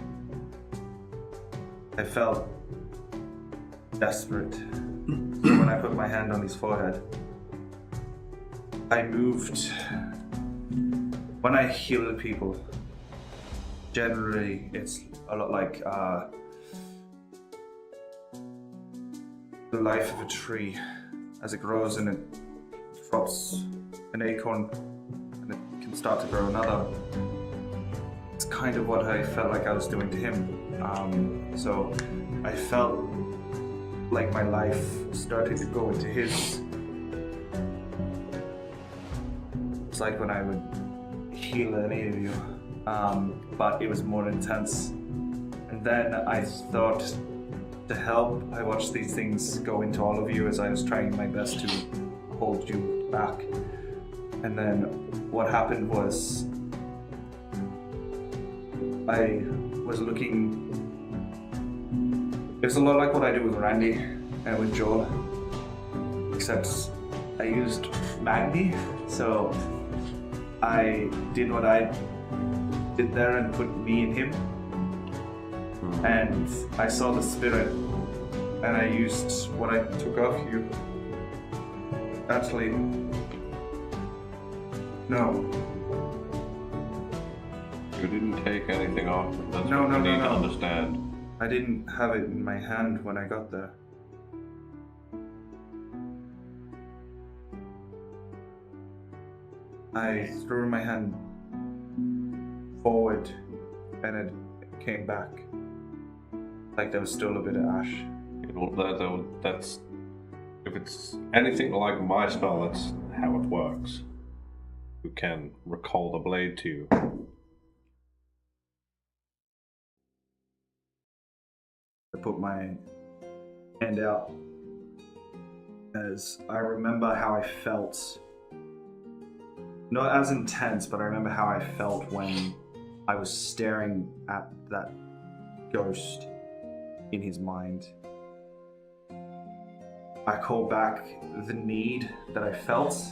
I felt desperate. So when I put my hand on his forehead, I moved. When I heal people, generally it's a lot like the life of a tree. As it grows and it drops an acorn and it can start to grow another. It's kind of what I felt like I was doing to him. So I felt like my life started to go into his. It's like when I would heal any of you, but it was more intense. And then I thought, to help, I watched these things go into all of you as I was trying my best to hold you back. And then what happened was I was looking. It was a lot like what I do with Randy and with Joel, except I used Magni, so I did what I did there and put me in him. And I saw the spirit, and I used what I took off you. Actually, no. You didn't take anything off. That's No, what no, you no, need to no. understand. I didn't have it in my hand when I got there. I threw my hand forward and it came back. Like there was still a bit of ash. That's if it's anything like my spell, that's how it works. You can recall the blade to you. I put my hand out as I remember how I felt. Not as intense, but I remember how I felt when I was staring at that ghost in his mind. I call back the need that I felt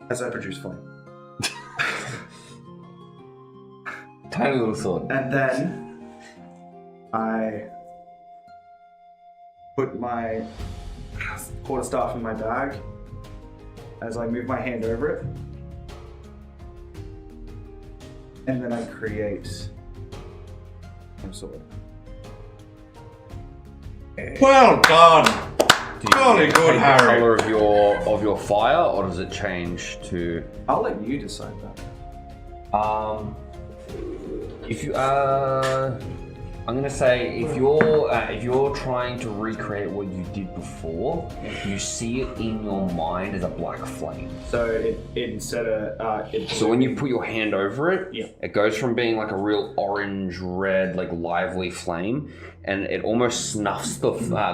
as I produce flame. Tiny little sword. And then I put my quarterstaff in my bag as I move my hand over it. And then I create a sword. Well done! Do you Jolly change good, the Harry. color of your fire, or does it change to? I'll let you decide that. If you I'm gonna say if you're trying to recreate what you did before, you see it in your mind as a black flame. So it instead of So when you put your hand over it, Yeah. it goes from being like a real orange, red, like lively flame, and it almost snuffs the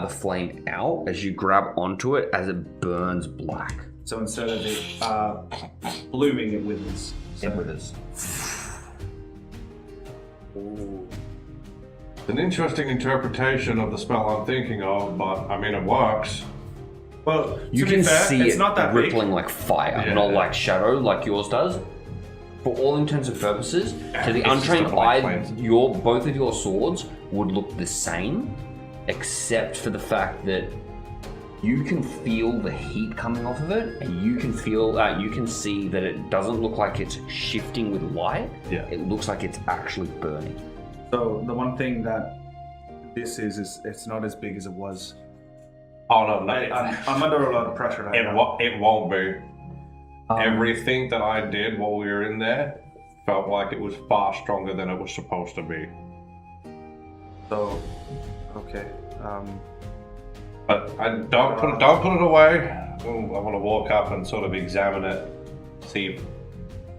flame out as you grab onto it as it burns black. So instead of it blooming, it withers. It withers. It's an interesting interpretation of the spell I'm thinking of, but I mean it works. Well, You to be can fair, see it's it not that rippling like fire, Yeah. not like shadow like yours does. For all intents and purposes, to the it's just untrained got, like, eye, flames. both of your swords would look the same, except for the fact that you can feel the heat coming off of it, and you can see that it doesn't look like it's shifting with light. Yeah. It looks like it's actually burning. big. So the one thing that this is it's not as big as it was. Oh no, I'm under a lot of pressure right now. it won't be. Everything that I did while we were in there felt like it was far stronger than it was supposed to be. So, okay. But I don't put it away. I want to walk up and sort of examine it, see if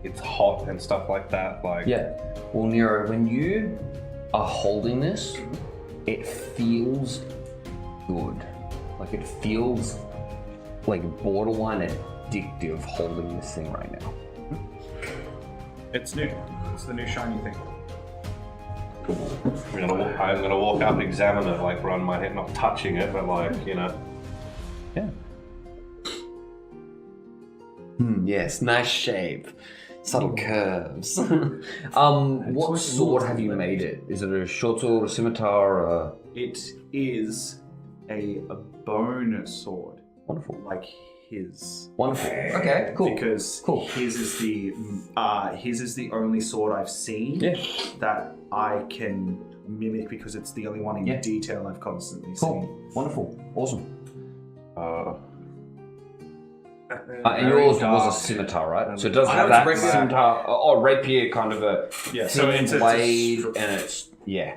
it's hot and stuff like that. Like Yeah. Well, Nero, when you are holding this, it feels good. Like it feels like borderline addictive holding this thing right now. It's new. It's the new shiny thing. I'm gonna walk up, examine it, like run my head, not touching it, but like Yeah. Yes, nice shape. Subtle curves. What sword have you made it? Is it a short sword, a scimitar, or It is a bone sword, Wonderful. like his. Wonderful. Okay, cool. Because Cool. his is the only sword I've seen Yeah. that I can mimic because it's the only one in Yeah. detail I've constantly Cool. seen. Wonderful. Awesome. And Very yours was dark. a scimitar, right? So it does I have know it's that rapier. scimitar, rapier kind of a Yeah, so thin it's a blade, and it's, yeah.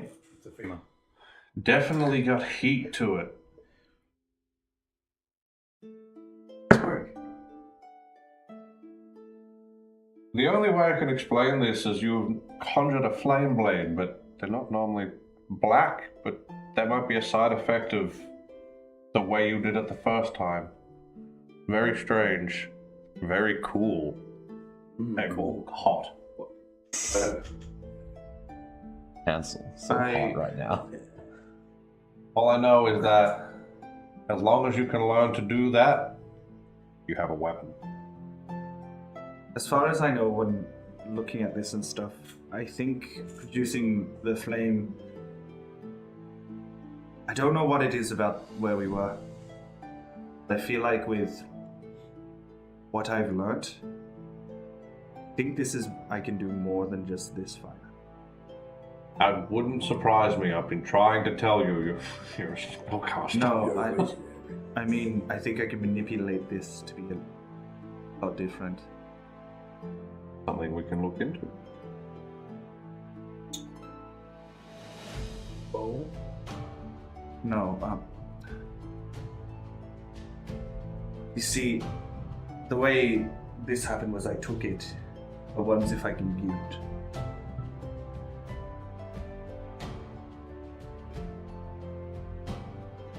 definitely got heat to it. The only way I can explain this is you've conjured a flame blade, but they're not normally black, but that might be a side effect of the way you did it the first time. Very strange. Very cool. And cool. Hot. Cancel. So hot right now. All I know is that as long as you can learn to do that, you have a weapon. As far as I know, when looking at this and stuff, I think producing the flame... I don't know what it is about where we were. I feel like with what I've learnt, I think I can do more than just this fire. That wouldn't surprise me. I've been trying to tell you, you're a spellcaster. No, I mean, I think I can manipulate this to be a lot different. Something we can look into. Oh? No, you see, the way this happened was I took it. I wonder if I can give it.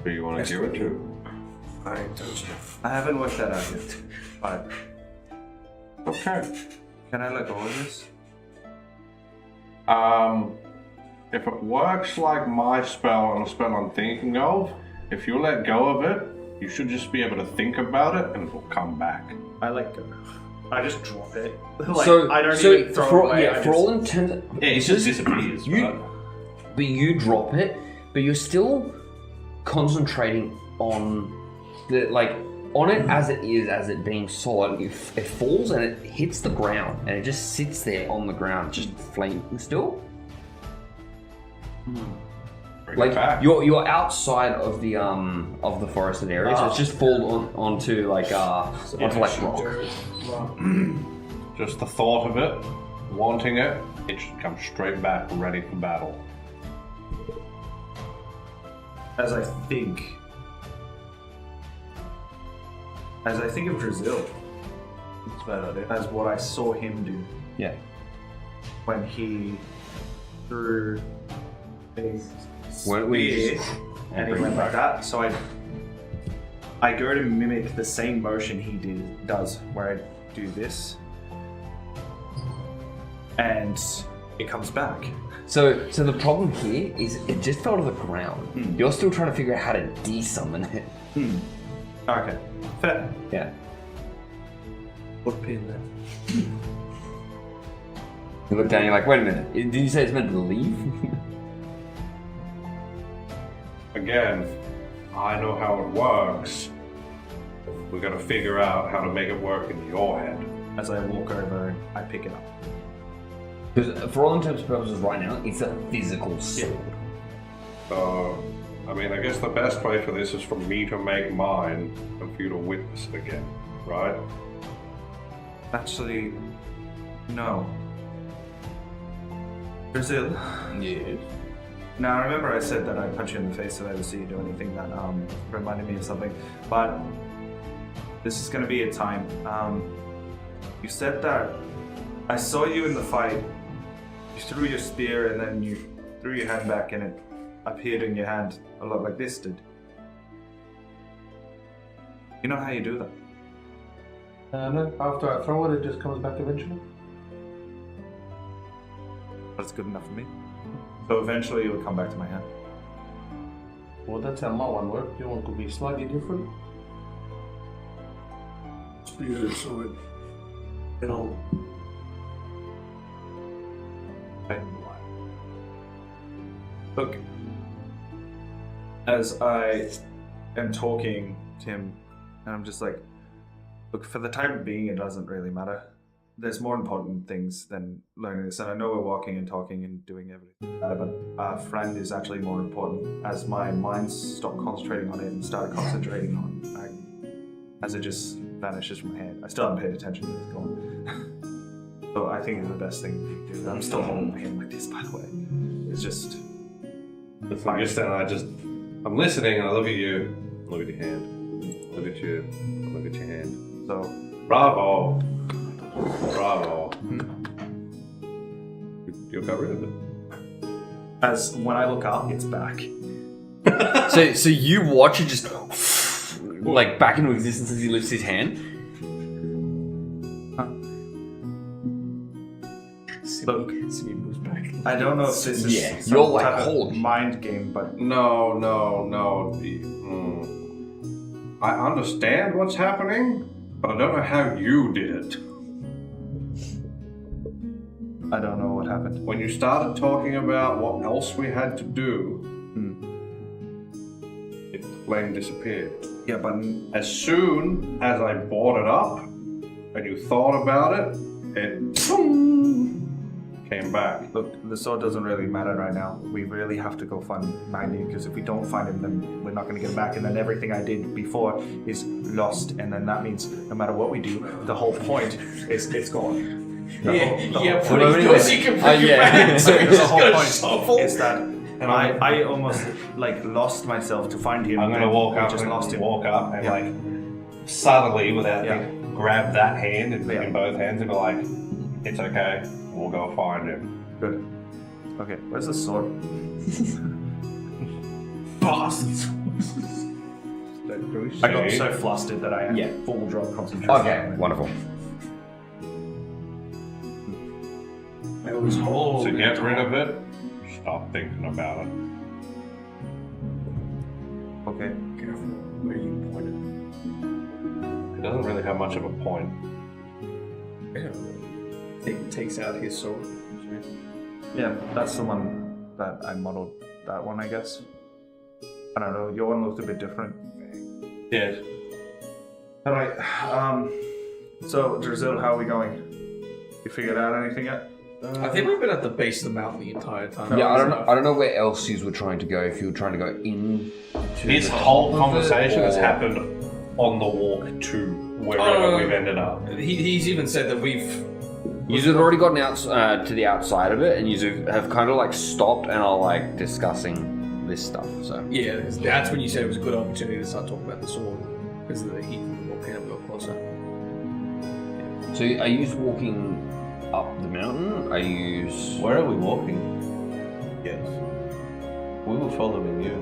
Who you want to give it to? I don't know. I haven't worked that out yet. But Okay. can I let go of this? If it works like my spell and the spell I'm thinking of, if you let go of it, you should just be able to think about it and it will come back. I let go. I just drop it. Like, So I don't so even throw for, it away. yeah, for all intents, Yeah, it just disappears, right? but you drop it, but you're still concentrating on the on it as it being solid. It falls and it hits the ground, and it just sits there on the ground, just flaming still. Bring it Like back. you're outside of the forested area, so it's just fallen onto onto rock. Just the thought of it, wanting it, it should come straight back, ready for battle. As I think of Brazil, That's a bad idea. as what I saw him do Yeah. when he threw a When we spear and he went like that. So I go to mimic the same motion he does, where I do this, and it comes back. So the problem here is it just fell to the ground. You're still trying to figure out how to de-summon it. Okay, fair. Yeah. Put a pin there. You look down, you're like, wait a minute, did you say it's meant to leave? Again, I know how it works. We gotta figure out how to make it work in your head. As I walk over, I pick it up. Because for all intents and purposes right now, it's a physical sword. I mean, I guess the best way for this is for me to make mine and for you to witness it again, right? Actually, no. Brazil. Yes. Now, I remember I said that I'd punch you in the face if I ever see you do anything that reminded me of something, but this is going to be a time. You said that I saw you in the fight. You threw your spear and then you threw your hand back and it appeared in your hand a lot like this did. You know how you do that? No, after I throw it, it just comes back eventually. That's good enough for me. So eventually it'll come back to my hand. Well, that's how my one worked. Your one could be slightly different. Spear, sword. And all. Look, as I am talking to him, and I'm just like, look, for the time being, it doesn't really matter. There's more important things than learning this, and I know we're walking and talking and doing everything, but our friend is actually more important. As my mind stopped concentrating on it and started concentrating on as it just vanishes from my head. I still haven't paid attention to it, it's gone. So I think it's the best thing to do. I'm still holding my hand like this, by the way. It's just I'm just I'm listening and I look at you, look at your hand, look at you, look at your hand. So, Bravo. Bravo. You got rid of it. as when I look up, it's back. So you watch it just like back into existence as he lifts his hand. Look, I don't know if this is Yeah, some you're like, type of holy- mind game, but No. I understand what's happening, but I don't know how you did it. I don't know what happened. When you started talking about what else we had to do, the flame disappeared. Yeah, but As soon as I brought it up and you thought about it, it came back. look, the sword doesn't really matter right now. We really have to go find you, because if we don't find him, then we're not going to get him back. And then everything I did before is lost. And then that means no matter what we do, the whole point is it's gone. But Well, he knows he can bring it back, so he's The just whole gonna point shuffle. is that I almost like lost myself to find him. I'm gonna and walk we up just and lost him. walk up and Yeah. like subtly, without Yeah. me, grab that hand in Yeah. both hands and be like, "It's okay. We'll go find him." Good. Okay, where's the sword? Bastards. I got so flustered that I had full drop concentration. Okay, wonderful. It was whole. To get rid of it, stop thinking about it. Okay. Careful where you point It doesn't really have much of a point. it. Takes out his sword. Yeah, that's the one that I modeled. That one, I guess. I don't know. Your one looked a bit different. Yes. All right. So, Drizil, how are we going? You figured out anything yet? I think we've been at the base of the mountain the entire time. Yeah, I don't know where else you were trying to go. If you were trying to go in. This whole conversation has happened on the walk to wherever we've ended up. He's even said that we've. You have already gotten out to the outside of it, and you have kind of like stopped and are like discussing this stuff. So Yeah, that's when you said it was a good opportunity to start talking about the sword because of the heat from the volcano got closer. So are you just walking up the mountain? Are you? Where are we walking? Yes. We were following you.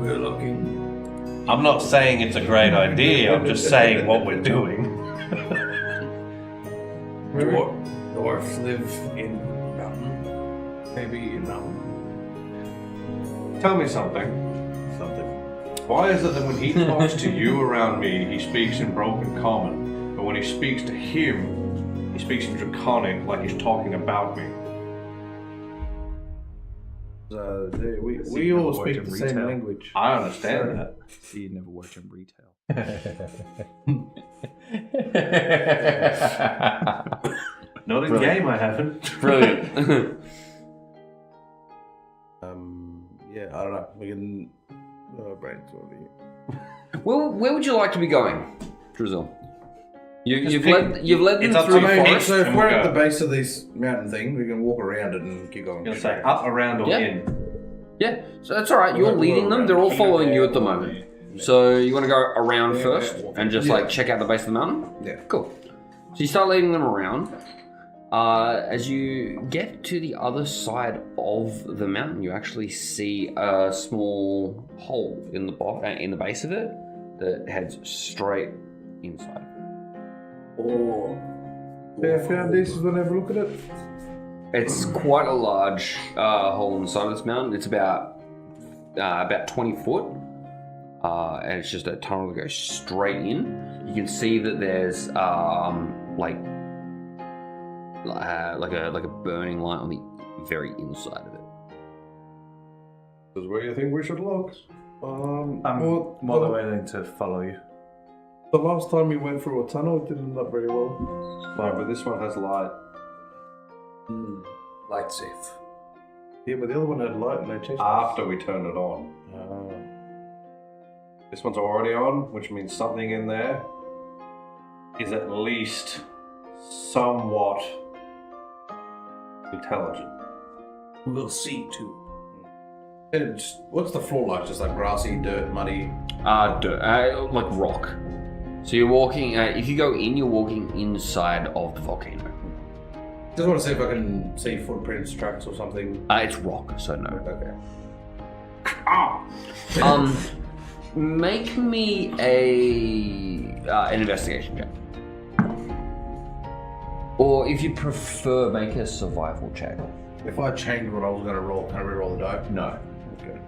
We're looking. I'm not saying it's a great idea, I'm just saying what we're doing. Dwarf live in mountain. Maybe in mountain. Tell me something. Why is it that when he talks to you around me, he speaks in broken common, but when he speaks to him, he speaks in draconic like he's talking about me? We all speak the same language. I understand that. He never worked in retail. Not in game, I haven't. Brilliant. Yeah, I don't know. We can brainstorm it. Well, where would you like to be going, Drizzle? You've pick- led it's them up through to the you. forest. So if and we're we'll at go. the base of this mountain thing, we can walk around it and keep going. You'll say up, around, or Yeah. in. Yeah, so that's all right. You're leading them. They're all following you at the moment. So you want to go around first and just like check out the base of the mountain? Yeah. Cool. So you start leading them around. As you get to the other side of the mountain, you actually see a small hole in the base of it that heads straight inside. Yeah, found this. Is want to have a look at it? It's quite a large hole in the side of this mountain. It's about 20 foot, and it's just a tunnel that goes straight in. You can see that there's like a burning light on the very inside of it. This is where you think we should look. I'm well, more than willing to follow you. the last time we went through a tunnel, it didn't look very well. No, but this one has light. Light safe. Yeah, but the other one had light and they chased us. After we turned it on. This one's already on, which means something in there is at least somewhat intelligent. We'll see too. What's the floor like? Just like grassy, dirt, muddy? Like rock. So you're walking, if you go in, you're walking inside of the volcano. Just want to see if I can see footprints, tracks or something. It's rock, so no. Okay. Make me an investigation check. Or if you prefer, make a survival check. If I changed what I was going to roll, can I re-roll the die? No. Okay.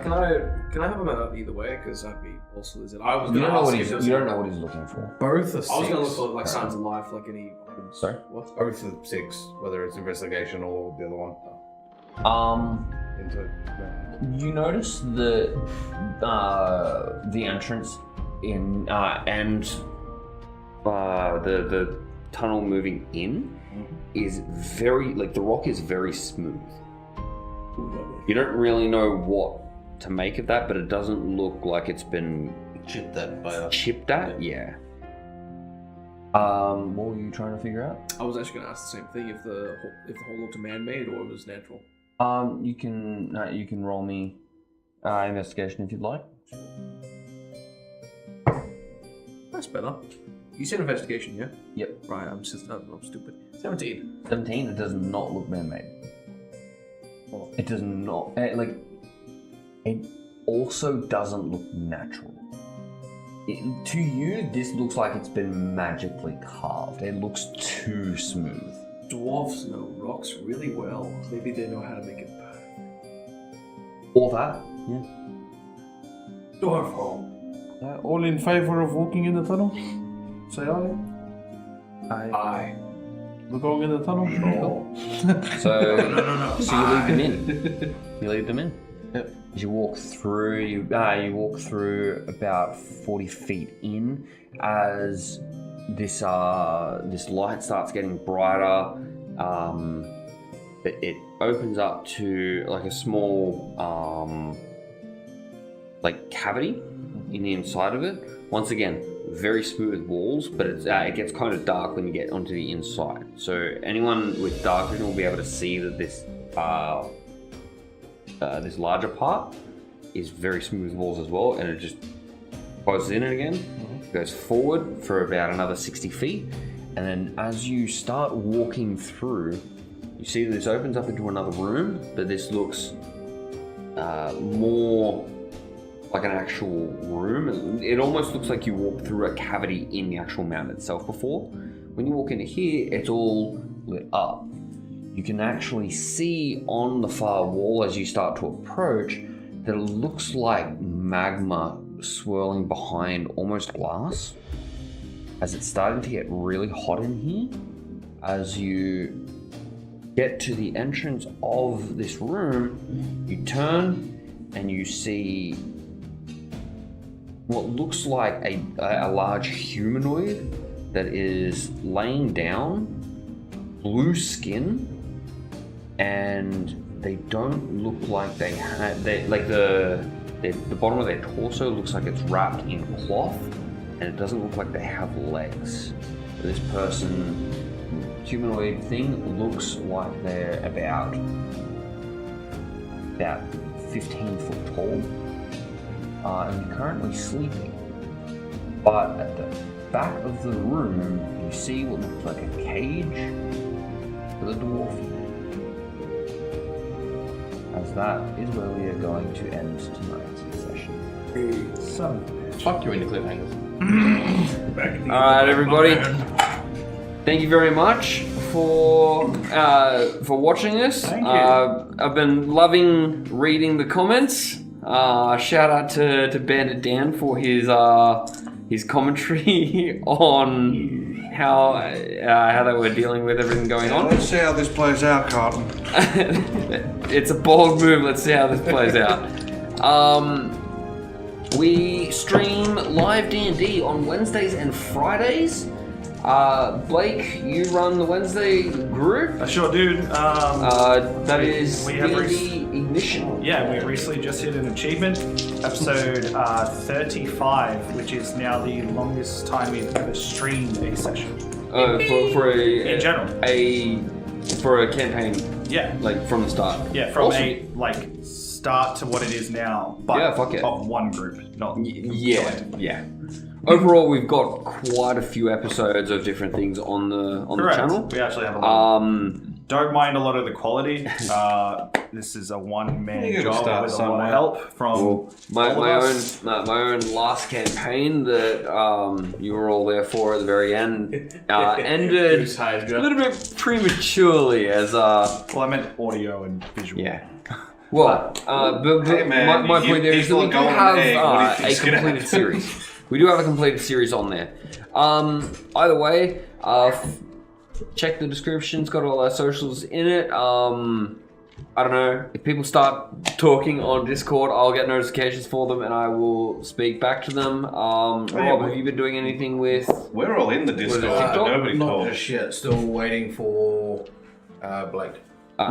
Can I have him out either way? Because that'd be also is it. I was You gonna don't know ask what if there was you don't know what he's looking for. Both are I was gonna look six. for like signs of life, like any items. Sorry? What? Both are 6, whether it's investigation or the other one. Into You notice the entrance in and the tunnel moving in is very the rock is very smooth. You don't really know what to make of that, but it doesn't look like it's been chipped that by us. chipped at. Yeah. What were you trying to figure out? I was actually gonna ask the same thing if the hole looked man-made or it was natural. You can roll me investigation if you'd like. That's better. You said investigation, yeah? Yep. Right, I'm stupid. 17. 17. It does not look man-made. It does not. It also doesn't look natural. To you, this looks like it's been magically carved. It looks too smooth. Dwarves know rocks really well. Maybe they know how to make it perfect. All that? Yeah. Dwarf hole. All in favor of walking in the tunnel? Say aye. Aye. We're going in the tunnel? So, No. so you lead them in. You lead them in. Yep. As you walk through, you walk through about 40 feet in as this light starts getting brighter. It opens up to like a small cavity in the inside of it. Once again, very smooth walls, but it gets kind of dark when you get onto the inside. So anyone with dark vision will be able to see that this larger part is very smooth walls as well, and it just closes in again, goes forward for about another 60 feet, and then as you start walking through, you see that this opens up into another room, but this looks more like an actual room. It almost looks like you walked through a cavity in the actual mountain itself before. When you walk into here, it's all lit up. You can actually see on the far wall as you start to approach that it looks like magma swirling behind almost glass. As it's starting to get really hot in here, as you get to the entrance of this room, you turn and you see what looks like a large humanoid that is laying down, blue skin, and they don't look like they had. The bottom of their torso looks like it's wrapped in cloth, and it doesn't look like they have legs. This person, humanoid thing, looks like they're about 15 foot tall, and currently sleeping. But at the back of the room, you see what looks like a cage with a dwarf in it. As that is where we are going to end tonight's session. Fuck you into cliffhangers. Alright, everybody. Thank you very much for watching this. Thank you. I've been loving reading the comments. Shout out to Bandit Dan for his commentary on how they were dealing with everything going on. Let's see how this plays out, Carlton. It's a bold move. Let's see how this plays out. We stream live D&D on Wednesdays and Fridays. Blake, you run the Wednesday group. I sure do. That is we have D&D Ignition. Yeah, we recently just hit an achievement, episode 35, which is now the longest time we've ever streamed a session. For In general. for a campaign. Yeah. Like from the start. Yeah, from Awesome. a like start to what it is now, but Yeah, fuck yeah. of one group, not Yeah. Overall, we've got quite a few episodes of different things on the Correct. channel. We actually have a lot. Um, Don't mind a lot of the quality. This is a one-man You gotta job start with a lot somewhere. of help from my all of us. own last campaign that you were all there for at the very end ended Goose hides, a go. little bit prematurely as Well, I meant audio and visual. yeah. Well, but Hey, man, my you point there is that we do people are going, have hey, what do you a think's gonna completed happen? series. We do have a completed series on there. Either way, check the description. It's got all our socials in it. I don't know. If people start talking on Discord, I'll get notifications for them and I will speak back to them. Rob, have you been doing anything with... We're all in the Discord, it, but TikTok? nobody Not told. just yet. Still waiting for Blake.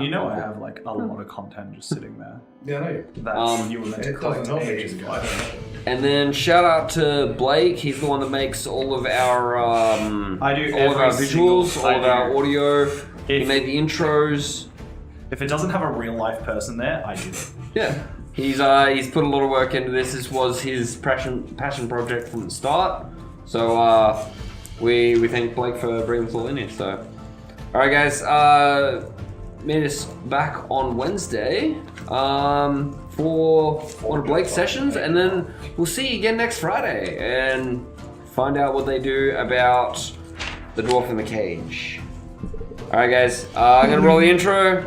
You know I have like a lot of content just sitting there. Yeah, I know. That you were meant to It doesn't collect help me. ages ago. I don't know. And then shout out to Blake. He's the one that makes all of our I do all of our every visuals, single- all of I our do. audio. He If- made the intros. If it doesn't have a real life person there, I do it. Yeah, he's put a lot of work into this. This was his passion project from the start. So we thank Blake for bringing us all in here. So, all right, guys, meet us back on Wednesday for one of Blake's sessions, and then we'll see you again next Friday and find out what they do about the dwarf in the cage. All right, guys, I'm gonna roll the intro.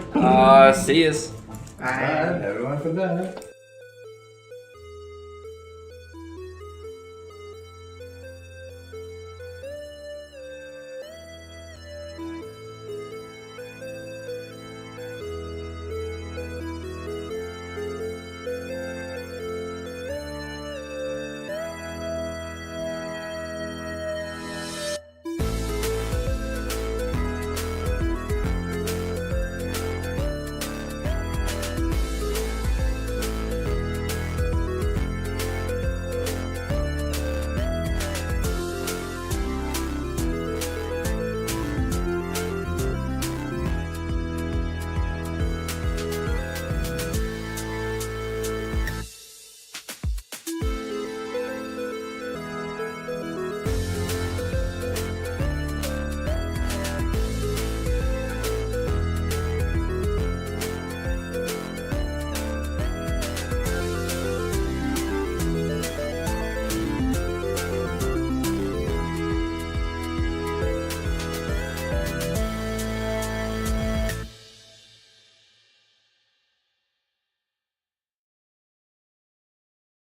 See yous. And everyone for that.